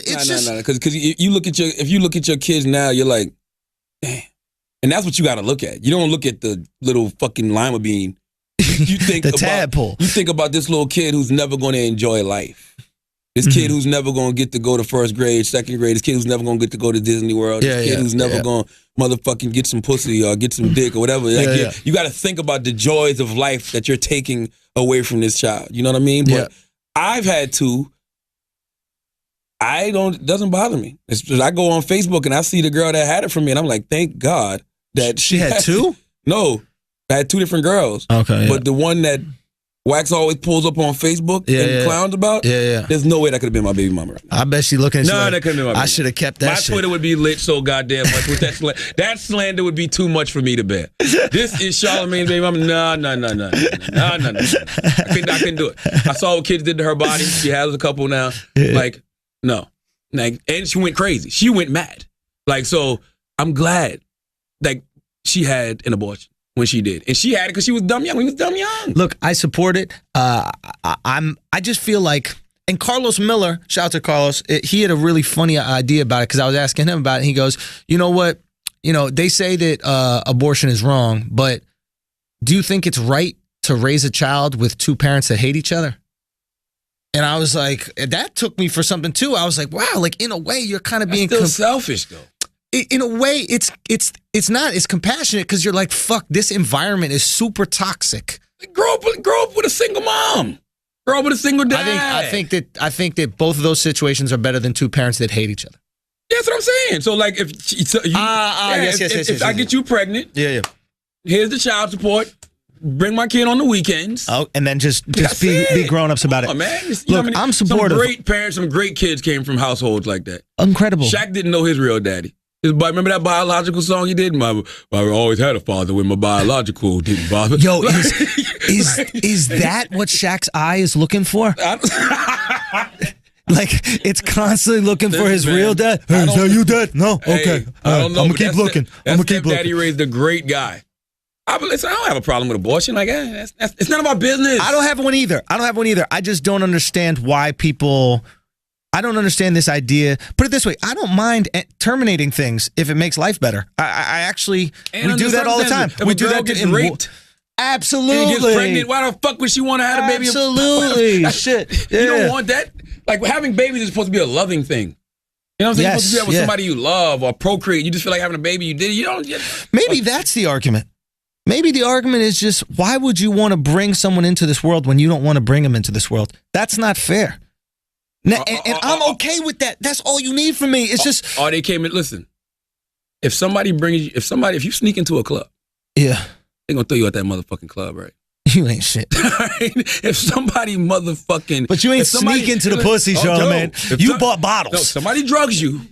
Speaker 2: It's just
Speaker 1: because if you look at your kids now, you're like, damn, And that's what you got to look at. You don't look at the little fucking lima bean. You think
Speaker 2: The tadpole.
Speaker 1: You think about this little kid who's never going to enjoy life. This kid who's never going to get to go to first grade, second grade. This kid who's never going to get to go to Disney World. This kid who's never going to motherfucking get some pussy or get some dick or whatever. You got to think about the joys of life that you're taking away from this child. You know what I mean? But I've had two. It doesn't bother me. It's just, I go on Facebook and I see the girl that had it from me and I'm like, thank God that
Speaker 2: she had two?
Speaker 1: No, I had two different girls.
Speaker 2: Okay,
Speaker 1: but the one that Wax always pulls up on Facebook and clowns about, there's no way that could have been my baby mama right now.
Speaker 2: I bet she looking at you like,
Speaker 1: that couldn't have been my baby.
Speaker 2: I should have kept that
Speaker 1: My
Speaker 2: shit.
Speaker 1: Twitter would be lit so goddamn much with that slander. That slander would be too much for me to bear. This is Charlamagne's baby mama. No. I couldn't do it. I saw what kids did to her body. She has a couple now. Like, no. Like, and she went crazy. She went mad. Like, so I'm glad like she had an abortion when she did. And she had it because she was dumb young. We was dumb young.
Speaker 2: Look, I support it. I just feel like, and Carlos Miller, shout out to Carlos, he had a really funny idea about it because I was asking him about it. And he goes, you know what? You know, they say that abortion is wrong, but do you think it's right to raise a child with two parents that hate each other? And I was like, that took me for something too. I was like, wow, like in a way, you're kind of being
Speaker 1: still selfish though.
Speaker 2: In a way, it's not. It's compassionate because you're like, fuck, this environment is super toxic.
Speaker 1: Grow up with a single mom. Grow up with a single dad.
Speaker 2: I think that both of those situations are better than two parents that hate each other.
Speaker 1: That's what I'm saying. So like, if I get you pregnant, here's the child support. Bring my kid on the weekends.
Speaker 2: Oh, and then just be grown-ups about it.
Speaker 1: Man.
Speaker 2: Look, I'm supportive.
Speaker 1: Some great parents, some great kids came from households like that.
Speaker 2: Incredible.
Speaker 1: Shaq didn't know his real daddy. Remember that biological song he did? I always had a father when my biological didn't bother.
Speaker 2: Yo, is that what Shaq's eye is looking for? Like, it's constantly looking for his real dad. Hey, is that you, dad? No? Okay.
Speaker 1: I don't know.
Speaker 2: I'm going to keep looking. I'm going to keep looking.
Speaker 1: Daddy raised a great guy. I don't have a problem with abortion. Like, it's none of our business.
Speaker 2: I don't have one either. I just don't understand why people... I don't understand this idea. Put it this way. I don't mind terminating things if it makes life better. I actually... we do that all the time.
Speaker 1: We do that
Speaker 2: in
Speaker 1: raped.
Speaker 2: Absolutely.
Speaker 1: And gets pregnant. Why the fuck would she want to have a baby?
Speaker 2: Absolutely. Shit. Yeah.
Speaker 1: You don't want that? Like, having babies is supposed to be a loving thing. You know what I'm saying? You're supposed to be with somebody you love or procreate. You just feel like having a baby. You don't.
Speaker 2: Maybe that's the argument. Maybe the argument is just, why would you want to bring someone into this world when you don't want to bring them into this world? That's not fair. Now, and I'm okay with that. That's all you need from me. It's just...
Speaker 1: they came in, listen, if you sneak into a club, they're going to throw you at that motherfucking club, right?
Speaker 2: You ain't shit.
Speaker 1: If somebody motherfucking...
Speaker 2: But you ain't sneak into the pussy, Charlamagne. You bought bottles.
Speaker 1: No, somebody drugs you.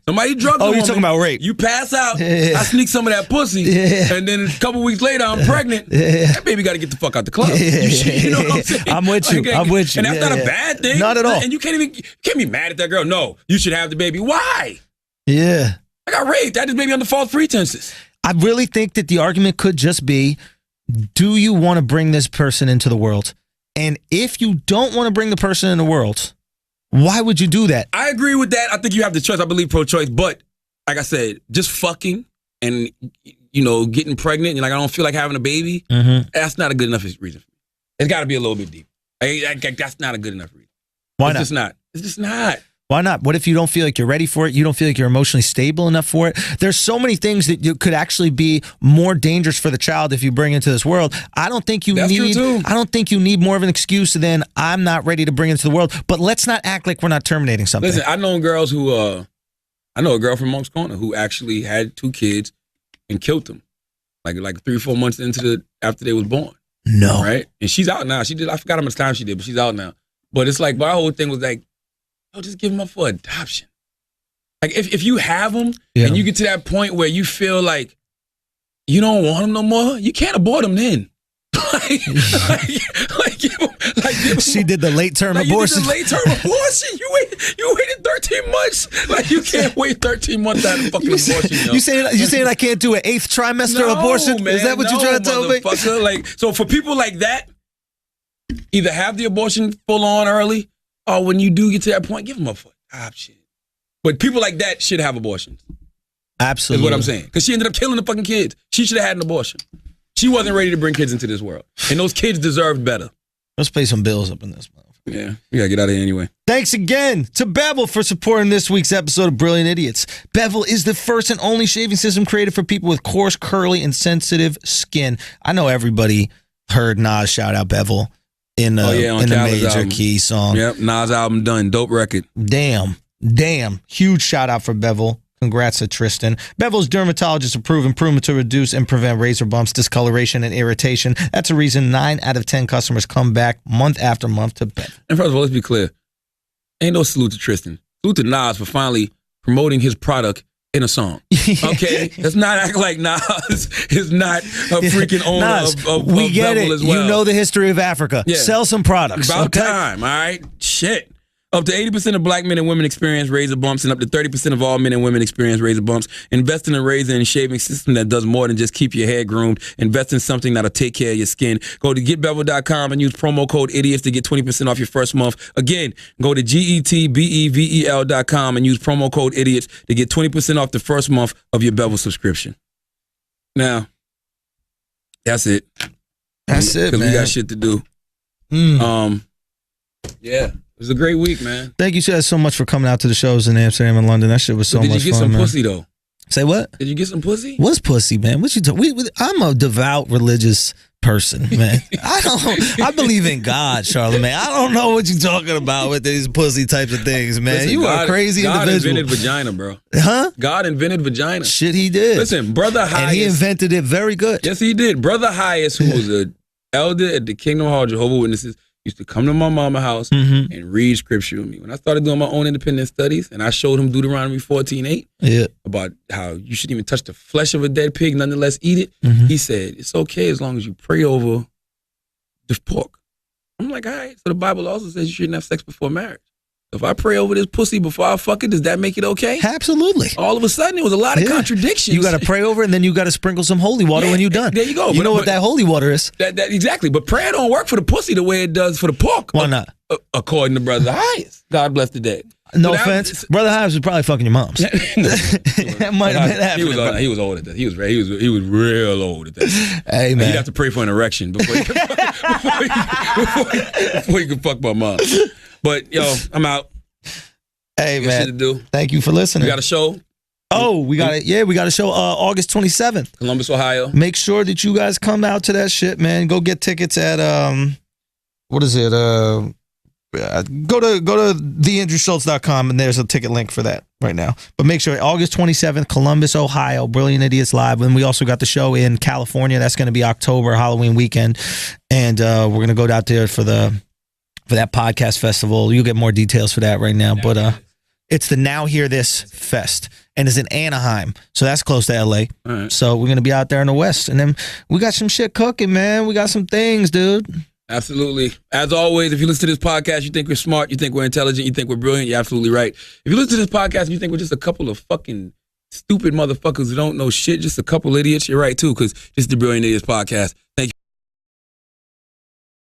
Speaker 1: Somebody drugs you.
Speaker 2: Oh, you're talking about rape.
Speaker 1: You pass out. I sneak some of that pussy. And then a couple weeks later, I'm pregnant. That baby got to get the fuck out the club. You know what I'm saying?
Speaker 2: I'm with you. I'm with you.
Speaker 1: And that's not a bad thing.
Speaker 2: Not at all.
Speaker 1: And you can't be mad at that girl. No, you should have the baby. Why?
Speaker 2: Yeah.
Speaker 1: I got raped. I had this baby under false pretenses.
Speaker 2: I really think that the argument could just be, do you want to bring this person into the world? And if you don't want to bring the person in the world, why would you do that?
Speaker 1: I agree with that. I think you have the choice. I believe pro-choice. But like I said, just fucking and, getting pregnant and like I don't feel like having a baby, that's not a good enough reason for me. It's got to be a little bit deep. That's not a good enough reason.
Speaker 2: Why not?
Speaker 1: It's just not.
Speaker 2: Why not? What if you don't feel like you're ready for it? You don't feel like you're emotionally stable enough for it? There's so many things that you could actually be more dangerous for the child if you bring into this world. I don't think you need more of an excuse than I'm not ready to bring into the world. But let's not act like we're not terminating something.
Speaker 1: Listen, I know girls who I know a girl from Moncks Corner who actually had 2 kids and killed them. Like 3 or 4 months after they was born.
Speaker 2: No.
Speaker 1: Right? And she's out now. I forgot how much time she did, but she's out now. But it's like my whole thing was like, just give them up for adoption. Like if you have them and you get to that point where you feel like you don't want them no more, you can't abort them then.
Speaker 2: She did the late term abortion.
Speaker 1: You did the late term abortion. You waited 13 months. Like you can't wait 13 months to have a fucking abortion.
Speaker 2: You saying I can't do an 8th trimester abortion?
Speaker 1: Man,
Speaker 2: is that what you're trying to tell me?
Speaker 1: Like, so for people like that, either have the abortion full on early, or when you do get to that point, give them up for adoption. But people like that should have abortions.
Speaker 2: Absolutely.
Speaker 1: Is what I'm saying. Because she ended up killing the fucking kids. She should have had an abortion. She wasn't ready to bring kids into this world. And those kids deserved better.
Speaker 2: Let's pay some bills up in this month.
Speaker 1: Yeah, we gotta get out of here anyway.
Speaker 2: Thanks again to Bevel for supporting this week's episode of Brilliant Idiots. Bevel is the first and only shaving system created for people with coarse, curly, and sensitive skin. I know everybody heard Nas shout out Bevel in the Major
Speaker 1: album.
Speaker 2: Key song.
Speaker 1: Yep, Nas album done. Dope record.
Speaker 2: Damn. Huge shout out for Bevel. Congrats to Tristan. Bevel's dermatologist approved improvement to reduce and prevent razor bumps, discoloration, and irritation. That's a reason 9 out of 10 customers come back month after month to Bevel.
Speaker 1: And first of all, let's be clear. Ain't no salute to Tristan. Salute to Nas for finally promoting his product in a song. Okay? Let's not act like Nas is not a freaking owner
Speaker 2: Nas,
Speaker 1: of
Speaker 2: we get
Speaker 1: Bevel
Speaker 2: it.
Speaker 1: as well.
Speaker 2: You know the history of Africa.
Speaker 1: Yeah.
Speaker 2: Sell some products.
Speaker 1: About
Speaker 2: okay?
Speaker 1: time, all right? Shit. Up to 80% of black men and women experience razor bumps, and up to 30% of all men and women experience razor bumps. Invest in a razor and shaving system that does more than just keep your hair groomed. Invest in something that'll take care of your skin. Go to getbevel.com and use promo code IDIOTS to get 20% off your first month. Again, go to getbevel.com and use promo code IDIOTS to get 20% off the first month of your Bevel subscription. Now, that's it.
Speaker 2: That's it, man.
Speaker 1: Because we got shit to do. Yeah. It was a great week, man.
Speaker 2: Thank you guys so much for coming out to the shows in Amsterdam and London. That shit was so much fun, man.
Speaker 1: Did you get some pussy, though?
Speaker 2: Say what?
Speaker 1: Did you get some pussy?
Speaker 2: What's pussy, man? What you I'm a devout religious person, man. I believe in God, Charlamagne. I don't know what you're talking about with these pussy types of things, man.
Speaker 1: Listen,
Speaker 2: you are a crazy individual.
Speaker 1: God invented vagina, bro.
Speaker 2: Huh?
Speaker 1: God invented vagina.
Speaker 2: Shit, he did.
Speaker 1: Listen, Brother Highest.
Speaker 2: And he invented it very good.
Speaker 1: Yes, he did. Brother Highest, who was an elder at the Kingdom Hall Jehovah's Witnesses, used to come to my mama's house and read scripture with me. When I started doing my own independent studies, and I showed him Deuteronomy 14:8 about how you shouldn't even touch the flesh of a dead pig, nonetheless eat it, he said, it's okay as long as you pray over the pork. I'm like, all right. So the Bible also says you shouldn't have sex before marriage. If I pray over this pussy before I fuck it, does that make it okay?
Speaker 2: Absolutely.
Speaker 1: All of a sudden, it was a lot of contradictions.
Speaker 2: You got to pray over it, and then you got to sprinkle some holy water when you're done.
Speaker 1: There you go.
Speaker 2: You know what that holy water is?
Speaker 1: That exactly. But prayer don't work for the pussy the way it does for the pork.
Speaker 2: Why not?
Speaker 1: According to Brother Highest. God bless the day.
Speaker 2: No offense. Brother Hives was probably fucking your mom's. That might have been happening.
Speaker 1: He was old at that. He was real old at that.
Speaker 2: Hey, man.
Speaker 1: He'd have to pray for an erection before he could fuck my mom. But, yo, I'm out.
Speaker 2: Hey, man.
Speaker 1: Shit to do.
Speaker 2: Thank you for listening.
Speaker 1: We got a show.
Speaker 2: Oh, we got it. Yeah, we got a show August 27th.
Speaker 1: Columbus, Ohio.
Speaker 2: Make sure that you guys come out to that shit, man. Go get tickets at what is it? Go to theandrewschultz.com and there's a ticket link for that right now. But make sure August 27th, Columbus, Ohio, Brilliant Idiots Live. And we also got the show in California. That's going to be October, Halloween weekend. And we're going to go out there for that podcast festival. You'll get more details for that right now. But it's the Now Hear This Fest, and it's in Anaheim, so that's close to LA.
Speaker 1: Right.
Speaker 2: So we're gonna be out there in the West, and then we got some shit cooking, man. We got some things, dude.
Speaker 1: Absolutely. As always, if you listen to this podcast, you think we're smart, you think we're intelligent, you think we're brilliant, you're absolutely right. If you listen to this podcast and you think we're just a couple of fucking stupid motherfuckers who don't know shit, just a couple idiots, you're right too, because this is the Brilliant Idiots Podcast. Thank you.